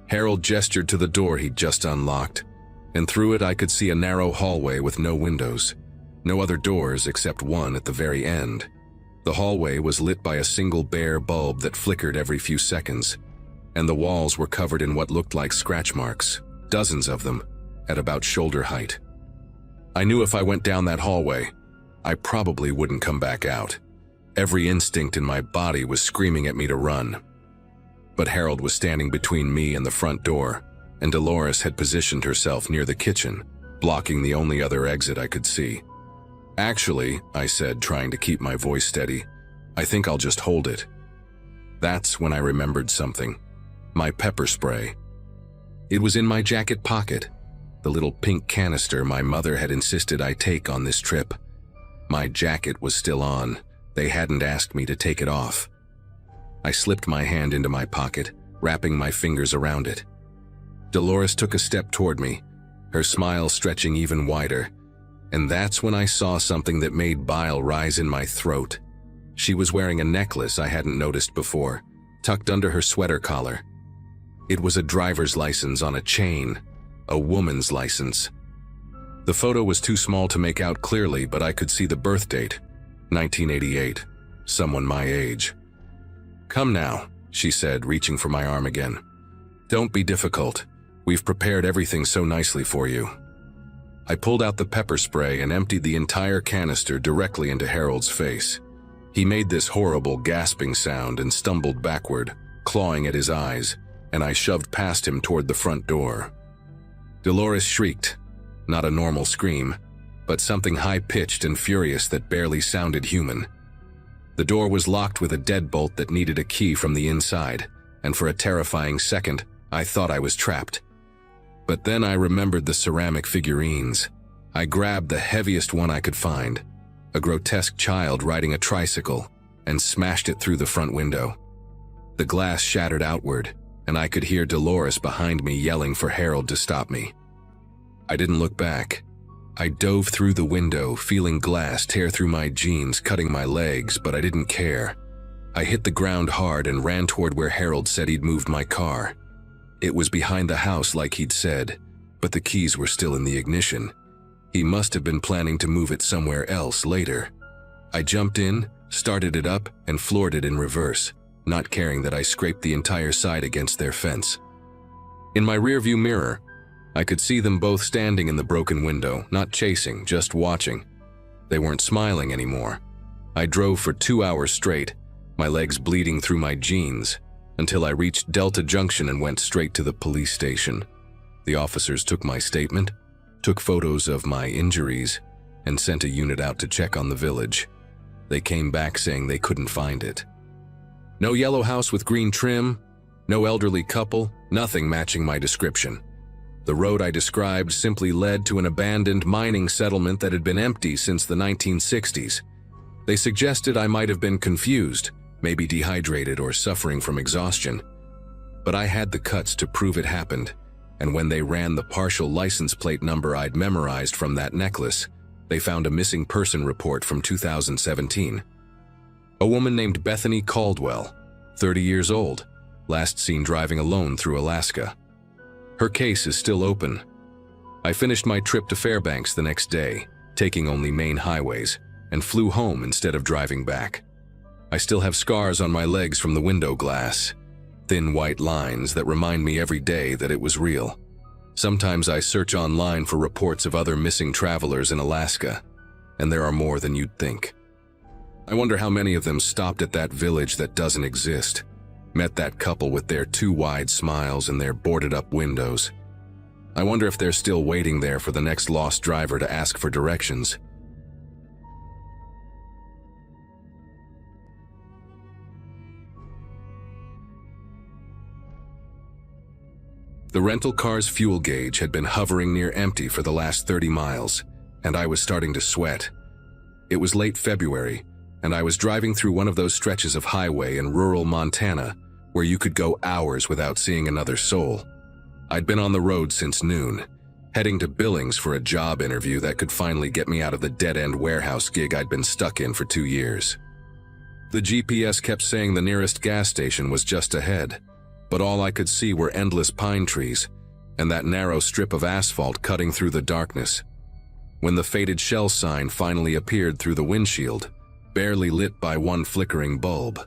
S1: Harold gestured to the door he'd just unlocked, and through it I could see a narrow hallway with no windows, no other doors except one at the very end. The hallway was lit by a single bare bulb that flickered every few seconds, and the walls were covered in what looked like scratch marks, dozens of them, at about shoulder height. I knew if I went down that hallway, I probably wouldn't come back out. Every instinct in my body was screaming at me to run. But Harold was standing between me and the front door, and Dolores had positioned herself near the kitchen, blocking the only other exit I could see. "Actually," I said, trying to keep my voice steady, "I think I'll just hold it." That's when I remembered something. My pepper spray. It was in my jacket pocket, the little pink canister my mother had insisted I take on this trip. My jacket was still on. They hadn't asked me to take it off. I slipped my hand into my pocket, wrapping my fingers around it. Dolores took a step toward me, her smile stretching even wider, and that's when I saw something that made bile rise in my throat. She was wearing a necklace I hadn't noticed before, tucked under her sweater collar. It was a driver's license on a chain, a woman's license. The photo was too small to make out clearly, but I could see the birth date, 1988, someone my age. "Come now," she said, reaching for my arm again. "Don't be difficult. We've prepared everything so nicely for you." I pulled out the pepper spray and emptied the entire canister directly into Harold's face. He made this horrible gasping sound and stumbled backward, clawing at his eyes, and I shoved past him toward the front door. Dolores shrieked, not a normal scream, but something high-pitched and furious that barely sounded human. The door was locked with a deadbolt that needed a key from the inside, and for a terrifying second, I thought I was trapped. But then I remembered the ceramic figurines. I grabbed the heaviest one I could find, a grotesque child riding a tricycle, and smashed it through the front window. The glass shattered outward, and I could hear Dolores behind me yelling for Harold to stop me. I didn't look back. I dove through the window, feeling glass tear through my jeans, cutting my legs, but I didn't care. I hit the ground hard and ran toward where Harold said he'd moved my car. It was behind the house like he'd said, but the keys were still in the ignition. He must have been planning to move it somewhere else later. I jumped in, started it up, and floored it in reverse, not caring that I scraped the entire side against their fence. In my rearview mirror, I could see them both standing in the broken window, not chasing, just watching. They weren't smiling anymore. I drove for 2 hours straight, my legs bleeding through my jeans, until I reached Delta Junction and went straight to the police station. The officers took my statement, took photos of my injuries, and sent a unit out to check on the village. They came back saying they couldn't find it. No yellow house with green trim, no elderly couple, nothing matching my description. The road I described simply led to an abandoned mining settlement that had been empty since the 1960s. They suggested I might have been confused, maybe dehydrated or suffering from exhaustion. But I had the cuts to prove it happened, and when they ran the partial license plate number I'd memorized from that necklace, they found a missing person report from 2017. A woman named Bethany Caldwell, 30 years old, last seen driving alone through Alaska. Her case is still open. I finished my trip to Fairbanks the next day, taking only main highways, and flew home instead of driving back. I still have scars on my legs from the window glass, thin white lines that remind me every day that it was real. Sometimes I search online for reports of other missing travelers in Alaska, and there are more than you'd think. I wonder how many of them stopped at that village that doesn't exist, met that couple with their too wide smiles and their boarded-up windows. I wonder if they're still waiting there for the next lost driver to ask for directions. The rental car's fuel gauge had been hovering near empty for the last 30 miles, and I was starting to sweat. It was late February, and I was driving through one of those stretches of highway in rural Montana where you could go hours without seeing another soul. I'd been on the road since noon, heading to Billings for a job interview that could finally get me out of the dead-end warehouse gig I'd been stuck in for 2 years. The GPS kept saying the nearest gas station was just ahead, but all I could see were endless pine trees and that narrow strip of asphalt cutting through the darkness. When the faded Shell sign finally appeared through the windshield, barely lit by one flickering bulb,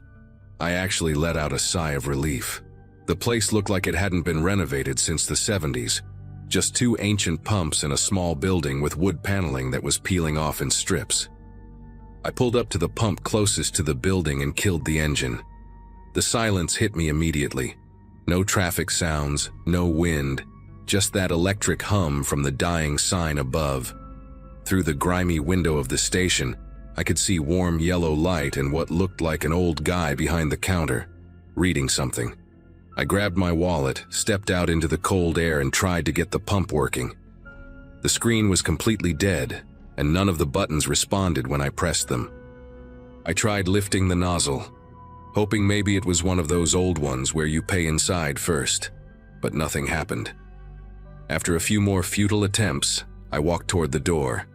S1: I actually let out a sigh of relief. The place looked like it hadn't been renovated since the 70s, just 2 ancient pumps and a small building with wood paneling that was peeling off in strips. I pulled up to the pump closest to the building and killed the engine. The silence hit me immediately. No traffic sounds, no wind, just that electric hum from the dying sign above. Through the grimy window of the station, I could see warm yellow light and what looked like an old guy behind the counter, reading something. I grabbed my wallet, stepped out into the cold air and tried to get the pump working. The screen was completely dead, and none of the buttons responded when I pressed them. I tried lifting the nozzle, hoping maybe it was one of those old ones where you pay inside first, but nothing happened. After a few more futile attempts, I walked toward the door,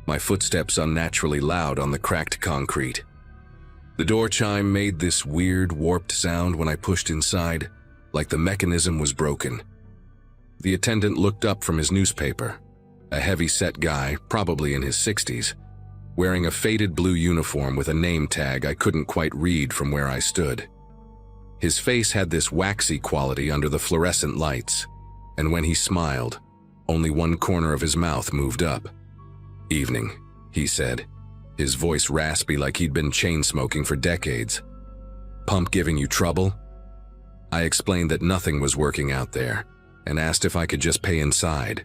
S1: my footsteps unnaturally loud on the cracked concrete. The door chime made this weird, warped sound when I pushed inside, like the mechanism was broken. The attendant looked up from his newspaper, a heavy-set guy, probably in his 60s, wearing a faded blue uniform with a name tag I couldn't quite read from where I stood. His face had this waxy quality under the fluorescent lights, and when he smiled, only one corner of his mouth moved up. "Evening," he said, his voice raspy like he'd been chain-smoking for decades. "Pump giving you trouble?" I explained that nothing was working out there, and asked if I could just pay inside.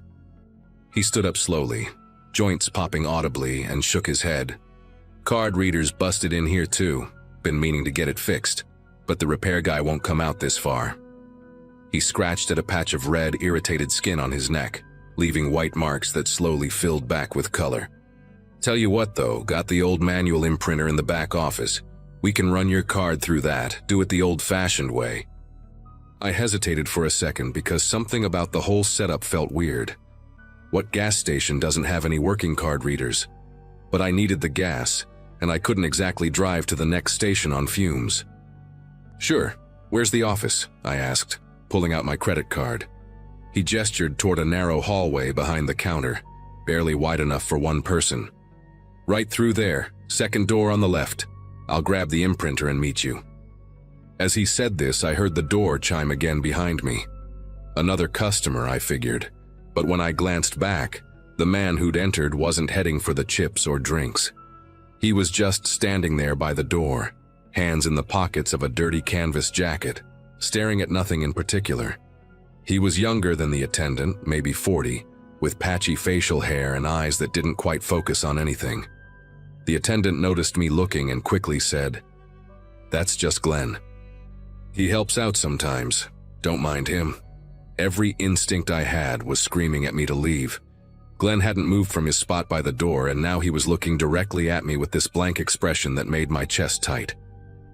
S1: He stood up slowly, joints popping audibly, and shook his head. "Card readers busted in here too. Been meaning to get it fixed, but the repair guy won't come out this far." He scratched at a patch of red, irritated skin on his neck, leaving white marks that slowly filled back with color. "Tell you what though, got the old manual imprinter in the back office. We can run your card through that, do it the old-fashioned way." I hesitated for a second because something about the whole setup felt weird. What gas station doesn't have any working card readers? But I needed the gas, and I couldn't exactly drive to the next station on fumes. "Sure, where's the office?" I asked, pulling out my credit card. He gestured toward a narrow hallway behind the counter. barely wide enough for one person. "Right through there, second door on the left. I'll grab the imprinter and meet you." As he said this, I heard the door chime again behind me. Another customer, I figured, but when I glanced back, the man who'd entered wasn't heading for the chips or drinks. He was just standing there by the door, hands in the pockets of a dirty canvas jacket, staring at nothing in particular. He was younger than the attendant, maybe 40, with patchy facial hair and eyes that didn't quite focus on anything. The attendant noticed me looking and quickly said, "That's just Glenn. He helps out sometimes. Don't mind him." Every instinct I had was screaming at me to leave. Glenn hadn't moved from his spot by the door, and now he was looking directly at me with this blank expression that made my chest tight.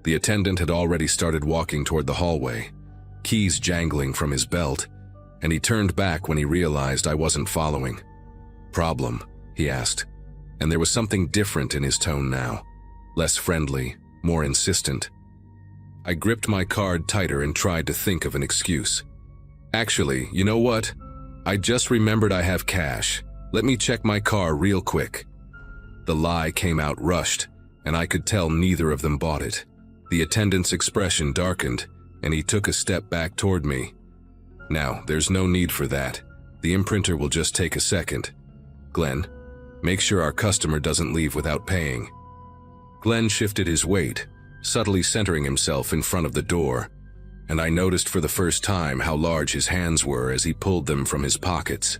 S1: The attendant had already started walking toward the hallway, keys jangling from his belt, and he turned back when he realized I wasn't following. "Problem?" he asked, and there was something different in his tone now. Less friendly, more insistent. I gripped my card tighter and tried to think of an excuse. "Actually, you know what? I just remembered I have cash. Let me check my car real quick." The lie came out rushed, and I could tell neither of them bought it. The attendant's expression darkened, and he took a step back toward me. "Now, there's no need for that. The imprinter will just take a second. Glenn, make sure our customer doesn't leave without paying." Glenn shifted his weight, subtly centering himself in front of the door, and I noticed for the first time how large his hands were as he pulled them from his pockets.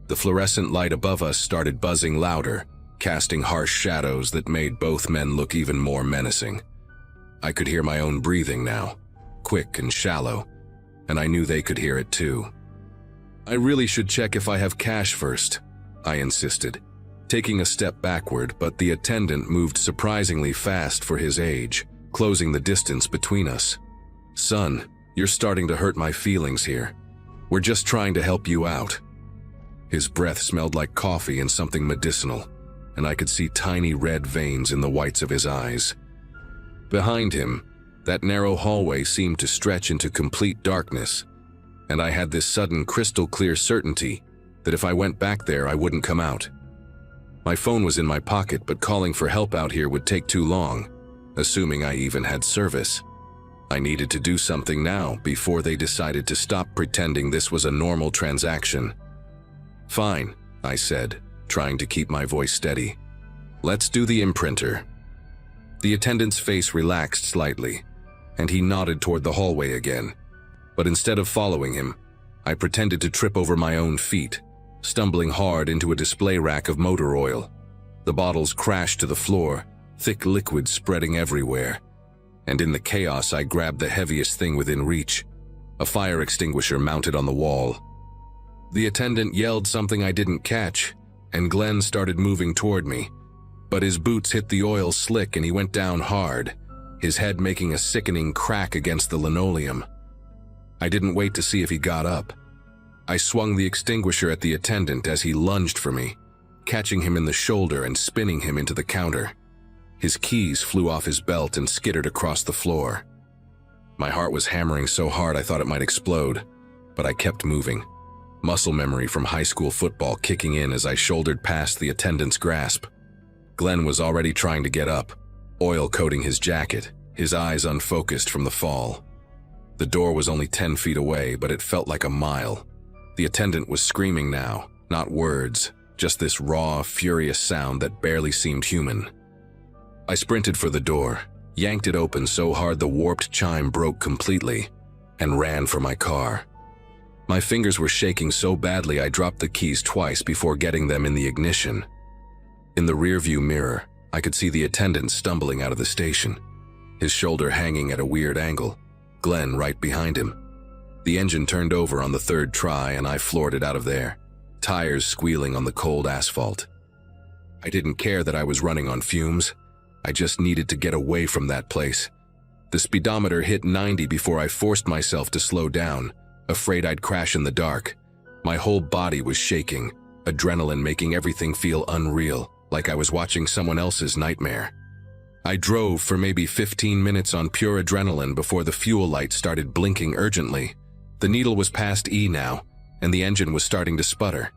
S1: The fluorescent light above us started buzzing louder, casting harsh shadows that made both men look even more menacing. I could hear my own breathing now, quick and shallow, and I knew they could hear it too. "I really should check if I have cash first," I insisted, taking a step backward, but the attendant moved surprisingly fast for his age, closing the distance between us. "Son, you're starting to hurt my feelings here. We're just trying to help you out." His breath smelled like coffee and something medicinal, and I could see tiny red veins in the whites of his eyes. Behind him, that narrow hallway seemed to stretch into complete darkness, and I had this sudden crystal-clear certainty that if I went back there, I wouldn't come out. My phone was in my pocket, but calling for help out here would take too long, assuming I even had service. I needed to do something now before they decided to stop pretending this was a normal transaction. "Fine," I said, trying to keep my voice steady. "Let's do the imprinter." The attendant's face relaxed slightly, and he nodded toward the hallway again. But instead of following him, I pretended to trip over my own feet, stumbling hard into a display rack of motor oil. The bottles crashed to the floor, thick liquid spreading everywhere. And in the chaos, I grabbed the heaviest thing within reach, a fire extinguisher mounted on the wall. The attendant yelled something I didn't catch, and Glenn started moving toward me. But his boots hit the oil slick and he went down hard, his head making a sickening crack against the linoleum. I didn't wait to see if he got up. I swung the extinguisher at the attendant as he lunged for me, catching him in the shoulder and spinning him into the counter. His keys flew off his belt and skittered across the floor. My heart was hammering so hard I thought it might explode, but I kept moving, muscle memory from high school football kicking in as I shouldered past the attendant's grasp. Glenn was already trying to get up, oil coating his jacket, his eyes unfocused from the fall. The door was only 10 feet away, but it felt like a mile. The attendant was screaming now, not words, just this raw, furious sound that barely seemed human. I sprinted for the door, yanked it open so hard the warped chime broke completely, and ran for my car. My fingers were shaking so badly I dropped the keys twice before getting them in the ignition. In the rearview mirror, I could see the attendant stumbling out of the station, his shoulder hanging at a weird angle, Glenn right behind him. The engine turned over on the third try and I floored it out of there, tires squealing on the cold asphalt. I didn't care that I was running on fumes. I just needed to get away from that place. The speedometer hit 90 before I forced myself to slow down, afraid I'd crash in the dark. My whole body was shaking, adrenaline making everything feel unreal, like I was watching someone else's nightmare. I drove for maybe 15 minutes on pure adrenaline before the fuel light started blinking urgently. The needle was past E now, and the engine was starting to sputter.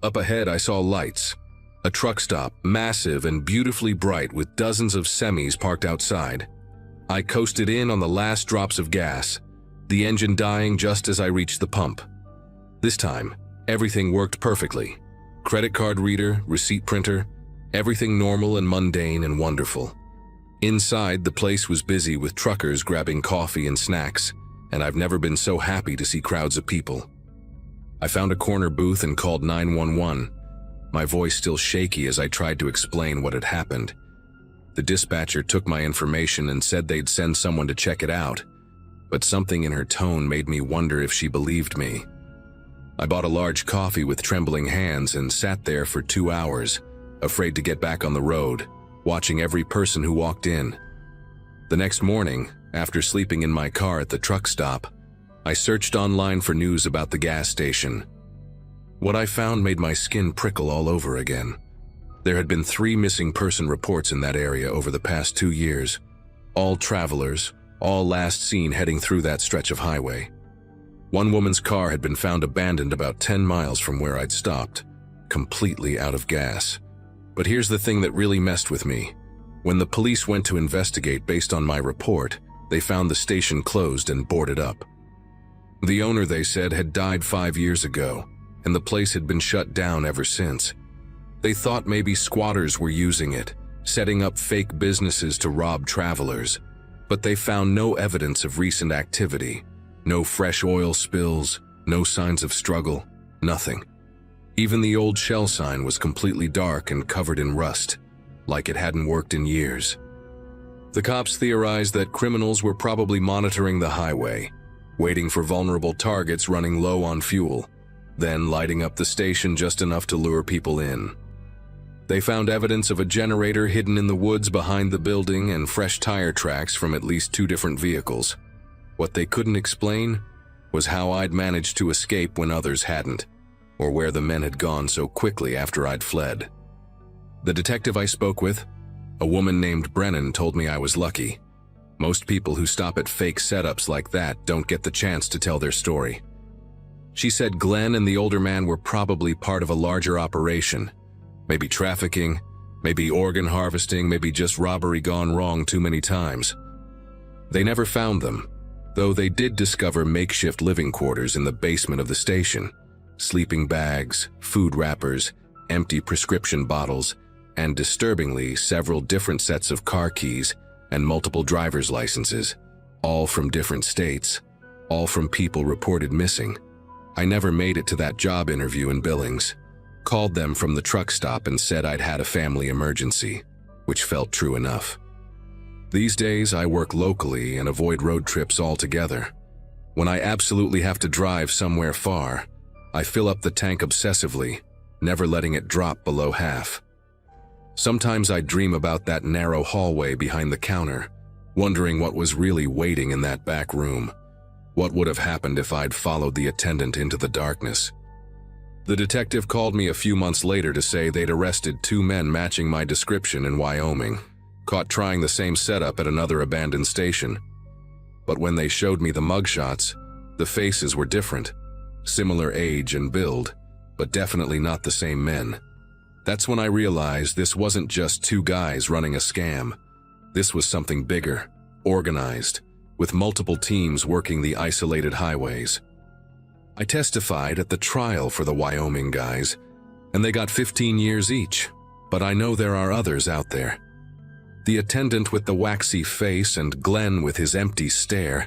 S1: Up ahead, I saw lights. A truck stop, massive and beautifully bright with dozens of semis parked outside. I coasted in on the last drops of gas, the engine dying just as I reached the pump. This time, everything worked perfectly. Credit card reader, receipt printer, everything normal and mundane and wonderful. Inside, the place was busy with truckers grabbing coffee and snacks, and I've never been so happy to see crowds of people. I found a corner booth and called 911, my voice still shaky as I tried to explain what had happened. The dispatcher took my information and said they'd send someone to check it out, but something in her tone made me wonder if she believed me. I bought a large coffee with trembling hands and sat there for 2 hours, afraid to get back on the road, watching every person who walked in. The next morning, after sleeping in my car at the truck stop, I searched online for news about the gas station. What I found made my skin prickle all over again. There had been 3 missing person reports in that area over the past 2 years, all travelers, all last seen heading through that stretch of highway. One woman's car had been found abandoned about 10 miles from where I'd stopped, completely out of gas. But here's the thing that really messed with me. When the police went to investigate based on my report, they found the station closed and boarded up. The owner, they said, had died 5 years ago, and the place had been shut down ever since. They thought maybe squatters were using it, setting up fake businesses to rob travelers, but they found no evidence of recent activity, no fresh oil spills, no signs of struggle, nothing. Even the old Shell sign was completely dark and covered in rust, like it hadn't worked in years. The cops theorized that criminals were probably monitoring the highway, waiting for vulnerable targets running low on fuel, then lighting up the station just enough to lure people in. They found evidence of a generator hidden in the woods behind the building and fresh tire tracks from at least 2 different vehicles. What they couldn't explain was how I'd managed to escape when others hadn't, or where the men had gone so quickly after I'd fled. The detective I spoke with, a woman named Brennan, told me I was lucky. Most people who stop at fake setups like that don't get the chance to tell their story. She said Glenn and the older man were probably part of a larger operation. Maybe trafficking, maybe organ harvesting, maybe just robbery gone wrong too many times. They never found them, though they did discover makeshift living quarters in the basement of the station. Sleeping bags, food wrappers, empty prescription bottles, and disturbingly, several different sets of car keys and multiple driver's licenses, all from different states, all from people reported missing. I never made it to that job interview in Billings. Called them from the truck stop and said I'd had a family emergency, which felt true enough. These days, I work locally and avoid road trips altogether. When I absolutely have to drive somewhere far, I fill up the tank obsessively, never letting it drop below half. Sometimes I dream about that narrow hallway behind the counter, wondering what was really waiting in that back room. What would have happened if I'd followed the attendant into the darkness? The detective called me a few months later to say they'd arrested 2 men matching my description in Wyoming, caught trying the same setup at another abandoned station. But when they showed me the mugshots, the faces were different. Similar age and build, but definitely not the same men. That's when I realized this wasn't just 2 guys running a scam. This was something bigger, organized, with multiple teams working the isolated highways. I testified at the trial for the Wyoming guys, and they got 15 years each, but I know there are others out there. The attendant with the waxy face and Glenn with his empty stare,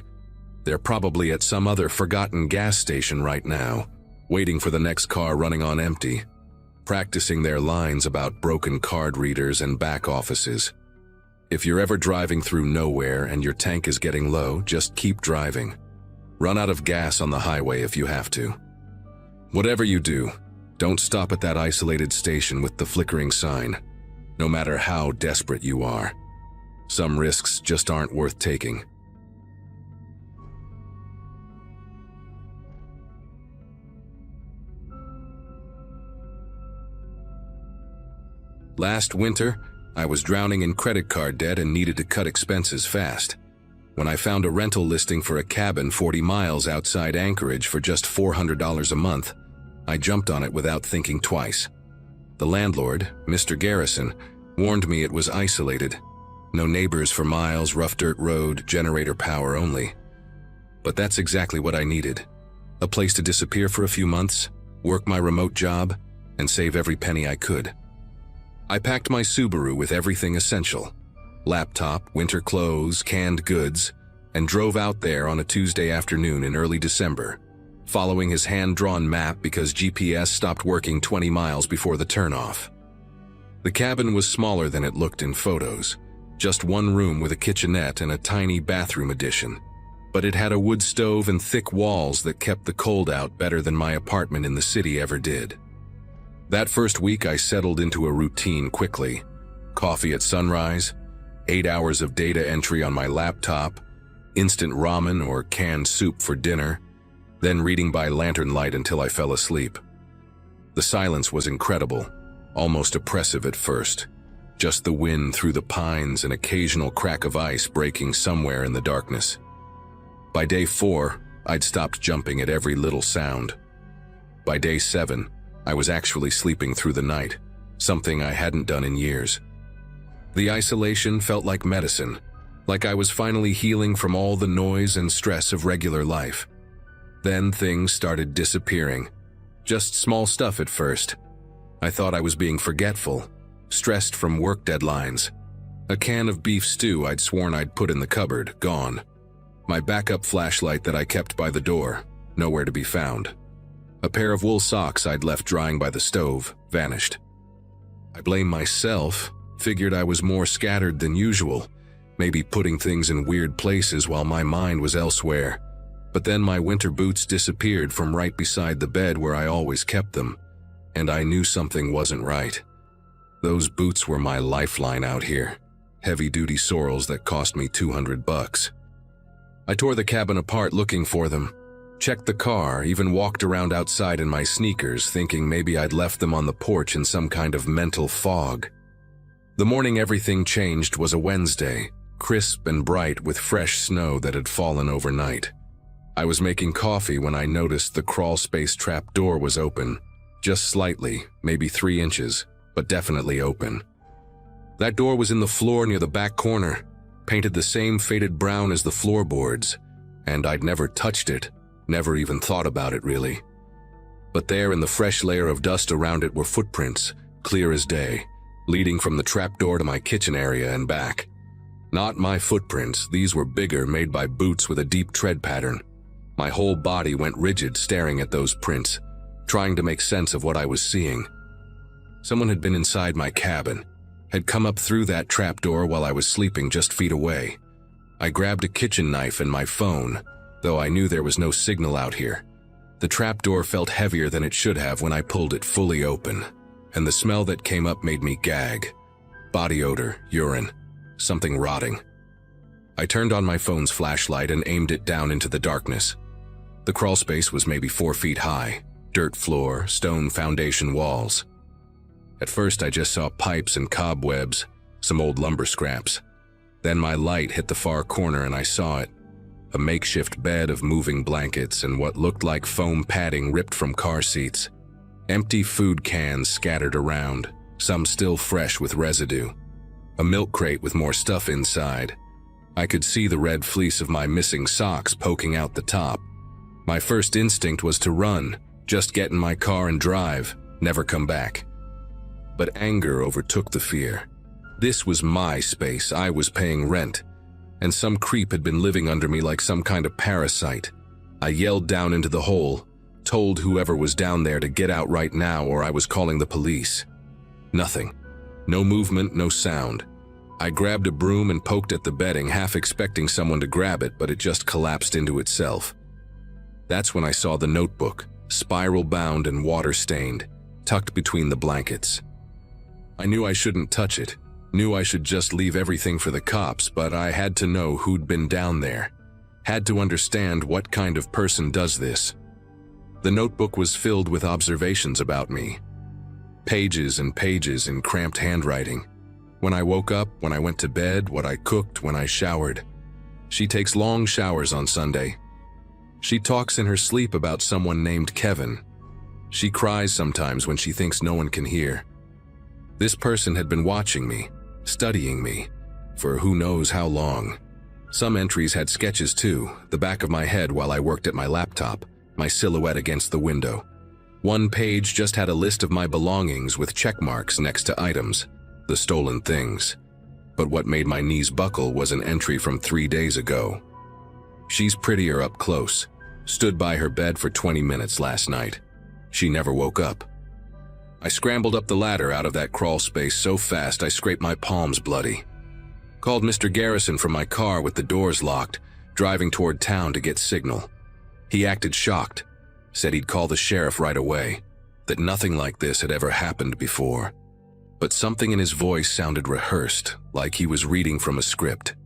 S1: they're probably at some other forgotten gas station right now, waiting for the next car running on empty, practicing their lines about broken card readers and back offices. If you're ever driving through nowhere and your tank is getting low, just keep driving. Run out of gas on the highway if you have to. Whatever you do, don't stop at that isolated station with the flickering sign, no matter how desperate you are. Some risks just aren't worth taking. Last winter, I was drowning in credit card debt and needed to cut expenses fast. When I found a rental listing for a cabin 40 miles outside Anchorage for just $400 a month, I jumped on it without thinking twice. The landlord, Mr. Garrison, warned me it was isolated. No neighbors for miles, rough dirt road, generator power only. But that's exactly what I needed. A place to disappear for a few months, work my remote job, and save every penny I could. I packed my Subaru with everything essential: laptop, winter clothes, canned goods, and drove out there on a Tuesday afternoon in early December, following his hand-drawn map because GPS stopped working 20 miles before the turnoff. The cabin was smaller than it looked in photos, just one room with a kitchenette and a tiny bathroom addition. But it had a wood stove and thick walls that kept the cold out better than my apartment in the city ever did. That first week I settled into a routine quickly. Coffee at sunrise, 8 hours of data entry on my laptop, instant ramen or canned soup for dinner, then reading by lantern light until I fell asleep. The silence was incredible, almost oppressive at first. Just the wind through the pines and occasional crack of ice breaking somewhere in the darkness. By day 4, I'd stopped jumping at every little sound. By day 7, I was actually sleeping through the night, something I hadn't done in years. The isolation felt like medicine, like I was finally healing from all the noise and stress of regular life. Then things started disappearing. Just small stuff at first. I thought I was being forgetful, stressed from work deadlines. A can of beef stew I'd sworn I'd put in the cupboard, gone. My backup flashlight that I kept by the door, nowhere to be found. A pair of wool socks I'd left drying by the stove, vanished. I blame myself, figured I was more scattered than usual, maybe putting things in weird places while my mind was elsewhere. But then my winter boots disappeared from right beside the bed where I always kept them, and I knew something wasn't right. Those boots were my lifeline out here, heavy-duty sorrels that cost me $200. I tore the cabin apart looking for them, checked the car, even walked around outside in my sneakers thinking maybe I'd left them on the porch in some kind of mental fog. The morning everything changed was a Wednesday, crisp and bright with fresh snow that had fallen overnight. I was making coffee when I noticed the crawl space trap door was open, just slightly, maybe 3 inches, but definitely open. That door was in the floor near the back corner, painted the same faded brown as the floorboards, and I'd never touched it, never even thought about it really. But there in the fresh layer of dust around it were footprints, clear as day, leading from the trapdoor to my kitchen area and back. Not my footprints, these were bigger, made by boots with a deep tread pattern. My whole body went rigid staring at those prints, trying to make sense of what I was seeing. Someone had been inside my cabin, had come up through that trapdoor while I was sleeping just feet away. I grabbed a kitchen knife and my phone, though I knew there was no signal out here. The trapdoor felt heavier than it should have when I pulled it fully open, and the smell that came up made me gag. Body odor, urine, something rotting. I turned on my phone's flashlight and aimed it down into the darkness. The crawl space was maybe 4 feet high, dirt floor, stone foundation walls. At first I just saw pipes and cobwebs, some old lumber scraps. Then my light hit the far corner and I saw it. A makeshift bed of moving blankets and what looked like foam padding ripped from car seats. Empty food cans scattered around, some still fresh with residue. A milk crate with more stuff inside. I could see the red fleece of my missing socks poking out the top. My first instinct was to run, just get in my car and drive, never come back. But anger overtook the fear. This was my space, I was paying rent, and some creep had been living under me like some kind of parasite. I yelled down into the hole, told whoever was down there to get out right now or I was calling the police. Nothing. No movement, no sound. I grabbed a broom and poked at the bedding, half expecting someone to grab it, but it just collapsed into itself. That's when I saw the notebook, spiral-bound and water-stained, tucked between the blankets. I knew I shouldn't touch it, knew I should just leave everything for the cops, but I had to know who'd been down there. Had to understand what kind of person does this. The notebook was filled with observations about me. Pages and pages in cramped handwriting. When I woke up, when I went to bed, what I cooked, when I showered. She takes long showers on Sunday. She talks in her sleep about someone named Kevin. She cries sometimes when she thinks no one can hear. This person had been watching me, studying me, for who knows how long. Some entries had sketches too, the back of my head while I worked at my laptop, my silhouette against the window. One page just had a list of my belongings with check marks next to items, the stolen things. But what made my knees buckle was an entry from 3 days ago. She's prettier up close. Stood by her bed for 20 minutes last night. She never woke up. I scrambled up the ladder out of that crawl space so fast I scraped my palms bloody. Called Mr. Garrison from my car with the doors locked, driving toward town to get signal. He acted shocked, said he'd call the sheriff right away, that nothing like this had ever happened before. But something in his voice sounded rehearsed, like he was reading from a script.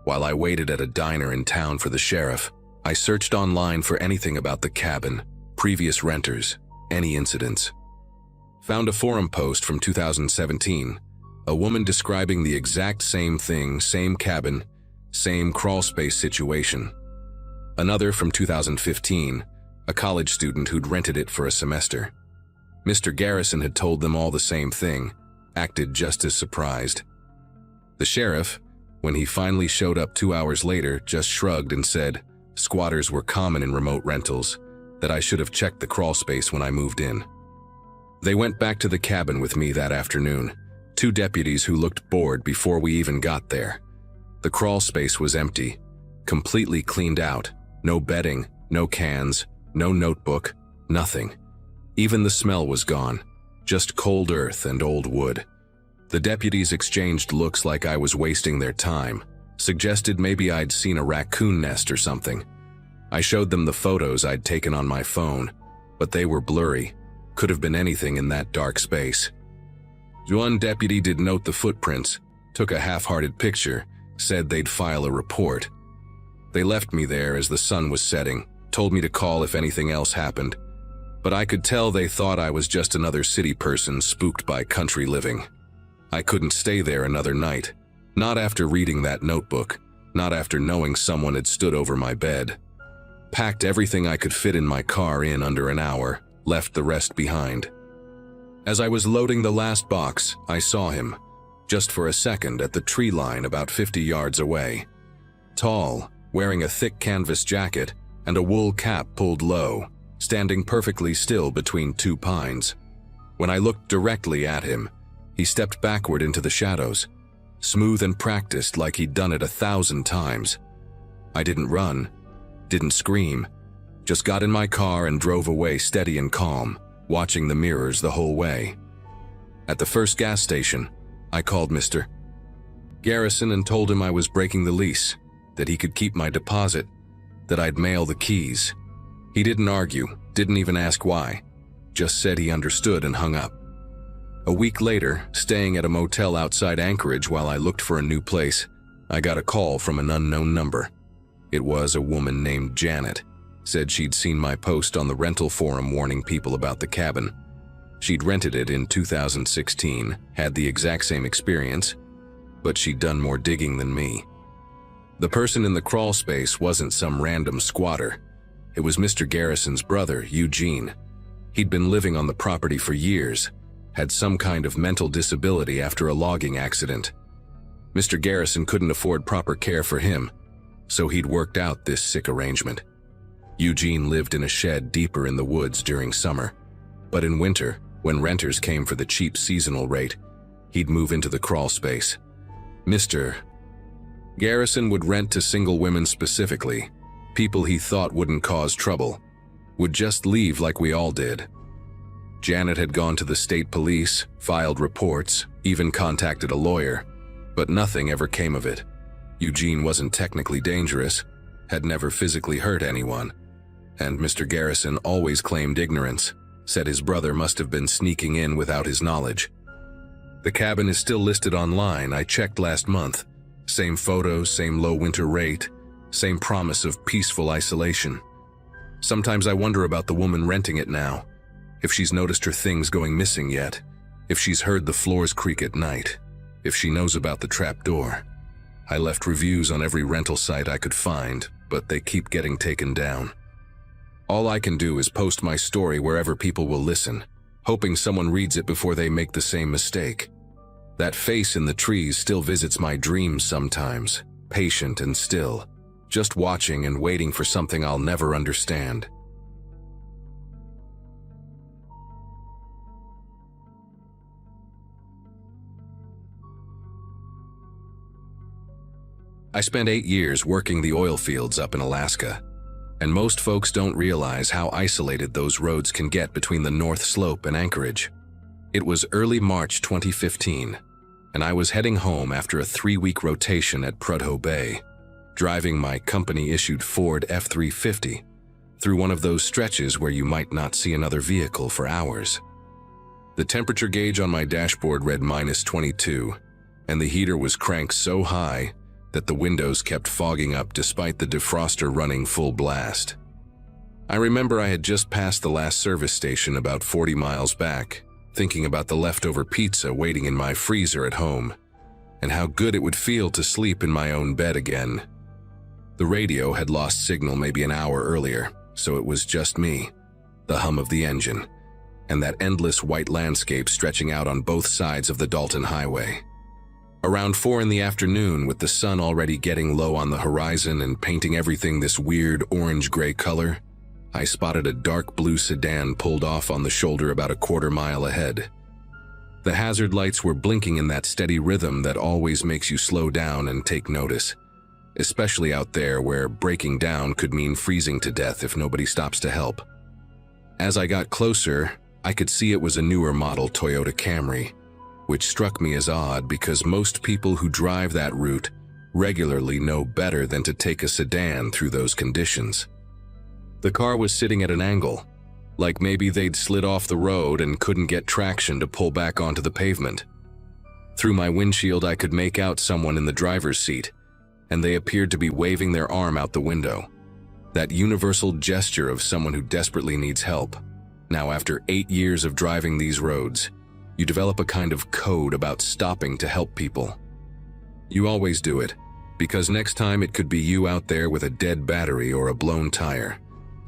S1: While I waited at a diner in town for the sheriff, I searched online for anything about the cabin, previous renters, any incidents. Found a forum post from 2017, a woman describing the exact same thing, same cabin, same crawl space situation. Another from 2015, a college student who'd rented it for a semester. Mr. Garrison had told them all the same thing, acted just as surprised. The sheriff, when he finally showed up 2 hours later, just shrugged and said squatters were common in remote rentals, that I should have checked the crawl space when I moved in. They went back to the cabin with me that afternoon, 2 deputies who looked bored before we even got there. The crawl space was empty, completely cleaned out, no bedding, no cans, no notebook, nothing. Even the smell was gone, just cold earth and old wood. The deputies exchanged looks like I was wasting their time, suggested maybe I'd seen a raccoon nest or something. I showed them the photos I'd taken on my phone, but they were blurry, could have been anything in that dark space. One deputy did note the footprints, took a half-hearted picture, said they'd file a report. They left me there as the sun was setting, told me to call if anything else happened, but I could tell they thought I was just another city person spooked by country living. I couldn't stay there another night, not after reading that notebook, not after knowing someone had stood over my bed. Packed everything I could fit in my car in under an hour, left the rest behind. As I was loading the last box, I saw him, just for a second at the tree line about 50 yards away. Tall, wearing a thick canvas jacket and a wool cap pulled low, standing perfectly still between 2 pines. When I looked directly at him, he stepped backward into the shadows, smooth and practiced like he'd done it 1,000 times. I didn't run, didn't scream, just got in my car and drove away steady and calm, watching the mirrors the whole way. At the first gas station, I called Mr. Garrison and told him I was breaking the lease, that he could keep my deposit, that I'd mail the keys. He didn't argue, didn't even ask why, just said he understood and hung up. A week later, staying at a motel outside Anchorage while I looked for a new place, I got a call from an unknown number. It was a woman named Janet. Said she'd seen my post on the rental forum warning people about the cabin. She'd rented it in 2016, had the exact same experience, but she'd done more digging than me. The person in the crawl space wasn't some random squatter. It was Mr. Garrison's brother, Eugene. He'd been living on the property for years, had some kind of mental disability after a logging accident. Mr. Garrison couldn't afford proper care for him, so he'd worked out this sick arrangement. Eugene lived in a shed deeper in the woods during summer, but in winter, when renters came for the cheap seasonal rate, he'd move into the crawl space. Mr. Garrison would rent to single women specifically, people he thought wouldn't cause trouble, would just leave like we all did. Janet had gone to the state police, filed reports, even contacted a lawyer, but nothing ever came of it. Eugene wasn't technically dangerous, had never physically hurt anyone, and Mr. Garrison always claimed ignorance, said his brother must have been sneaking in without his knowledge. The cabin is still listed online. I checked last month. Same photos, same low winter rate, same promise of peaceful isolation. Sometimes I wonder about the woman renting it now, if she's noticed her things going missing yet, if she's heard the floors creak at night, if she knows about the trap door. I left reviews on every rental site I could find, but they keep getting taken down. All I can do is post my story wherever people will listen, hoping someone reads it before they make the same mistake. That face in the trees still visits my dreams sometimes, patient and still, just watching and waiting for something I'll never understand. I spent 8 years working the oil fields up in Alaska, and most folks don't realize how isolated those roads can get between the North Slope and Anchorage. It was early March 2015, and I was heading home after a 3-week rotation at Prudhoe Bay, driving my company-issued Ford F-350 through one of those stretches where you might not see another vehicle for hours. The temperature gauge on my dashboard read -22, and the heater was cranked so high that the windows kept fogging up despite the defroster running full blast. I remember I had just passed the last service station about 40 miles back, thinking about the leftover pizza waiting in my freezer at home, and how good it would feel to sleep in my own bed again. The radio had lost signal maybe an hour earlier, so it was just me, the hum of the engine, and that endless white landscape stretching out on both sides of the Dalton Highway. Around 4 in the afternoon, with the sun already getting low on the horizon and painting everything this weird orange-gray color, I spotted a dark blue sedan pulled off on the shoulder about a quarter mile ahead. The hazard lights were blinking in that steady rhythm that always makes you slow down and take notice, especially out there where breaking down could mean freezing to death if nobody stops to help. As I got closer, I could see it was a newer model Toyota Camry, which struck me as odd because most people who drive that route regularly know better than to take a sedan through those conditions. The car was sitting at an angle, like maybe they'd slid off the road and couldn't get traction to pull back onto the pavement. Through my windshield, I could make out someone in the driver's seat, and they appeared to be waving their arm out the window. That universal gesture of someone who desperately needs help. Now, after 8 years of driving these roads, you develop a kind of code about stopping to help people. You always do it, because next time it could be you out there with a dead battery or a blown tire,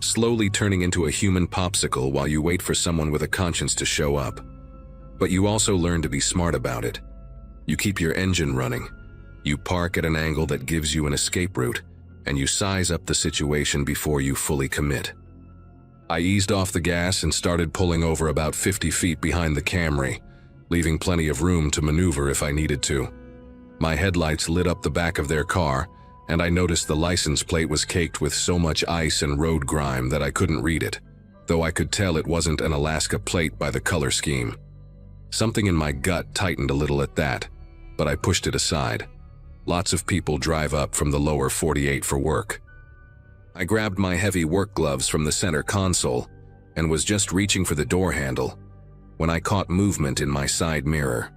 S1: slowly turning into a human popsicle while you wait for someone with a conscience to show up. But you also learn to be smart about it. You keep your engine running, you park at an angle that gives you an escape route, and you size up the situation before you fully commit. I eased off the gas and started pulling over about 50 feet behind the Camry, leaving plenty of room to maneuver if I needed to. My headlights lit up the back of their car, and I noticed the license plate was caked with so much ice and road grime that I couldn't read it, though I could tell it wasn't an Alaska plate by the color scheme. Something in my gut tightened a little at that, but I pushed it aside. Lots of people drive up from the lower 48 for work. I grabbed my heavy work gloves from the center console and was just reaching for the door handle when I caught movement in my side mirror.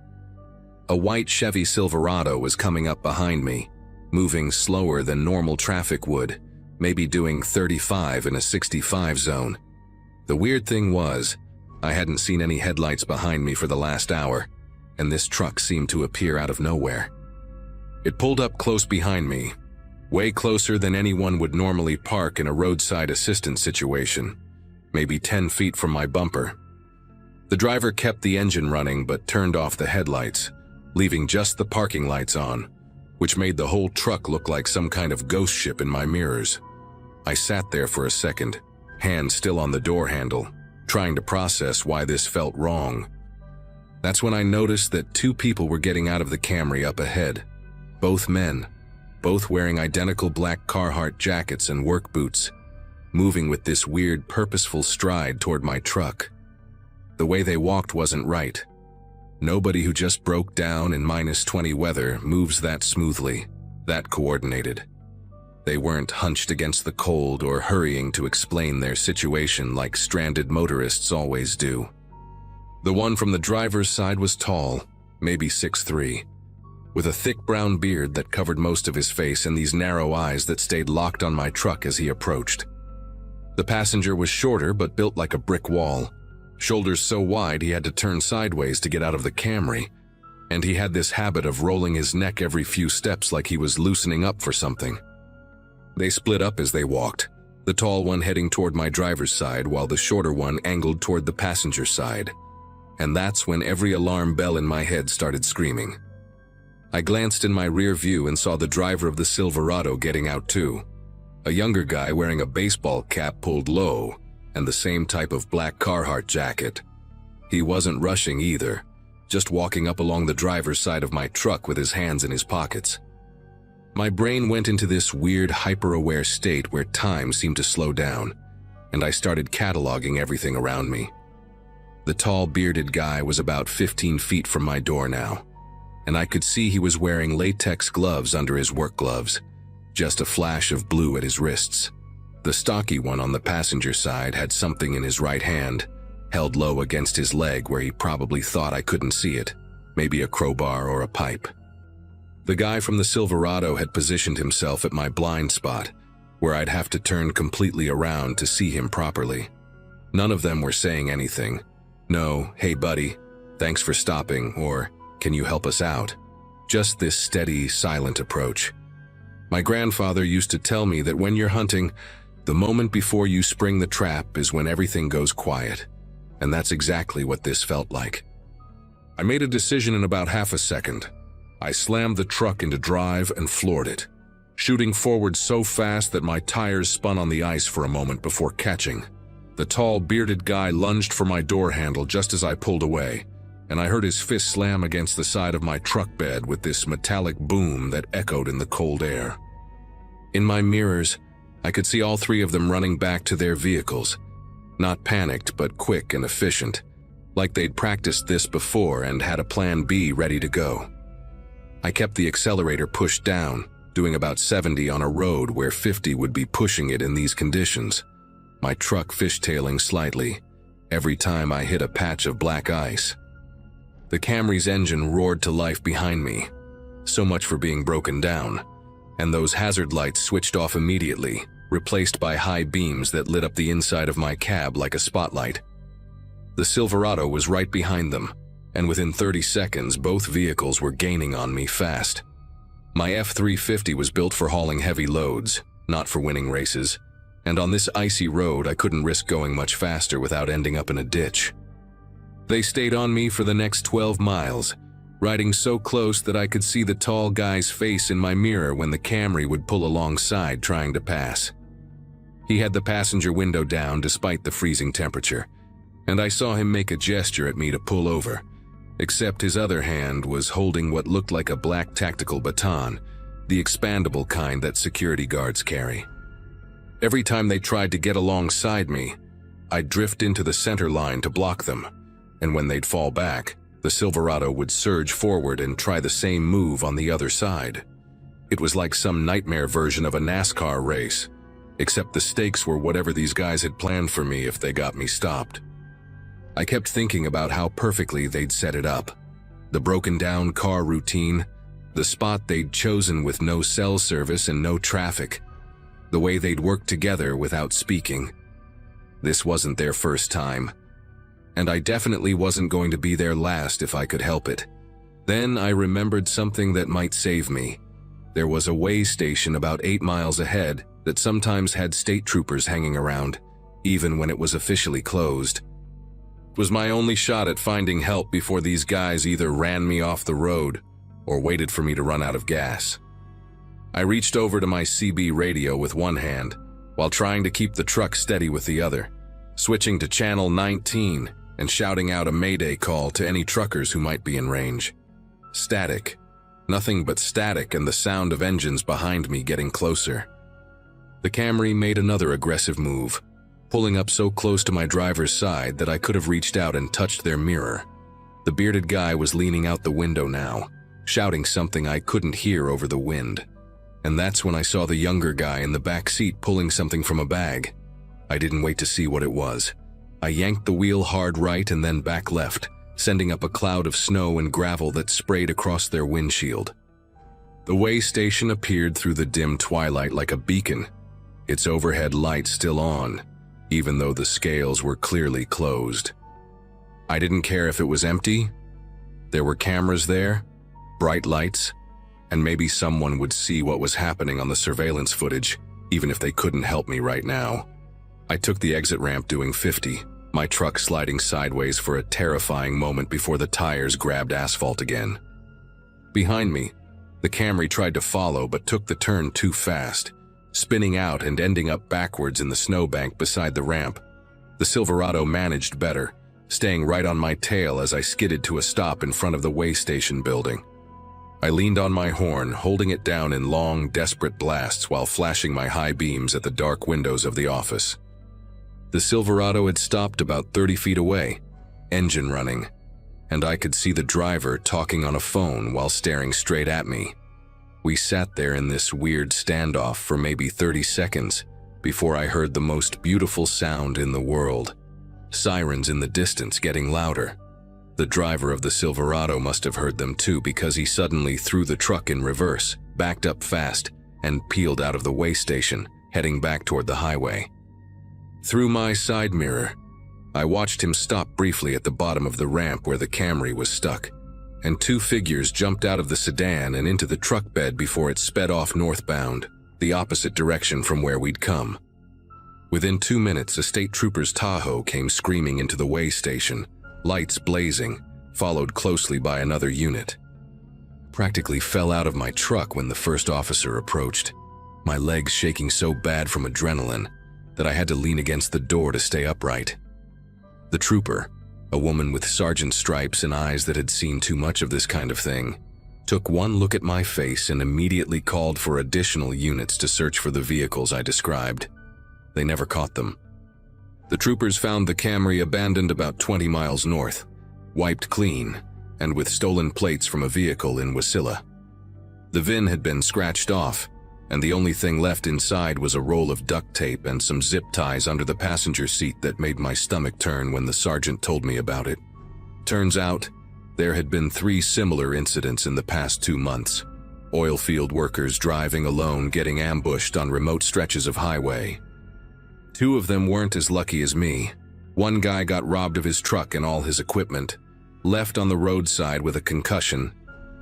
S1: A white Chevy Silverado was coming up behind me, moving slower than normal traffic would, maybe doing 35 in a 65 zone. The weird thing was, I hadn't seen any headlights behind me for the last hour, and this truck seemed to appear out of nowhere. It pulled up close behind me, way closer than anyone would normally park in a roadside assistance situation, maybe 10 feet from my bumper. The driver kept the engine running but turned off the headlights, leaving just the parking lights on, which made the whole truck look like some kind of ghost ship in my mirrors. I sat there for a second, hand still on the door handle, trying to process why this felt wrong. That's when I noticed that 2 people were getting out of the Camry up ahead, both men, both wearing identical black Carhartt jackets and work boots, moving with this weird purposeful stride toward my truck. The way they walked wasn't right. Nobody who just broke down in -20 weather moves that smoothly, that coordinated. They weren't hunched against the cold or hurrying to explain their situation like stranded motorists always do. The one from the driver's side was tall, maybe 6'3", with a thick brown beard that covered most of his face and these narrow eyes that stayed locked on my truck as he approached. The passenger was shorter but built like a brick wall, shoulders so wide he had to turn sideways to get out of the Camry, and he had this habit of rolling his neck every few steps like he was loosening up for something. They split up as they walked, the tall one heading toward my driver's side while the shorter one angled toward the passenger side. And that's when every alarm bell in my head started screaming. I glanced in my rear view and saw the driver of the Silverado getting out too. A younger guy wearing a baseball cap pulled low and the same type of black Carhartt jacket. He wasn't rushing either, just walking up along the driver's side of my truck with his hands in his pockets. My brain went into this weird hyper-aware state where time seemed to slow down, and I started cataloging everything around me. The tall, bearded guy was about 15 feet from my door now, and I could see he was wearing latex gloves under his work gloves, just a flash of blue at his wrists. The stocky one on the passenger side had something in his right hand, held low against his leg where he probably thought I couldn't see it, maybe a crowbar or a pipe. The guy from the Silverado had positioned himself at my blind spot, where I'd have to turn completely around to see him properly. None of them were saying anything. No, "Hey buddy, thanks for stopping," or "Can you help us out?" Just this steady, silent approach. My grandfather used to tell me that when you're hunting, the moment before you spring the trap is when everything goes quiet. And that's exactly what this felt like. I made a decision in about half a second. I slammed the truck into drive and floored it, shooting forward so fast that my tires spun on the ice for a moment before catching. The tall, bearded guy lunged for my door handle just as I pulled away, and I heard his fist slam against the side of my truck bed with this metallic boom that echoed in the cold air. In my mirrors, I could see all three of them running back to their vehicles, not panicked but quick and efficient, like they'd practiced this before and had a plan B ready to go. I kept the accelerator pushed down, doing about 70 on a road where 50 would be pushing it in these conditions, my truck fishtailing slightly every time I hit a patch of black ice. The Camry's engine roared to life behind me, so much for being broken down, and those hazard lights switched off immediately, replaced by high beams that lit up the inside of my cab like a spotlight. The Silverado was right behind them, and within 30 seconds both vehicles were gaining on me fast. My F-350 was built for hauling heavy loads, not for winning races, and on this icy road I couldn't risk going much faster without ending up in a ditch. They stayed on me for the next 12 miles, riding so close that I could see the tall guy's face in my mirror when the Camry would pull alongside trying to pass. He had the passenger window down despite the freezing temperature, and I saw him make a gesture at me to pull over, except his other hand was holding what looked like a black tactical baton, the expandable kind that security guards carry. Every time they tried to get alongside me, I'd drift into the center line to block them, and when they'd fall back, the Silverado would surge forward and try the same move on the other side. It was like some nightmare version of a NASCAR race, except the stakes were whatever these guys had planned for me if they got me stopped. I kept thinking about how perfectly they'd set it up. The broken-down car routine, the spot they'd chosen with no cell service and no traffic, the way they'd worked together without speaking. This wasn't their first time, and I definitely wasn't going to be their last if I could help it. Then I remembered something that might save me. There was a way station about 8 miles ahead that sometimes had state troopers hanging around, even when it was officially closed. It was my only shot at finding help before these guys either ran me off the road or waited for me to run out of gas. I reached over to my CB radio with one hand while trying to keep the truck steady with the other, switching to channel 19 and shouting out a mayday call to any truckers who might be in range. Static. Nothing but static and the sound of engines behind me getting closer. The Camry made another aggressive move, pulling up so close to my driver's side that I could have reached out and touched their mirror. The bearded guy was leaning out the window now, shouting something I couldn't hear over the wind. And that's when I saw the younger guy in the back seat pulling something from a bag. I didn't wait to see what it was. I yanked the wheel hard right and then back left, sending up a cloud of snow and gravel that sprayed across their windshield. The way station appeared through the dim twilight like a beacon, its overhead light still on, even though the scales were clearly closed. I didn't care if it was empty. There were cameras there, bright lights, and maybe someone would see what was happening on the surveillance footage, even if they couldn't help me right now. I took the exit ramp doing 50, my truck sliding sideways for a terrifying moment before the tires grabbed asphalt again. Behind me, the Camry tried to follow but took the turn too fast, spinning out and ending up backwards in the snowbank beside the ramp. The Silverado managed better, staying right on my tail as I skidded to a stop in front of the weigh station building. I leaned on my horn, holding it down in long, desperate blasts while flashing my high beams at the dark windows of the office. The Silverado had stopped about 30 feet away, engine running, and I could see the driver talking on a phone while staring straight at me. We sat there in this weird standoff for maybe 30 seconds before I heard the most beautiful sound in the world. Sirens in the distance getting louder. The driver of the Silverado must have heard them too, because he suddenly threw the truck in reverse, backed up fast, and peeled out of the weigh station, heading back toward the highway. Through my side mirror, I watched him stop briefly at the bottom of the ramp where the Camry was stuck, and two figures jumped out of the sedan and into the truck bed before it sped off northbound, the opposite direction from where we'd come. Within 2 minutes, a state trooper's Tahoe came screaming into the weigh station, lights blazing, followed closely by another unit. Practically fell out of my truck when the first officer approached, my legs shaking so bad from adrenaline that I had to lean against the door to stay upright. The trooper, a woman with sergeant stripes and eyes that had seen too much of this kind of thing, took one look at my face and immediately called for additional units to search for the vehicles I described. They never caught them. The troopers found the Camry abandoned about 20 miles north, wiped clean, and with stolen plates from a vehicle in Wasilla. The VIN had been scratched off, and the only thing left inside was a roll of duct tape and some zip ties under the passenger seat that made my stomach turn when the sergeant told me about it. Turns out, there had been 3 similar incidents in the past 2 months. Oil field workers driving alone getting ambushed on remote stretches of highway. 2 of them weren't as lucky as me. One guy got robbed of his truck and all his equipment, left on the roadside with a concussion,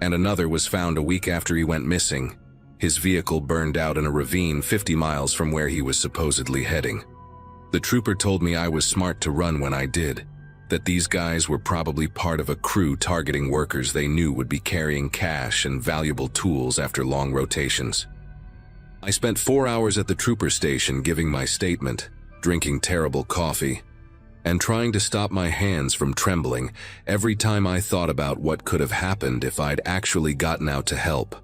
S1: and another was found a week after he went missing. His vehicle burned out in a ravine 50 miles from where he was supposedly heading. The trooper told me I was smart to run when I did, that these guys were probably part of a crew targeting workers they knew would be carrying cash and valuable tools after long rotations. I spent 4 hours at the trooper station giving my statement, drinking terrible coffee, and trying to stop my hands from trembling every time I thought about what could have happened if I'd actually gotten out to help.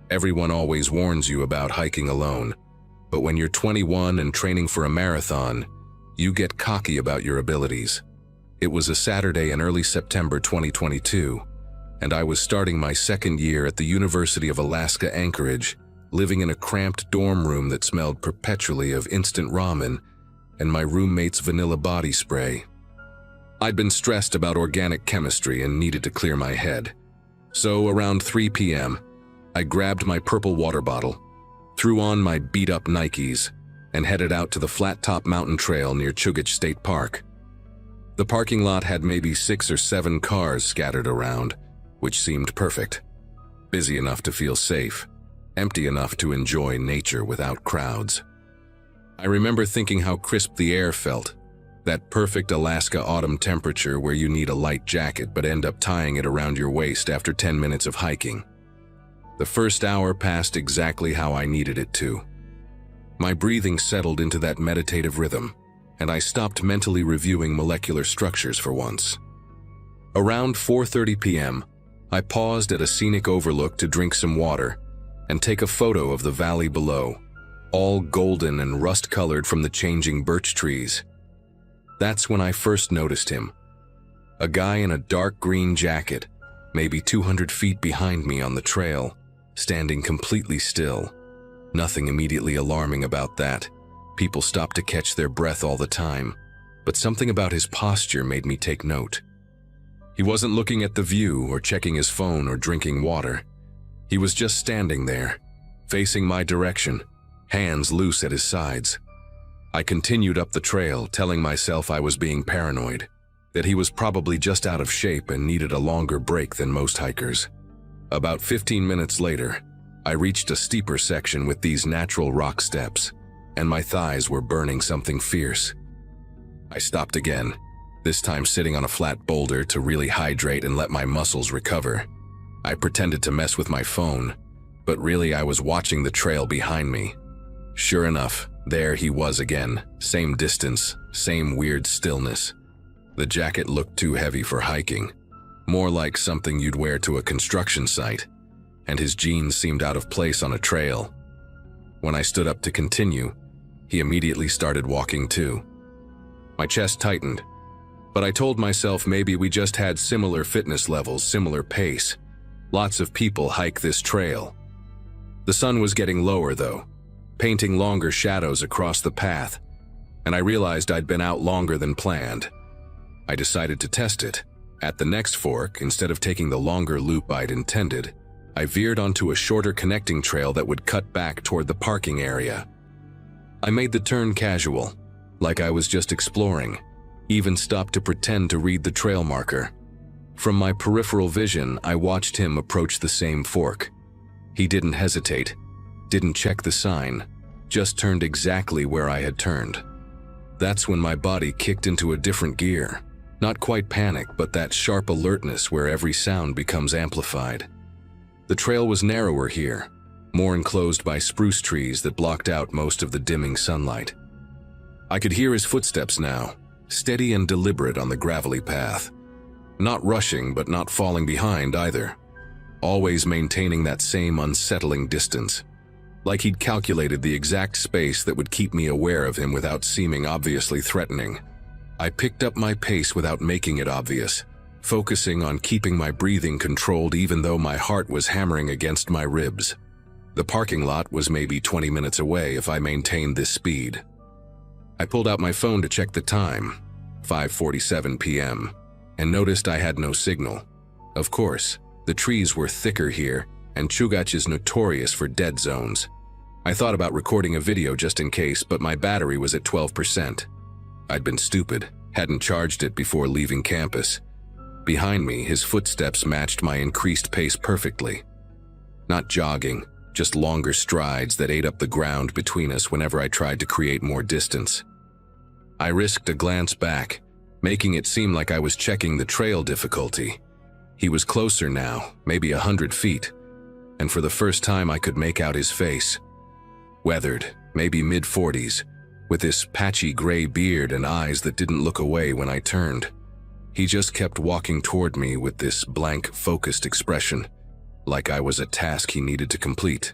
S1: Everyone always warns you about hiking alone, but when you're 21 and training for a marathon, you get cocky about your abilities. It was a Saturday in early September 2022, and I was starting my 2nd year at the University of Alaska Anchorage, living in a cramped dorm room that smelled perpetually of instant ramen and my roommate's vanilla body spray. I'd been stressed about organic chemistry and needed to clear my head. So around 3 p.m., I grabbed my purple water bottle, threw on my beat-up Nikes, and headed out to the flat-top mountain trail near Chugach State Park. The parking lot had maybe 6 or 7 cars scattered around, which seemed perfect. Busy enough to feel safe, empty enough to enjoy nature without crowds. I remember thinking how crisp the air felt, that perfect Alaska autumn temperature where you need a light jacket but end up tying it around your waist after 10 minutes of hiking. The first hour passed exactly how I needed it to. My breathing settled into that meditative rhythm, and I stopped mentally reviewing molecular structures for once. Around 4:30 p.m., I paused at a scenic overlook to drink some water and take a photo of the valley below, all golden and rust-colored from the changing birch trees. That's when I first noticed him. A guy in a dark green jacket, maybe 200 feet behind me on the trail, standing completely still. Nothing immediately alarming about that. People stop to catch their breath all the time, but something about his posture made me take note. He wasn't looking at the view or checking his phone or drinking water. He was just standing there, facing my direction, hands loose at his sides. I continued up the trail, telling myself I was being paranoid. that he was probably just out of shape and needed a longer break than most hikers. About 15 minutes later, I reached a steeper section with these natural rock steps, and my thighs were burning something fierce. I stopped again, this time sitting on a flat boulder to really hydrate and let my muscles recover. I pretended to mess with my phone, but really I was watching the trail behind me. Sure enough, there he was again, same distance, same weird stillness. The jacket looked too heavy for hiking, more like something you'd wear to a construction site, and his jeans seemed out of place on a trail. When I stood up to continue, he immediately started walking too. My chest tightened, but I told myself maybe we just had similar fitness levels, similar pace. Lots of people hike this trail. The sun was getting lower though, painting longer shadows across the path, and I realized I'd been out longer than planned. I decided to test it. At the next fork, instead of taking the longer loop I'd intended, I veered onto a shorter connecting trail that would cut back toward the parking area. I made the turn casual, like I was just exploring, even stopped to pretend to read the trail marker. From my peripheral vision, I watched him approach the same fork. He didn't hesitate, didn't check the sign, just turned exactly where I had turned. That's when my body kicked into a different gear. Not quite panic, but that sharp alertness where every sound becomes amplified. The trail was narrower here, more enclosed by spruce trees that blocked out most of the dimming sunlight. I could hear his footsteps now, steady and deliberate on the gravelly path. Not rushing, but not falling behind either. Always maintaining that same unsettling distance. Like he'd calculated the exact space that would keep me aware of him without seeming obviously threatening. I picked up my pace without making it obvious, focusing on keeping my breathing controlled even though my heart was hammering against my ribs. The parking lot was maybe 20 minutes away if I maintained this speed. I pulled out my phone to check the time, 5:47 p.m., and noticed I had no signal. Of course, the trees were thicker here, and Chugach is notorious for dead zones. I thought about recording a video just in case, but my battery was at 12%. I'd been stupid, hadn't charged it before leaving campus. Behind me, his footsteps matched my increased pace perfectly. Not jogging, just longer strides that ate up the ground between us whenever I tried to create more distance. I risked a glance back, making it seem like I was checking the trail difficulty. He was closer now, maybe 100 feet, and for the first time I could make out his face. Weathered, maybe mid-40s, with this patchy gray beard and eyes that didn't look away when I turned. He just kept walking toward me with this blank, focused expression, like I was a task he needed to complete.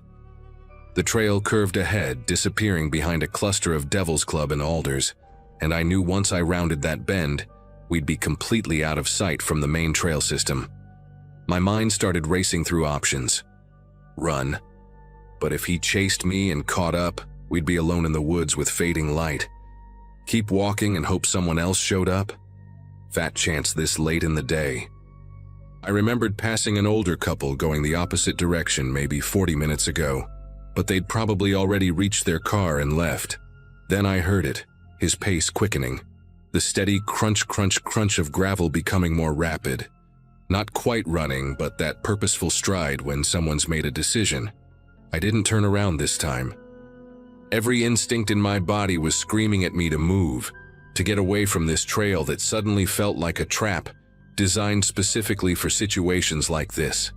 S1: The trail curved ahead, disappearing behind a cluster of Devil's Club and alders, and I knew once I rounded that bend, we'd be completely out of sight from the main trail system. My mind started racing through options. Run. But if he chased me and caught up, we'd be alone in the woods with fading light. Keep walking and hope someone else showed up? Fat chance this late in the day. I remembered passing an older couple going the opposite direction maybe 40 minutes ago, but they'd probably already reached their car and left. Then I heard it, his pace quickening, the steady crunch, crunch, crunch of gravel becoming more rapid. Not quite running, but that purposeful stride when someone's made a decision. I didn't turn around this time. Every instinct in my body was screaming at me to move, to get away from this trail that suddenly felt like a trap, designed specifically for situations like this.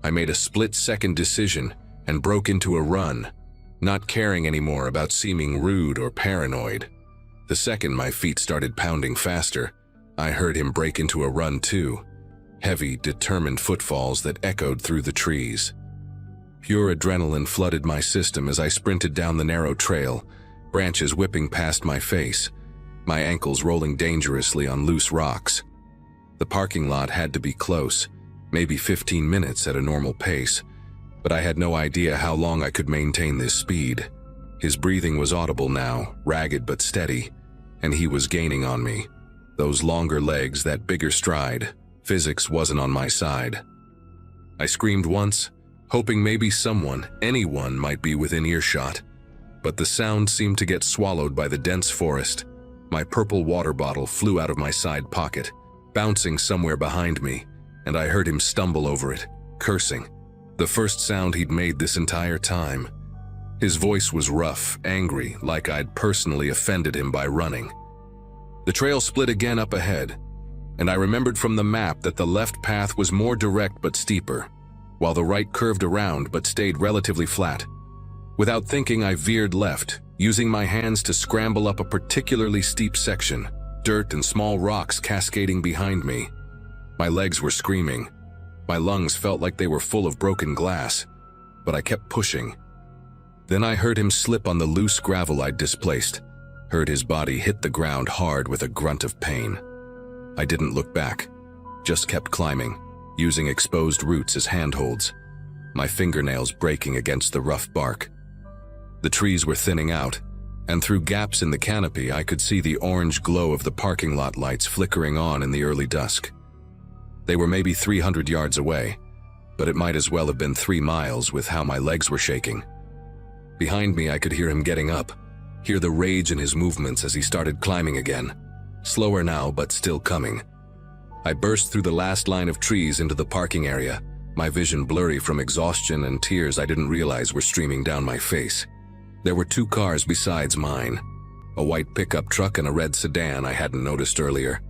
S1: I made a split-second decision and broke into a run, not caring anymore about seeming rude or paranoid. The second my feet started pounding faster, I heard him break into a run too, heavy, determined footfalls that echoed through the trees. Pure adrenaline flooded my system as I sprinted down the narrow trail, branches whipping past my face, my ankles rolling dangerously on loose rocks. The parking lot had to be close, maybe 15 minutes at a normal pace, but I had no idea how long I could maintain this speed. His breathing was audible now, ragged but steady, and he was gaining on me. Those longer legs, that bigger stride, physics wasn't on my side. I screamed once, hoping maybe someone, anyone, might be within earshot, but the sound seemed to get swallowed by the dense forest. My purple water bottle flew out of my side pocket, bouncing somewhere behind me, and I heard him stumble over it, cursing. The first sound he'd made this entire time. His voice was rough, angry, like I'd personally offended him by running. The trail split again up ahead, and I remembered from the map that the left path was more direct but steeper, while the right curved around but stayed relatively flat. Without thinking, I veered left, using my hands to scramble up a particularly steep section, dirt and small rocks cascading behind me. My legs were screaming. My lungs felt like they were full of broken glass, but I kept pushing. Then I heard him slip on the loose gravel I'd displaced, heard his body hit the ground hard with a grunt of pain. I didn't look back, just kept climbing, using exposed roots as handholds, my fingernails breaking against the rough bark. The trees were thinning out, and through gaps in the canopy I could see the orange glow of the parking lot lights flickering on in the early dusk. They were maybe 300 yards away, but it might as well have been 3 miles with how my legs were shaking. Behind me I could hear him getting up, hear the rage in his movements as he started climbing again, slower now but still coming. I burst through the last line of trees into the parking area, my vision blurry from exhaustion and tears I didn't realize were streaming down my face. There were 2 cars besides mine, a white pickup truck and a red sedan I hadn't noticed earlier.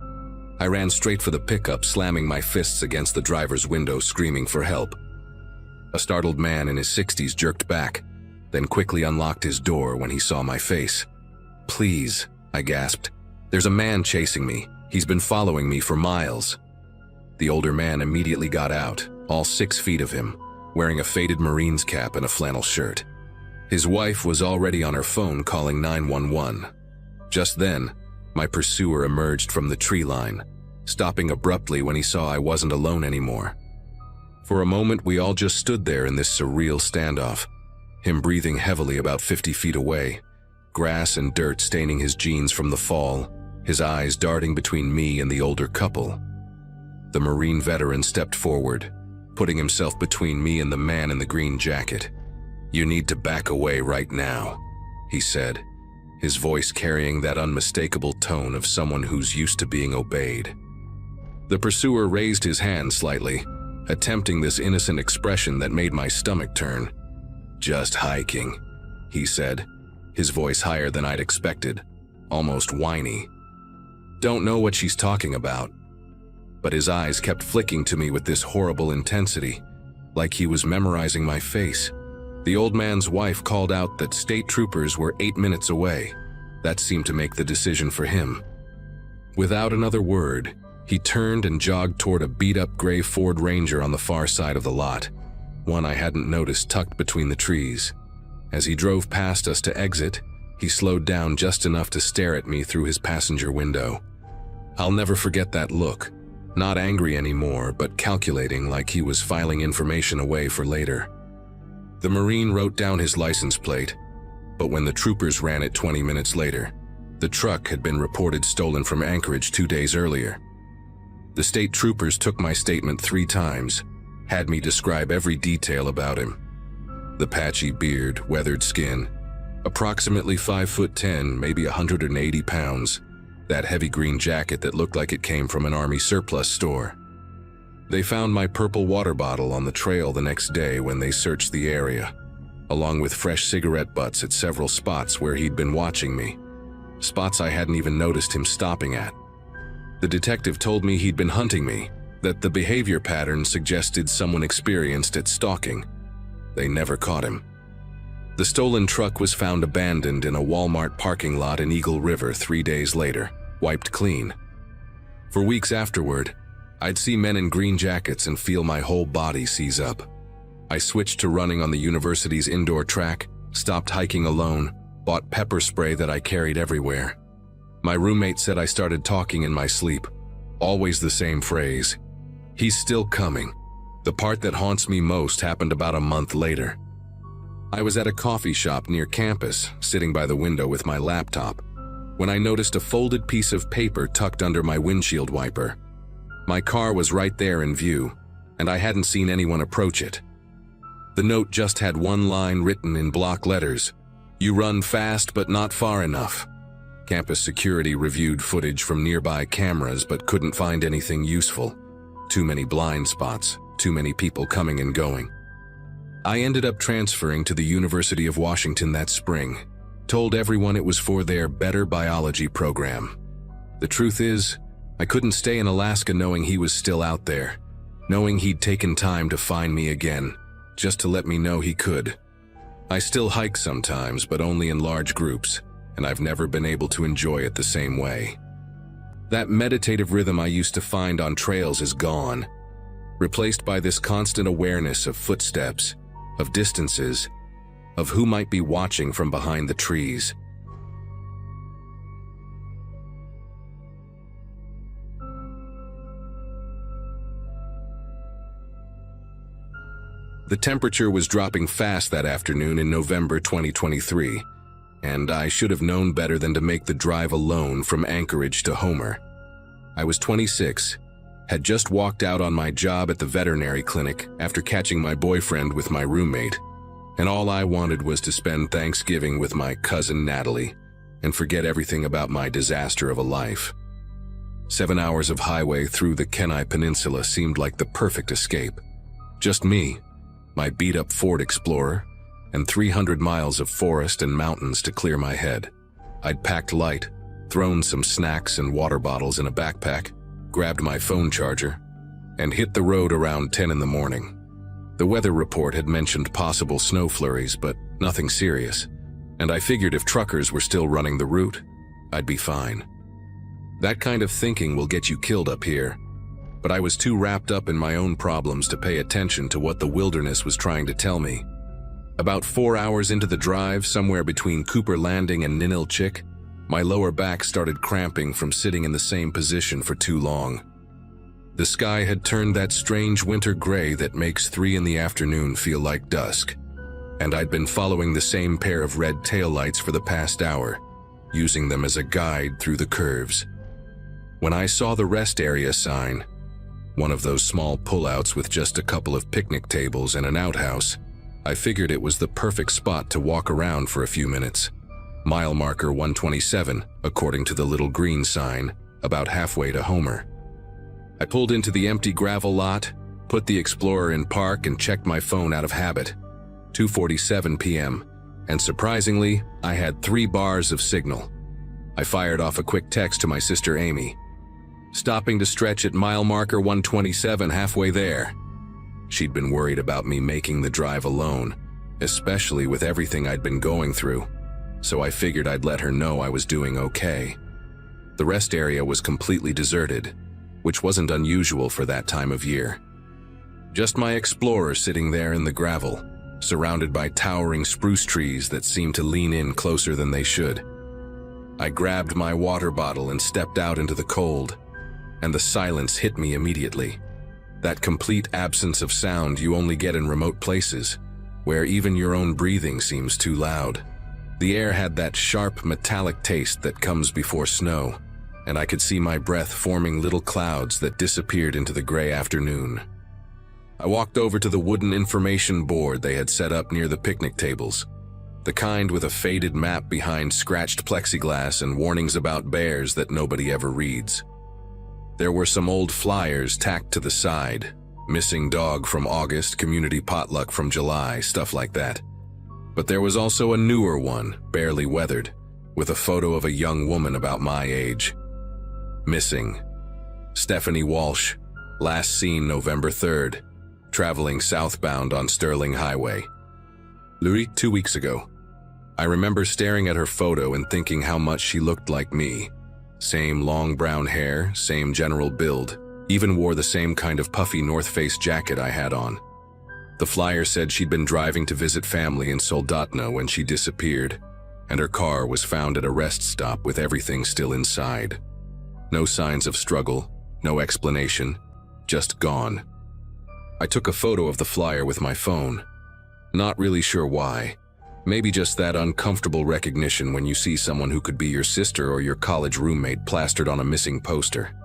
S1: I ran straight for the pickup, slamming my fists against the driver's window, screaming for help. A startled man in his 60s jerked back, then quickly unlocked his door when he saw my face. "Please," I gasped. "There's a man chasing me. He's been following me for miles." The older man immediately got out, all 6 feet of him, wearing a faded Marine's cap and a flannel shirt. His wife was already on her phone calling 911. Just then, my pursuer emerged from the tree line, stopping abruptly when he saw I wasn't alone anymore. For a moment, we all just stood there in this surreal standoff, him breathing heavily about 50 feet away, grass and dirt staining his jeans from the fall, his eyes darting between me and the older couple. The Marine veteran stepped forward, putting himself between me and the man in the green jacket. "You need to back away right now," he said, his voice carrying that unmistakable tone of someone who's used to being obeyed. The pursuer raised his hand slightly, attempting this innocent expression that made my stomach turn. "Just hiking," he said, his voice higher than I'd expected, almost whiny. "Don't know what she's talking about." But his eyes kept flicking to me with this horrible intensity, like he was memorizing my face. The old man's wife called out that state troopers were 8 minutes away. That seemed to make the decision for him. Without another word, he turned and jogged toward a beat-up gray Ford Ranger on the far side of the lot, one I hadn't noticed tucked between the trees. As he drove past us to exit, he slowed down just enough to stare at me through his passenger window. I'll never forget that look, not angry anymore, but calculating, like he was filing information away for later. The Marine wrote down his license plate, but when the troopers ran it 20 minutes later, the truck had been reported stolen from Anchorage 2 days earlier. The state troopers took my statement 3 times, had me describe every detail about him. The patchy beard, weathered skin, approximately 5'10", maybe 180 pounds, that heavy green jacket that looked like it came from an army surplus store. They found my purple water bottle on the trail the next day when they searched the area, along with fresh cigarette butts at several spots where he'd been watching me, spots I hadn't even noticed him stopping at. The detective told me he'd been hunting me, that the behavior pattern suggested someone experienced at stalking. They never caught him. The stolen truck was found abandoned in a Walmart parking lot in Eagle River 3 days later, wiped clean. For weeks afterward, I'd see men in green jackets and feel my whole body seize up. I switched to running on the university's indoor track, stopped hiking alone, bought pepper spray that I carried everywhere. My roommate said I started talking in my sleep, always the same phrase. "He's still coming." The part that haunts me most happened about a month later. I was at a coffee shop near campus, sitting by the window with my laptop, when I noticed a folded piece of paper tucked under my windshield wiper. My car was right there in view, and I hadn't seen anyone approach it. The note just had one line written in block letters: "You run fast but not far enough. Campus security reviewed footage from nearby cameras but couldn't find anything useful. Too many blind spots, too many people coming and going. I ended up transferring to the University of Washington that spring. Told everyone it was for their better biology program. The truth is, I couldn't stay in Alaska knowing he was still out there, knowing he'd taken time to find me again, just to let me know he could. I still hike sometimes, but only in large groups, and I've never been able to enjoy it the same way. That meditative rhythm I used to find on trails is gone, replaced by this constant awareness of footsteps, of distances, of who might be watching from behind the trees. The temperature was dropping fast that afternoon in November 2023, and I should have known better than to make the drive alone from Anchorage to Homer. I was 26, had just walked out on my job at the veterinary clinic after catching my boyfriend with my roommate, and all I wanted was to spend Thanksgiving with my cousin Natalie and forget everything about my disaster of a life. 7 hours of highway through the Kenai Peninsula seemed like the perfect escape. Just me, my beat-up Ford Explorer, and 300 miles of forest and mountains to clear my head. I'd packed light, thrown some snacks and water bottles in a backpack, grabbed my phone charger, and hit the road around 10 in the morning. The weather report had mentioned possible snow flurries, but nothing serious, and I figured if truckers were still running the route, I'd be fine. That kind of thinking will get you killed up here, but I was too wrapped up in my own problems to pay attention to what the wilderness was trying to tell me. About 4 hours into the drive, somewhere between Cooper Landing and Ninilchik, my lower back started cramping from sitting in the same position for too long. The sky had turned that strange winter gray that makes 3 in the afternoon feel like dusk, and I'd been following the same pair of red taillights for the past hour, using them as a guide through the curves. When I saw the rest area sign, one of those small pullouts with just a couple of picnic tables and an outhouse, I figured it was the perfect spot to walk around for a few minutes. Mile marker 127, according to the little green sign, about halfway to Homer. I pulled into the empty gravel lot, put the Explorer in park, and checked my phone out of habit. 2:47 p.m., and surprisingly, I had 3 bars of signal. I fired off a quick text to my sister Amy. Stopping to stretch at mile marker 127, halfway there. She'd been worried about me making the drive alone, especially with everything I'd been going through, so I figured I'd let her know I was doing okay. The rest area was completely deserted, which wasn't unusual for that time of year. Just my Explorer sitting there in the gravel, surrounded by towering spruce trees that seemed to lean in closer than they should. I grabbed my water bottle and stepped out into the cold, and the silence hit me immediately. That complete absence of sound you only get in remote places, where even your own breathing seems too loud. The air had that sharp, metallic taste that comes before snow, and I could see my breath forming little clouds that disappeared into the gray afternoon. I walked over to the wooden information board they had set up near the picnic tables, the kind with a faded map behind scratched plexiglass and warnings about bears that nobody ever reads. There were some old flyers tacked to the side, missing dog from August, community potluck from July, stuff like that. But there was also a newer one, barely weathered, with a photo of a young woman about my age. Missing. Stephanie Walsh, last seen November 3rd, traveling southbound on Sterling Highway. Louis, 2 weeks ago. I remember staring at her photo and thinking how much she looked like me. Same long brown hair, same general build, even wore the same kind of puffy North Face jacket I had on. The flyer said she'd been driving to visit family in Soldotna when she disappeared, and her car was found at a rest stop with everything still inside. No signs of struggle, no explanation, just gone. I took a photo of the flyer with my phone. Not really sure why. Maybe just that uncomfortable recognition when you see someone who could be your sister or your college roommate plastered on a missing poster.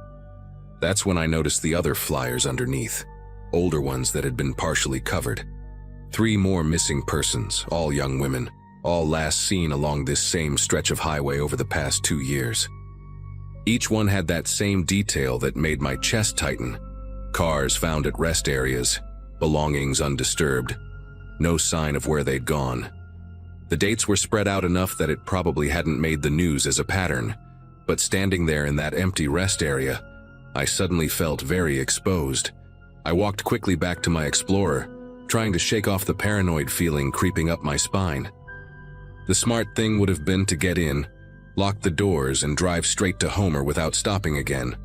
S1: That's when I noticed the other flyers underneath, older ones that had been partially covered. 3 more missing persons, all young women, all last seen along this same stretch of highway over the past 2 years. Each one had that same detail that made my chest tighten. Cars found at rest areas, belongings undisturbed, no sign of where they'd gone. The dates were spread out enough that it probably hadn't made the news as a pattern, but standing there in that empty rest area, I suddenly felt very exposed. I walked quickly back to my Explorer, trying to shake off the paranoid feeling creeping up my spine. The smart thing would have been to get in, lock the doors, and drive straight to Homer without stopping again.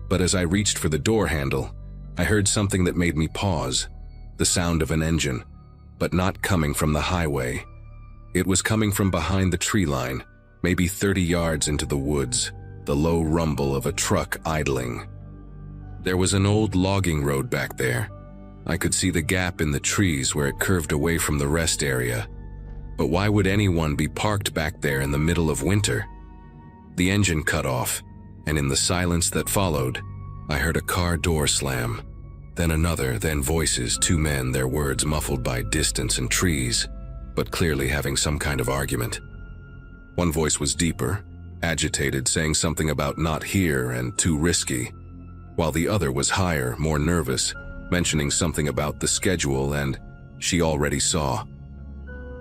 S1: But as I reached for the door handle, I heard something that made me pause, the sound of an engine, but not coming from the highway. It was coming from behind the tree line, maybe 30 yards into the woods, the low rumble of a truck idling. There was an old logging road back there. I could see the gap in the trees where it curved away from the rest area. But why would anyone be parked back there in the middle of winter? The engine cut off, and in the silence that followed, I heard a car door slam. Then another, then voices, 2 men, their words muffled by distance and trees, but clearly having some kind of argument. One voice was deeper, agitated, saying something about not here and too risky, while the other was higher, more nervous, mentioning something about the schedule and she already saw.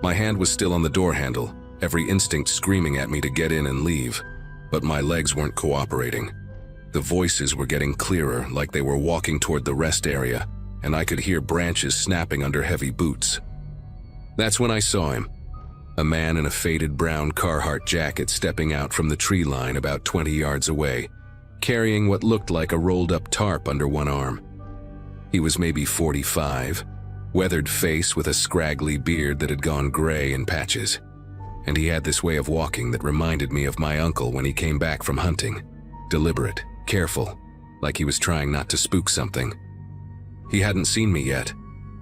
S1: My hand was still on the door handle, every instinct screaming at me to get in and leave, but my legs weren't cooperating. The voices were getting clearer, like they were walking toward the rest area, and I could hear branches snapping under heavy boots. That's when I saw him. A man in a faded brown Carhartt jacket stepping out from the tree line about 20 yards away, carrying what looked like a rolled-up tarp under one arm. He was maybe 45, weathered face with a scraggly beard that had gone gray in patches. And he had this way of walking that reminded me of my uncle when he came back from hunting. Deliberate, careful, like he was trying not to spook something. He hadn't seen me yet,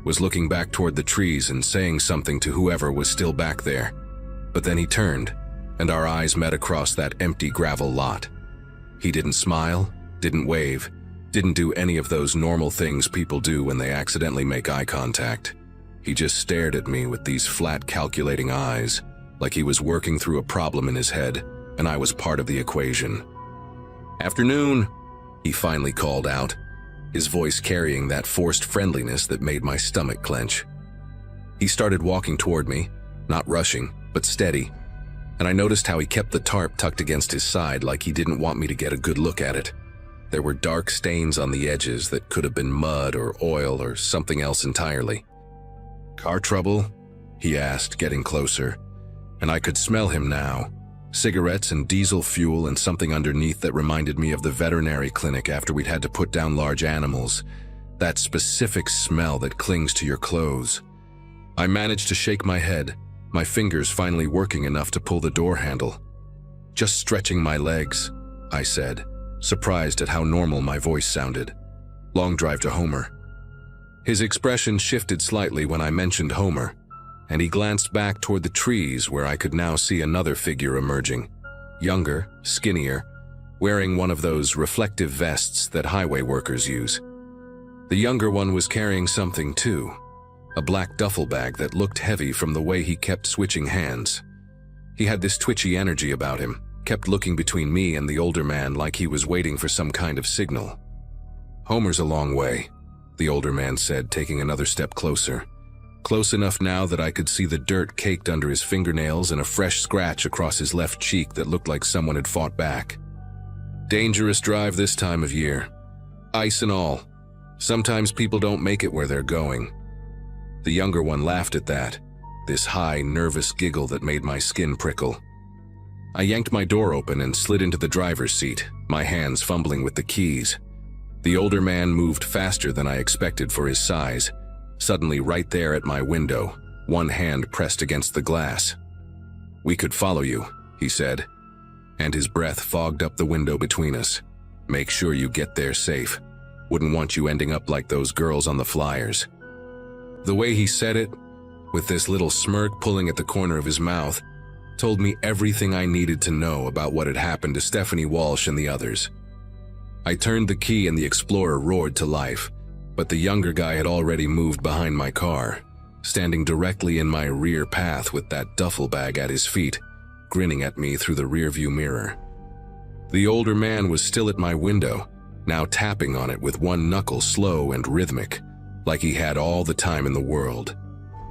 S1: was looking back toward the trees and saying something to whoever was still back there. But then he turned, and our eyes met across that empty gravel lot. He didn't smile, didn't wave, didn't do any of those normal things people do when they accidentally make eye contact. He just stared at me with these flat, calculating eyes, like he was working through a problem in his head, and I was part of the equation. "Afternoon," he finally called out, his voice carrying that forced friendliness that made my stomach clench. He started walking toward me, not rushing, but steady, and I noticed how he kept the tarp tucked against his side like he didn't want me to get a good look at it. There were dark stains on the edges that could have been mud or oil or something else entirely. "Car trouble?" he asked, getting closer, and I could smell him now. Cigarettes and diesel fuel and something underneath that reminded me of the veterinary clinic after we'd had to put down large animals. That specific smell that clings to your clothes. I managed to shake my head, my fingers finally working enough to pull the door handle. "Just stretching my legs," I said, surprised at how normal my voice sounded. "Long drive to Homer." His expression shifted slightly when I mentioned Homer, and he glanced back toward the trees where I could now see another figure emerging. Younger, skinnier, wearing one of those reflective vests that highway workers use. The younger one was carrying something too, a black duffel bag that looked heavy from the way he kept switching hands. He had this twitchy energy about him, kept looking between me and the older man like he was waiting for some kind of signal. "Homer's a long way," the older man said, taking another step closer. Close enough now that I could see the dirt caked under his fingernails and a fresh scratch across his left cheek that looked like someone had fought back. "Dangerous drive this time of year. Ice and all. Sometimes people don't make it where they're going." The younger one laughed at that, this high, nervous giggle that made my skin prickle. I yanked my door open and slid into the driver's seat, my hands fumbling with the keys. The older man moved faster than I expected for his size, suddenly right there at my window, one hand pressed against the glass. "We could follow you," he said, and his breath fogged up the window between us. "Make sure you get there safe. Wouldn't want you ending up like those girls on the flyers." The way he said it, with this little smirk pulling at the corner of his mouth, told me everything I needed to know about what had happened to Stephanie Walsh and the others. I turned the key and the Explorer roared to life, but the younger guy had already moved behind my car, standing directly in my rear path with that duffel bag at his feet, grinning at me through the rearview mirror. The older man was still at my window, now tapping on it with one knuckle slow and rhythmic, like he had all the time in the world.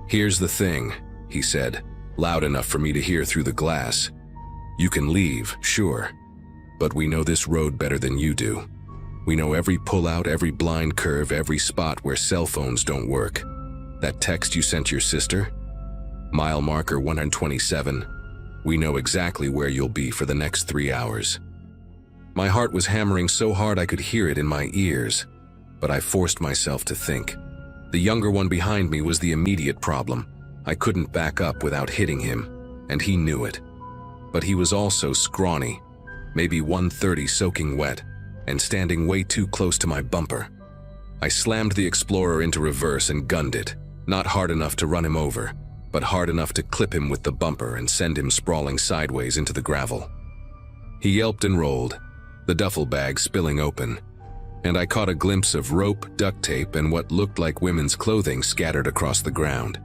S1: "Here's the thing," he said, loud enough for me to hear through the glass. "You can leave, sure, but we know this road better than you do. We know every pullout, every blind curve, every spot where cell phones don't work. That text you sent your sister? Mile marker 127. We know exactly where you'll be for the next 3 hours." My heart was hammering so hard I could hear it in my ears, but I forced myself to think. The younger one behind me was the immediate problem. I couldn't back up without hitting him, and he knew it. But he was also scrawny, maybe 130 soaking wet, and standing way too close to my bumper. I slammed the Explorer into reverse and gunned it, not hard enough to run him over, but hard enough to clip him with the bumper and send him sprawling sideways into the gravel. He yelped and rolled, the duffel bag spilling open, and I caught a glimpse of rope, duct tape, and what looked like women's clothing scattered across the ground.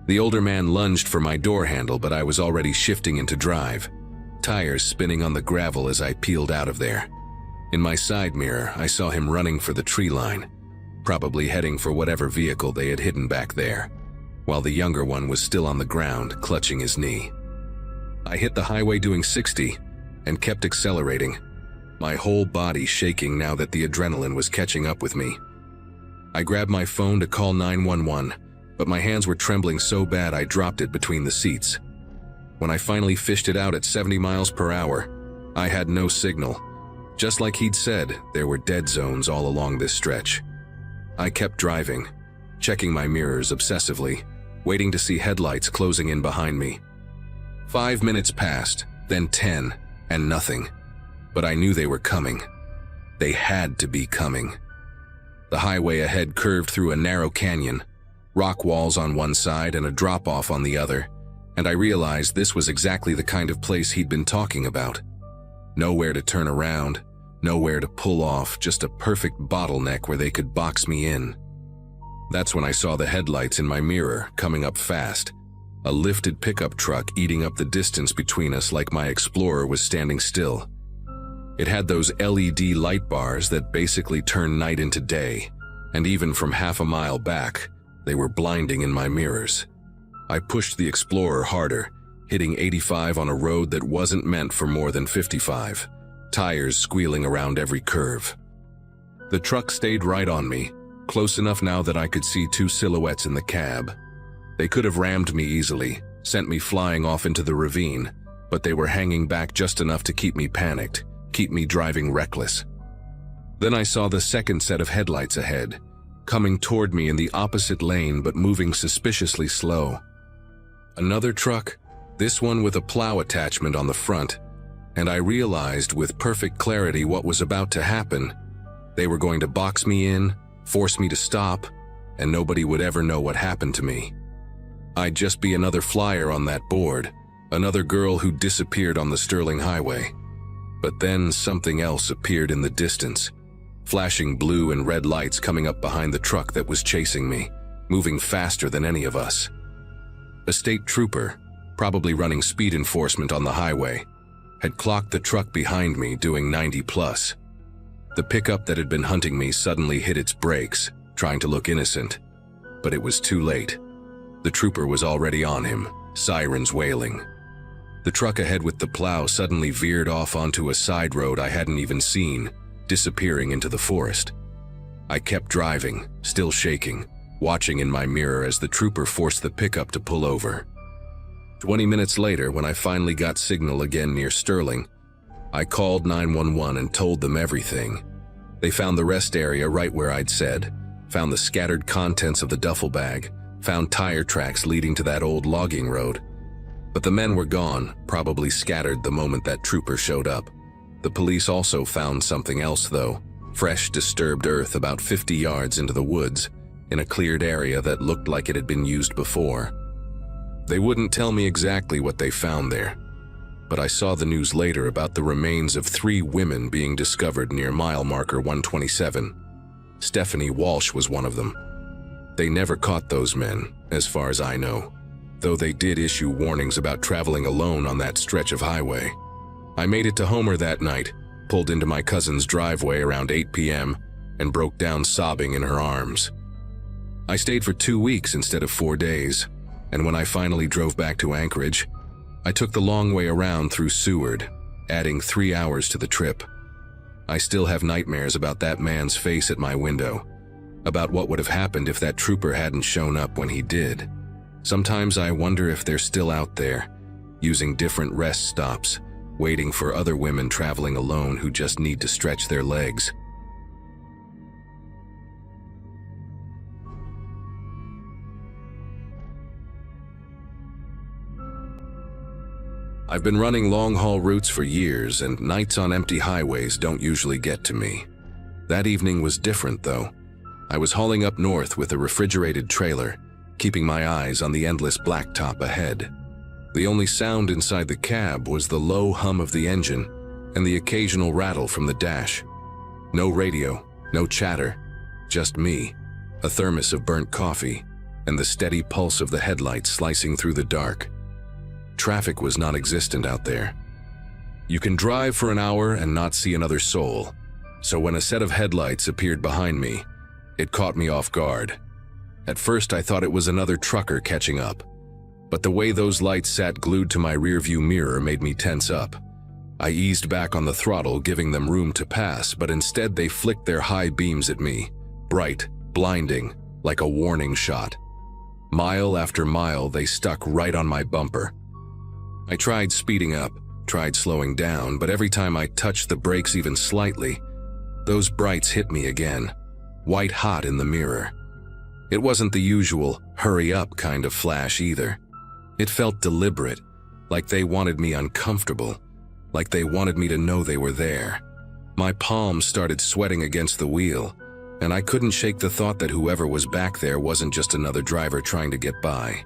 S1: The older man lunged for my door handle, but I was already shifting into drive, tires spinning on the gravel as I peeled out of there. In my side mirror, I saw him running for the tree line, probably heading for whatever vehicle they had hidden back there, while the younger one was still on the ground, clutching his knee. I hit the highway doing 60 and kept accelerating, my whole body shaking now that the adrenaline was catching up with me. I grabbed my phone to call 911, but my hands were trembling so bad I dropped it between the seats. When I finally fished it out at 70 miles per hour, I had no signal. Just like he'd said, there were dead zones all along this stretch. I kept driving, checking my mirrors obsessively, waiting to see headlights closing in behind me. 5 minutes passed, then 10, and nothing. But I knew they were coming. They had to be coming. The highway ahead curved through a narrow canyon, rock walls on one side and a drop-off on the other, and I realized this was exactly the kind of place he'd been talking about. Nowhere to turn around, nowhere to pull off, just a perfect bottleneck where they could box me in. That's when I saw the headlights in my mirror coming up fast, a lifted pickup truck eating up the distance between us like my Explorer was standing still. It had those LED light bars that basically turn night into day, and even from half a mile back, they were blinding in my mirrors. I pushed the Explorer harder, hitting 85 on a road that wasn't meant for more than 55, tires squealing around every curve. The truck stayed right on me, close enough now that I could see two silhouettes in the cab. They could have rammed me easily, sent me flying off into the ravine, but they were hanging back just enough to keep me panicked, keep me driving reckless. Then I saw the second set of headlights ahead, coming toward me in the opposite lane but moving suspiciously slow. Another truck, this one with a plow attachment on the front, and I realized with perfect clarity what was about to happen. They were going to box me in, force me to stop, and nobody would ever know what happened to me. I'd just be another flyer on that board, another girl who disappeared on the Sterling Highway. But then something else appeared in the distance, flashing blue and red lights coming up behind the truck that was chasing me, moving faster than any of us. A state trooper, probably running speed enforcement on the highway, had clocked the truck behind me doing 90 plus. The pickup that had been hunting me suddenly hit its brakes, trying to look innocent. But it was too late. The trooper was already on him, sirens wailing. The truck ahead with the plow suddenly veered off onto a side road I hadn't even seen, disappearing into the forest. I kept driving, still shaking, watching in my mirror as the trooper forced the pickup to pull over. 20 minutes later, when I finally got signal again near Sterling, I called 911 and told them everything. They found the rest area right where I'd said, found the scattered contents of the duffel bag, found tire tracks leading to that old logging road. But the men were gone, probably scattered the moment that trooper showed up. The police also found something else though, fresh disturbed earth about 50 yards into the woods, in a cleared area that looked like it had been used before. They wouldn't tell me exactly what they found there, but I saw the news later about the remains of 3 women being discovered near mile marker 127. Stephanie Walsh was one of them. They never caught those men, as far as I know, though they did issue warnings about traveling alone on that stretch of highway. I made it to Homer that night, pulled into my cousin's driveway around 8 p.m., and broke down sobbing in her arms. I stayed for 2 weeks instead of 4 days, and when I finally drove back to Anchorage, I took the long way around through Seward, adding 3 hours to the trip. I still have nightmares about that man's face at my window, about what would have happened if that trooper hadn't shown up when he did. Sometimes I wonder if they're still out there, using different rest stops, waiting for other women traveling alone who just need to stretch their legs. I've been running long-haul routes for years, and nights on empty highways don't usually get to me. That evening was different, though. I was hauling up north with a refrigerated trailer, keeping my eyes on the endless blacktop ahead. The only sound inside the cab was the low hum of the engine and the occasional rattle from the dash. No radio, no chatter, just me, a thermos of burnt coffee, and the steady pulse of the headlights slicing through the dark. Traffic was non-existent out there. You can drive for an hour and not see another soul, so when a set of headlights appeared behind me, it caught me off guard. At first I thought it was another trucker catching up, but the way those lights sat glued to my rearview mirror made me tense up. I eased back on the throttle, giving them room to pass, but instead they flicked their high beams at me, bright, blinding, like a warning shot. Mile after mile they stuck right on my bumper. I tried speeding up, tried slowing down, but every time I touched the brakes even slightly, those brights hit me again, white hot in the mirror. It wasn't the usual hurry up kind of flash either. It felt deliberate, like they wanted me uncomfortable, like they wanted me to know they were there. My palms started sweating against the wheel, and I couldn't shake the thought that whoever was back there wasn't just another driver trying to get by.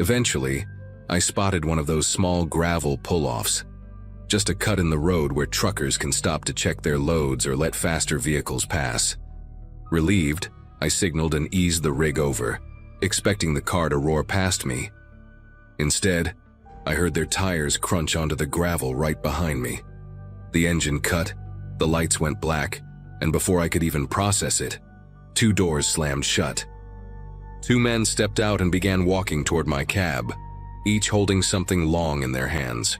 S1: Eventually, I spotted one of those small gravel pull-offs, just a cut in the road where truckers can stop to check their loads or let faster vehicles pass. Relieved, I signaled and eased the rig over, expecting the car to roar past me. Instead, I heard their tires crunch onto the gravel right behind me. The engine cut, the lights went black, and before I could even process it, 2 doors slammed shut. 2 men stepped out and began walking toward my cab, each holding something long in their hands.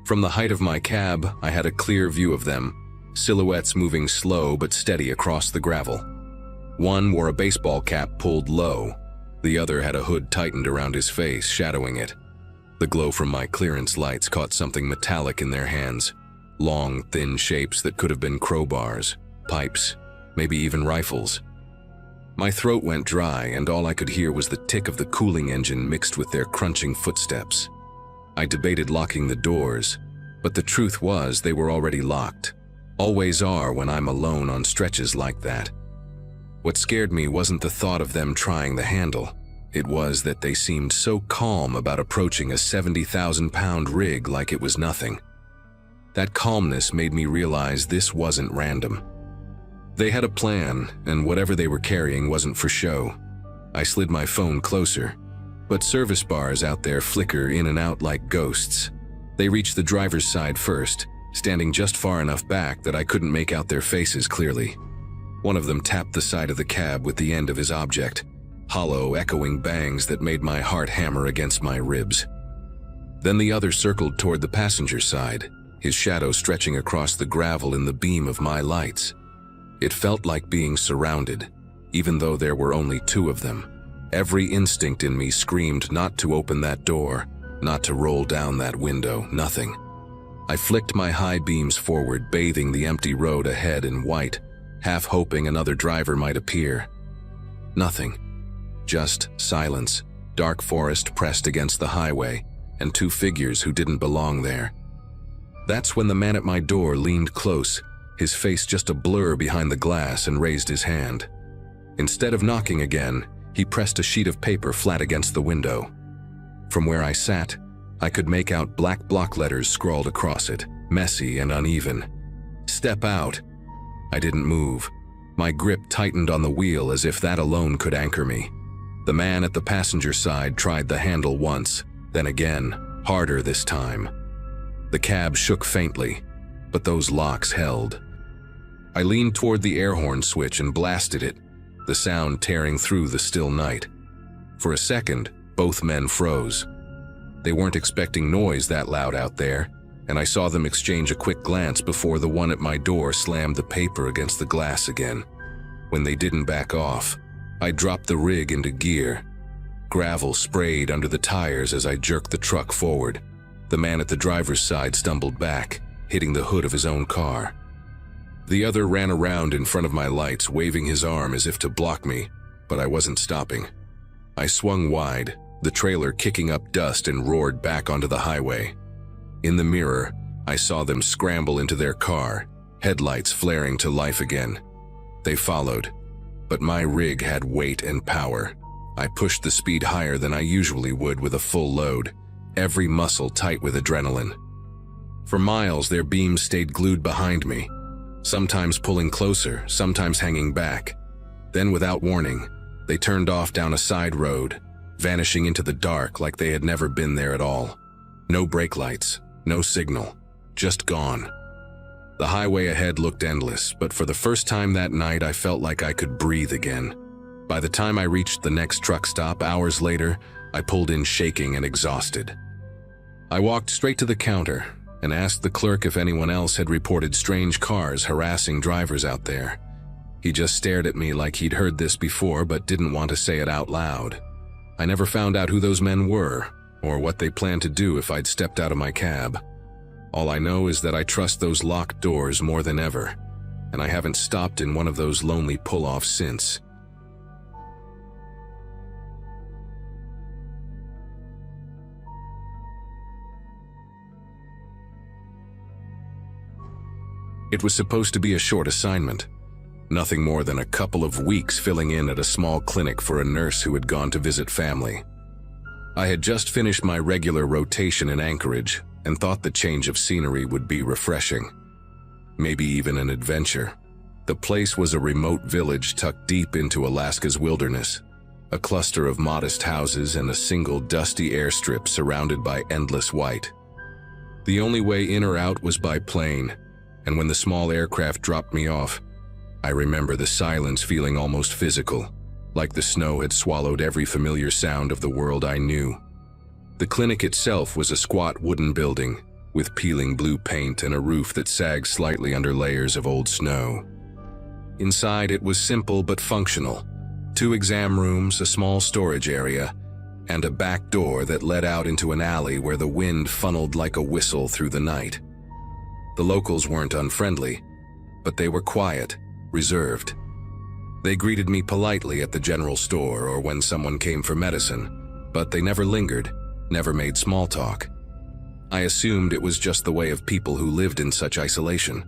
S1: From the height of my cab, I had a clear view of them, silhouettes moving slow but steady across the gravel. One wore a baseball cap pulled low. The other had a hood tightened around his face, shadowing it. The glow from my clearance lights caught something metallic in their hands, long, thin shapes that could have been crowbars, pipes, maybe even rifles. My throat went dry, and all I could hear was the tick of the cooling engine mixed with their crunching footsteps. I debated locking the doors, but the truth was they were already locked. Always are when I'm alone on stretches like that. What scared me wasn't the thought of them trying the handle. It was that they seemed so calm about approaching a 70,000-pound rig like it was nothing. That calmness made me realize this wasn't random. They had a plan, and whatever they were carrying wasn't for show. I slid my phone closer, but service bars out there flicker in and out like ghosts. They reached the driver's side first, standing just far enough back that I couldn't make out their faces clearly. One of them tapped the side of the cab with the end of his object, hollow, echoing bangs that made my heart hammer against my ribs. Then the other circled toward the passenger side, his shadow stretching across the gravel in the beam of my lights. It felt like being surrounded, even though there were only 2 of them. Every instinct in me screamed not to open that door, not to roll down that window, nothing. I flicked my high beams forward, bathing the empty road ahead in white, half hoping another driver might appear. Nothing. Just silence, dark forest pressed against the highway, and 2 figures who didn't belong there. That's when the man at my door leaned close, his face just a blur behind the glass, and raised his hand. Instead of knocking again, he pressed a sheet of paper flat against the window. From where I sat, I could make out black block letters scrawled across it, messy and uneven. "Step out." I didn't move. My grip tightened on the wheel as if that alone could anchor me. The man at the passenger side tried the handle once, then again, harder this time. The cab shook faintly, but those locks held. I leaned toward the air horn switch and blasted it, the sound tearing through the still night. For a second, both men froze. They weren't expecting noise that loud out there, and I saw them exchange a quick glance before the one at my door slammed the paper against the glass again. When they didn't back off, I dropped the rig into gear. Gravel sprayed under the tires as I jerked the truck forward. The man at the driver's side stumbled back, hitting the hood of his own car. The other ran around in front of my lights, waving his arm as if to block me, but I wasn't stopping. I swung wide, the trailer kicking up dust, and roared back onto the highway. In the mirror, I saw them scramble into their car, headlights flaring to life again. They followed, but my rig had weight and power. I pushed the speed higher than I usually would with a full load, every muscle tight with adrenaline. For miles, their beams stayed glued behind me, sometimes pulling closer, sometimes hanging back. Then, without warning, they turned off down a side road, vanishing into the dark like they had never been there at all. No brake lights, no signal, just gone. The highway ahead looked endless, but for the first time that night I felt like I could breathe again. By the time I reached the next truck stop hours later, I pulled in shaking and exhausted. I walked straight to the counter and asked the clerk if anyone else had reported strange cars harassing drivers out there. He just stared at me like he'd heard this before but didn't want to say it out loud. I never found out who those men were or what they planned to do if I'd stepped out of my cab. All I know is that I trust those locked doors more than ever, and I haven't stopped in one of those lonely pull-offs since. It was supposed to be a short assignment, nothing more than a couple of weeks filling in at a small clinic for a nurse who had gone to visit family. I had just finished my regular rotation in Anchorage and thought the change of scenery would be refreshing, maybe even an adventure. The place was a remote village tucked deep into Alaska's wilderness, a cluster of modest houses and a single dusty airstrip surrounded by endless white. The only way in or out was by plane, and when the small aircraft dropped me off, I remember the silence feeling almost physical, like the snow had swallowed every familiar sound of the world I knew. The clinic itself was a squat wooden building, with peeling blue paint and a roof that sagged slightly under layers of old snow. Inside, it was simple but functional. 2 exam rooms, a small storage area, and a back door that led out into an alley where the wind funneled like a whistle through the night. The locals weren't unfriendly, but they were quiet, reserved. They greeted me politely at the general store or when someone came for medicine, but they never lingered, never made small talk. I assumed it was just the way of people who lived in such isolation.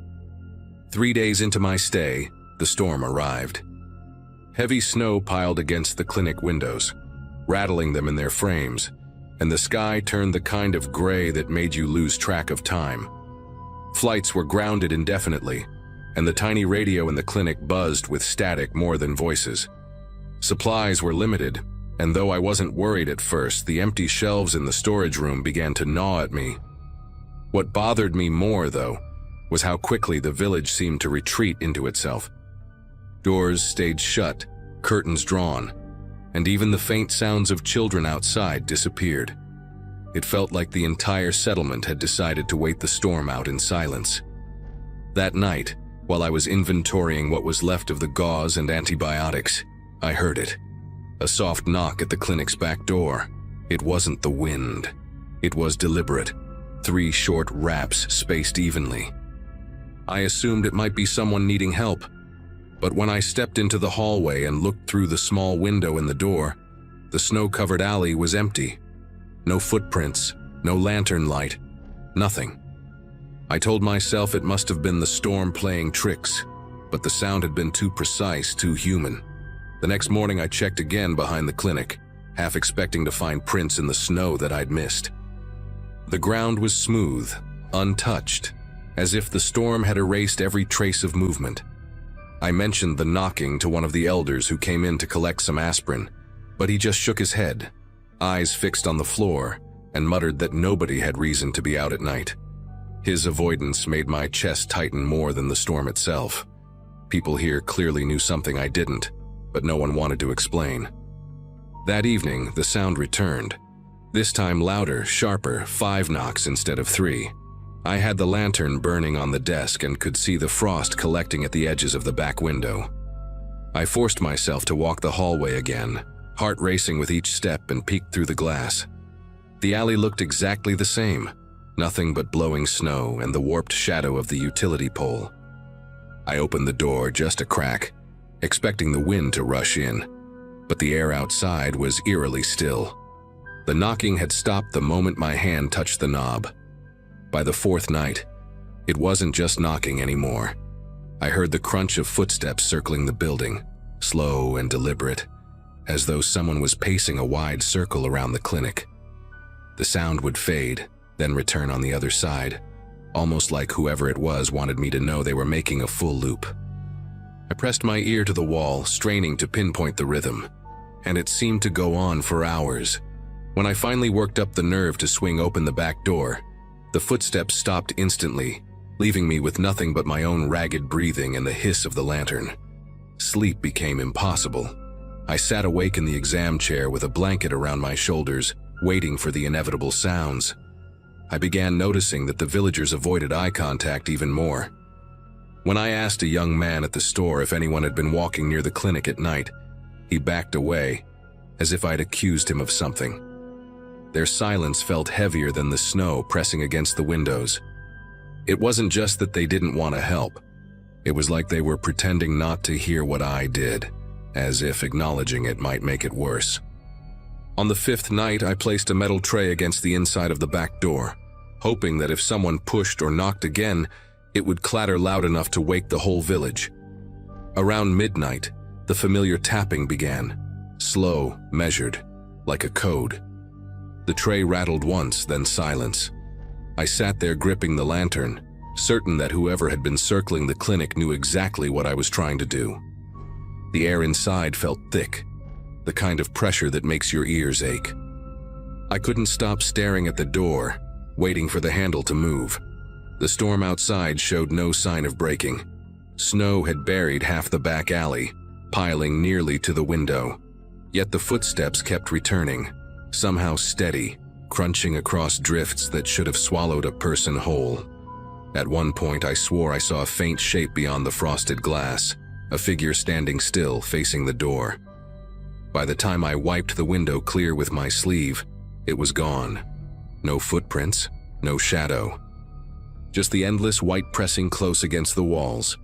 S1: 3 days into my stay, the storm arrived. Heavy snow piled against the clinic windows, rattling them in their frames, and the sky turned the kind of gray that made you lose track of time. Flights were grounded indefinitely, and the tiny radio in the clinic buzzed with static more than voices. Supplies were limited, and though I wasn't worried at first, the empty shelves in the storage room began to gnaw at me. What bothered me more, though, was how quickly the village seemed to retreat into itself. Doors stayed shut, curtains drawn, and even the faint sounds of children outside disappeared. It felt like the entire settlement had decided to wait the storm out in silence. That night, while I was inventorying what was left of the gauze and antibiotics, I heard it. A soft knock at the clinic's back door. It wasn't the wind. It was deliberate. 3 short raps spaced evenly. I assumed it might be someone needing help, but when I stepped into the hallway and looked through the small window in the door, the snow-covered alley was empty. No footprints, no lantern light, nothing. I told myself it must have been the storm playing tricks, but the sound had been too precise, too human. The next morning I checked again behind the clinic, half expecting to find prints in the snow that I'd missed. The ground was smooth, untouched, as if the storm had erased every trace of movement. I mentioned the knocking to one of the elders who came in to collect some aspirin, but he just shook his head, eyes fixed on the floor, and muttered that nobody had reason to be out at night. His avoidance made my chest tighten more than the storm itself. People here clearly knew something I didn't, but no one wanted to explain. That evening, the sound returned. This time louder, sharper, 5 knocks instead of 3. I had the lantern burning on the desk and could see the frost collecting at the edges of the back window. I forced myself to walk the hallway again, heart racing with each step, and peeked through the glass. The alley looked exactly the same, nothing but blowing snow and the warped shadow of the utility pole. I opened the door just a crack, expecting the wind to rush in, but the air outside was eerily still. The knocking had stopped the moment my hand touched the knob. By the 4th night, it wasn't just knocking anymore. I heard the crunch of footsteps circling the building, slow and deliberate, as though someone was pacing a wide circle around the clinic. The sound would fade, then return on the other side, almost like whoever it was wanted me to know they were making a full loop. I pressed my ear to the wall, straining to pinpoint the rhythm, and it seemed to go on for hours. When I finally worked up the nerve to swing open the back door, the footsteps stopped instantly, leaving me with nothing but my own ragged breathing and the hiss of the lantern. Sleep became impossible. I sat awake in the exam chair with a blanket around my shoulders, waiting for the inevitable sounds. I began noticing that the villagers avoided eye contact even more. When I asked a young man at the store if anyone had been walking near the clinic at night, he backed away, as if I'd accused him of something. Their silence felt heavier than the snow pressing against the windows. It wasn't just that they didn't want to help. It was like they were pretending not to hear what I did, as if acknowledging it might make it worse. On the 5th night, I placed a metal tray against the inside of the back door, hoping that if someone pushed or knocked again, it would clatter loud enough to wake the whole village. Around midnight, the familiar tapping began, slow, measured, like a code. The tray rattled once, then silence. I sat there gripping the lantern, certain that whoever had been circling the clinic knew exactly what I was trying to do. The air inside felt thick, the kind of pressure that makes your ears ache. I couldn't stop staring at the door, waiting for the handle to move. The storm outside showed no sign of breaking. Snow had buried half the back alley, piling nearly to the window. Yet the footsteps kept returning, somehow steady, crunching across drifts that should have swallowed a person whole. At one point, I swore I saw a faint shape beyond the frosted glass, a figure standing still, facing the door. By the time I wiped the window clear with my sleeve, it was gone. No footprints, no shadow. Just the endless white pressing close against the walls.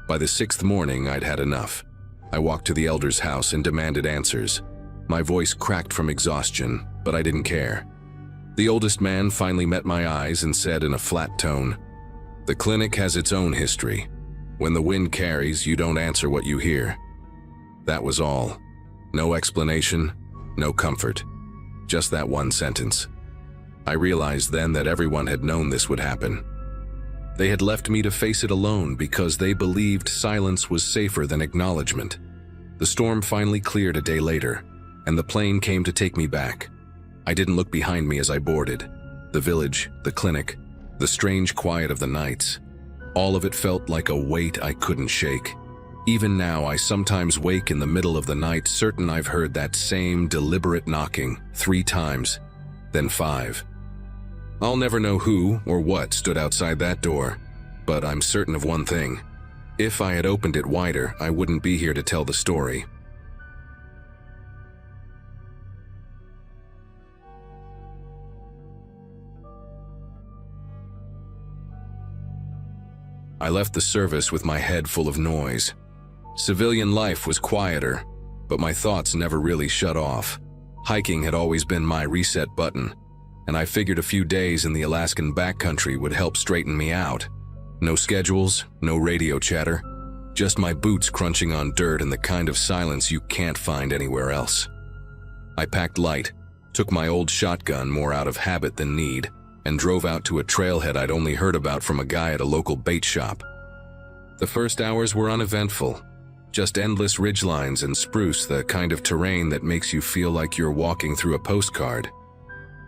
S1: By the 6th morning, I'd had enough. I walked to the elder's house and demanded answers. My voice cracked from exhaustion, but I didn't care. The oldest man finally met my eyes and said in a flat tone, "The clinic has its own history. When the wind carries, you don't answer what you hear." That was all. No explanation, no comfort. Just that one sentence. I realized then that everyone had known this would happen. They had left me to face it alone because they believed silence was safer than acknowledgement. The storm finally cleared a day later, and the plane came to take me back. I didn't look behind me as I boarded. The village, the clinic, the strange quiet of the nights. All of it felt like a weight I couldn't shake. Even now, I sometimes wake in the middle of the night certain I've heard that same deliberate knocking 3 times, then 5. I'll never know who or what stood outside that door, but I'm certain of one thing. If I had opened it wider, I wouldn't be here to tell the story. I left the service with my head full of noise. Civilian life was quieter, but my thoughts never really shut off. Hiking had always been my reset button, and I figured a few days in the Alaskan backcountry would help straighten me out. No schedules, no radio chatter, just my boots crunching on dirt and the kind of silence you can't find anywhere else. I packed light, took my old shotgun more out of habit than need, and drove out to a trailhead I'd only heard about from a guy at a local bait shop. The first hours were uneventful, just endless ridgelines and spruce, the kind of terrain that makes you feel like you're walking through a postcard.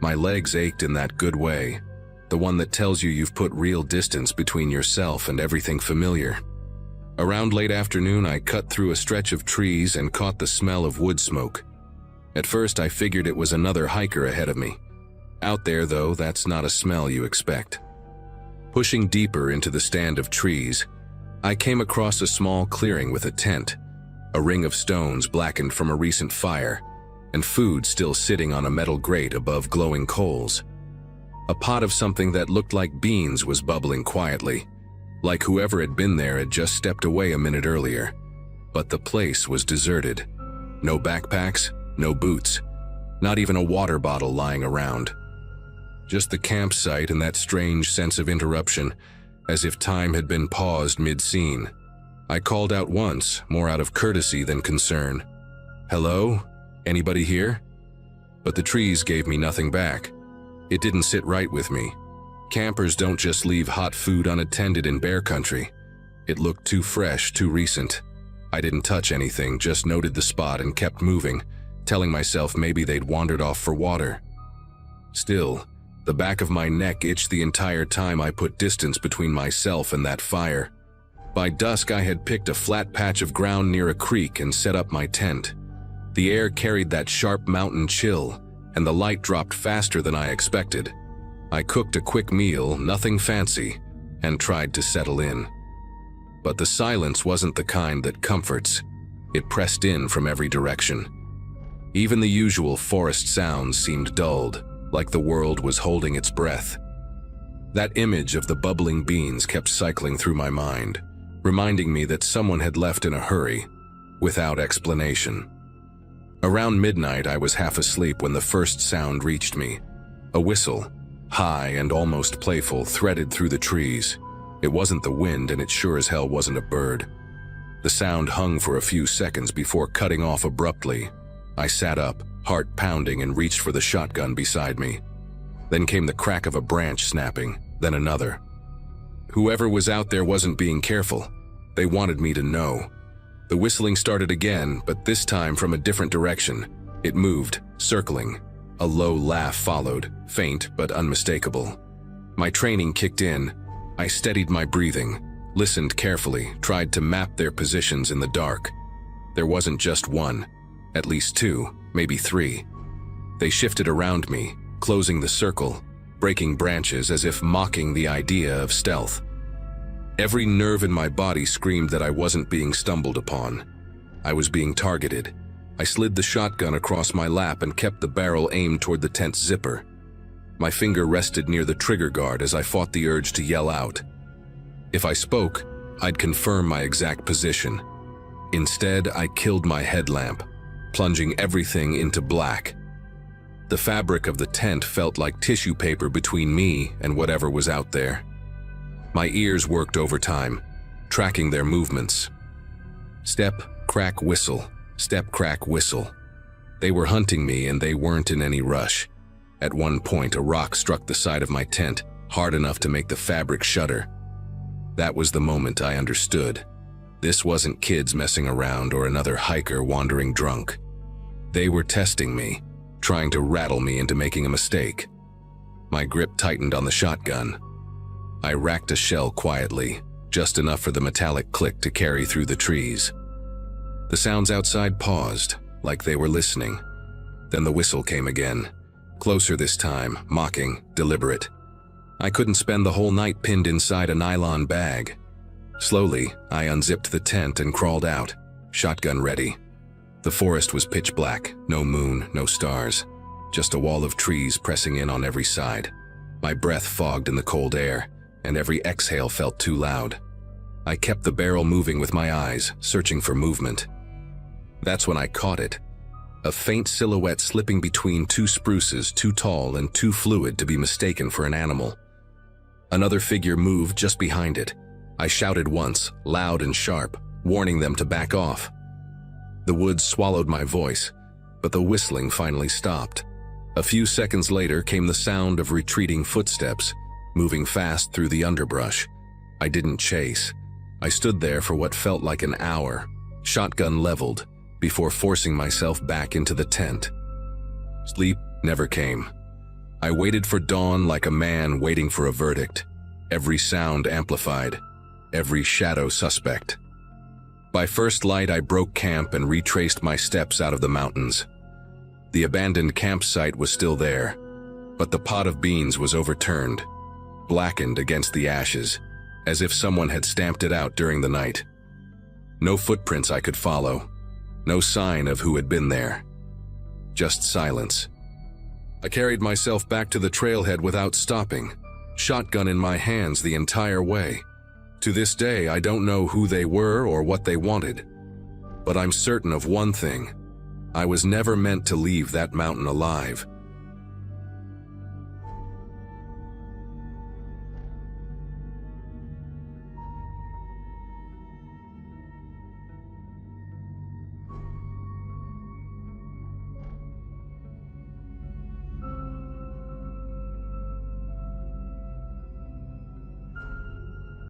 S1: My legs ached in that good way, the one that tells you you've put real distance between yourself and everything familiar. Around late afternoon, I cut through a stretch of trees and caught the smell of wood smoke. At first, I figured it was another hiker ahead of me. Out there, though, that's not a smell you expect. Pushing deeper into the stand of trees, I came across a small clearing with a tent, a ring of stones blackened from a recent fire, and food still sitting on a metal grate above glowing coals. A pot of something that looked like beans was bubbling quietly, like whoever had been there had just stepped away a minute earlier. But the place was deserted. No backpacks, no boots, not even a water bottle lying around. Just the campsite and that strange sense of interruption, as if time had been paused mid-scene. I called out once, more out of courtesy than concern. "Hello? Anybody here?" But the trees gave me nothing back. It didn't sit right with me. Campers don't just leave hot food unattended in bear country. It looked too fresh, too recent. I didn't touch anything, just noted the spot and kept moving, telling myself maybe they'd wandered off for water. Still, the back of my neck itched the entire time I put distance between myself and that fire. By dusk, I had picked a flat patch of ground near a creek and set up my tent. The air carried that sharp mountain chill, and the light dropped faster than I expected. I cooked a quick meal, nothing fancy, and tried to settle in. But the silence wasn't the kind that comforts. It pressed in from every direction. Even the usual forest sounds seemed dulled, like the world was holding its breath. That image of the bubbling beans kept cycling through my mind, reminding me that someone had left in a hurry, without explanation. Around midnight, I was half asleep when the first sound reached me. A whistle, high and almost playful, threaded through the trees. It wasn't the wind, and it sure as hell wasn't a bird. The sound hung for a few seconds before cutting off abruptly. I sat up, heart pounding, and reached for the shotgun beside me. Then came the crack of a branch snapping, then another. Whoever was out there wasn't being careful. They wanted me to know. The whistling started again, but this time from a different direction. It moved, circling. A low laugh followed, faint but unmistakable. My training kicked in. I steadied my breathing, listened carefully, tried to map their positions in the dark. There wasn't just one, at least two, maybe three. They shifted around me, closing the circle, breaking branches as if mocking the idea of stealth. Every nerve in my body screamed that I wasn't being stumbled upon. I was being targeted. I slid the shotgun across my lap and kept the barrel aimed toward the tent's zipper. My finger rested near the trigger guard as I fought the urge to yell out. If I spoke, I'd confirm my exact position. Instead, I killed my headlamp, plunging everything into black. The fabric of the tent felt like tissue paper between me and whatever was out there. My ears worked overtime, tracking their movements. Step, crack, whistle. Step, crack, whistle. They were hunting me, and they weren't in any rush. At one point, a rock struck the side of my tent, hard enough to make the fabric shudder. That was the moment I understood. This wasn't kids messing around or another hiker wandering drunk. They were testing me, trying to rattle me into making a mistake. My grip tightened on the shotgun. I racked a shell quietly, just enough for the metallic click to carry through the trees. The sounds outside paused, like they were listening. Then the whistle came again, closer this time, mocking, deliberate. I couldn't spend the whole night pinned inside a nylon bag. Slowly, I unzipped the tent and crawled out, shotgun ready. The forest was pitch black, no moon, no stars, just a wall of trees pressing in on every side. My breath fogged in the cold air, and every exhale felt too loud. I kept the barrel moving with my eyes, searching for movement. That's when I caught it. A faint silhouette slipping between two spruces, too tall and too fluid to be mistaken for an animal. Another figure moved just behind it. I shouted once, loud and sharp, warning them to back off. The woods swallowed my voice, but the whistling finally stopped. A few seconds later came the sound of retreating footsteps, moving fast through the underbrush. I didn't chase. I stood there for what felt like an hour, shotgun leveled, before forcing myself back into the tent. Sleep never came. I waited for dawn like a man waiting for a verdict, every sound amplified, every shadow suspect. By first light, I broke camp and retraced my steps out of the mountains. The abandoned campsite was still there, but the pot of beans was overturned, blackened against the ashes, as if someone had stamped it out during the night. No footprints I could follow, no sign of who had been there. Just silence. I carried myself back to the trailhead without stopping, shotgun in my hands the entire way. To this day, I don't know who they were or what they wanted, but I'm certain of one thing. I was never meant to leave that mountain alive.